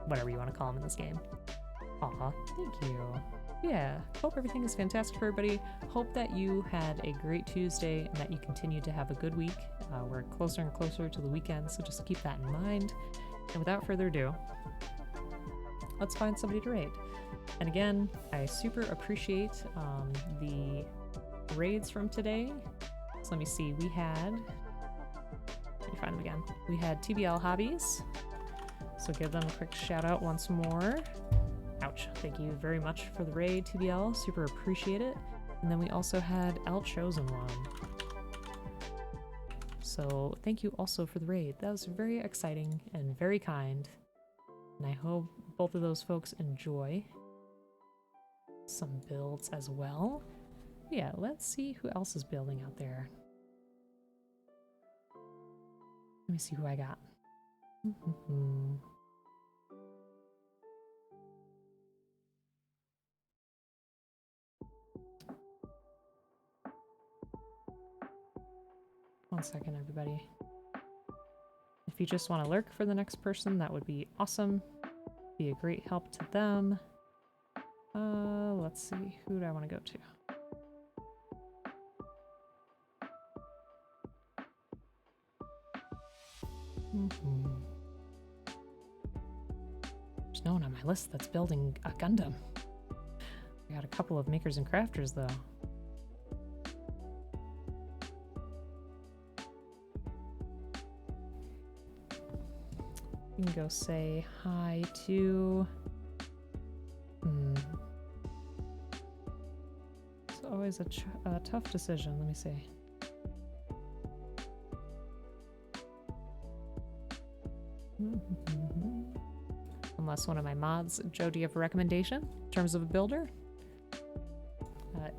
whatever you want to call them in this game. Aw, thank you. Yeah, hope everything is fantastic for everybody. Hope that you had a great Tuesday and that you continue to have a good week. We're closer and closer to the weekend, so just keep that in mind. And without further ado, let's find somebody to raid. And again, I super appreciate the raids from today. So let me see, we had, let me find them again. We had TBL Hobbies, so give them a quick shout out once more. Ouch. Thank you very much for the raid, TBL. Super appreciate it. And then we also had Al Chosen One. So thank you also for the raid. That was very exciting and very kind. And I hope both of those folks enjoy some builds as well. Yeah, let's see who else is building out there. Let me see who I got. One second, everybody. If you just want to lurk for the next person, that would be awesome. Be a great help to them. Let's see, who do I want to go to? There's no one on my list that's building a Gundam. I got a couple of makers and crafters, though. You can go say hi to... It's always a tough decision. Let me see. Unless one of my mods. Joe, do you have a recommendation in terms of a builder?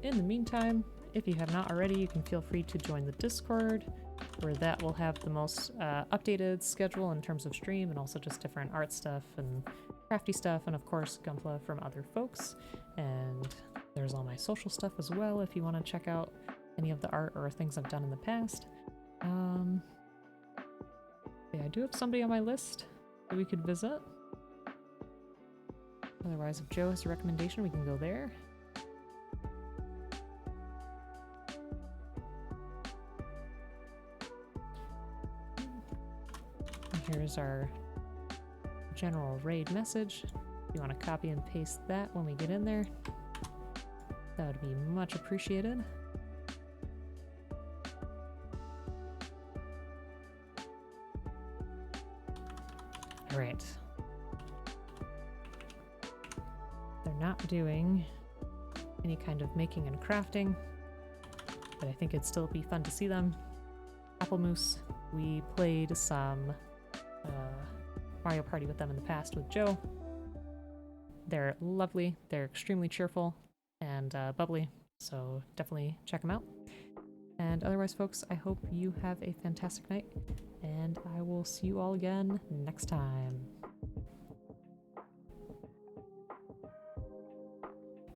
In the meantime, if you have not already, you can feel free to join the Discord, where that will have the most updated schedule in terms of stream, and also just different art stuff and crafty stuff, and of course Gunpla from other folks. And There's all my social stuff as well if you want to check out any of the art or things I've done in the past. Yeah, I do have somebody on my list that we could visit. Otherwise, if Joe has a recommendation, we can go there. And here's our general raid message. If you want to copy and paste that when we get in there, that would be much appreciated. All right. They're not doing any kind of making and crafting, but I think it'd still be fun to see them. Apple Moose, we played some Mario Party with them in the past with Joe. They're lovely, they're extremely cheerful and bubbly, so definitely check them out. And otherwise, folks, I hope you have a fantastic night, and I will see you all again next time.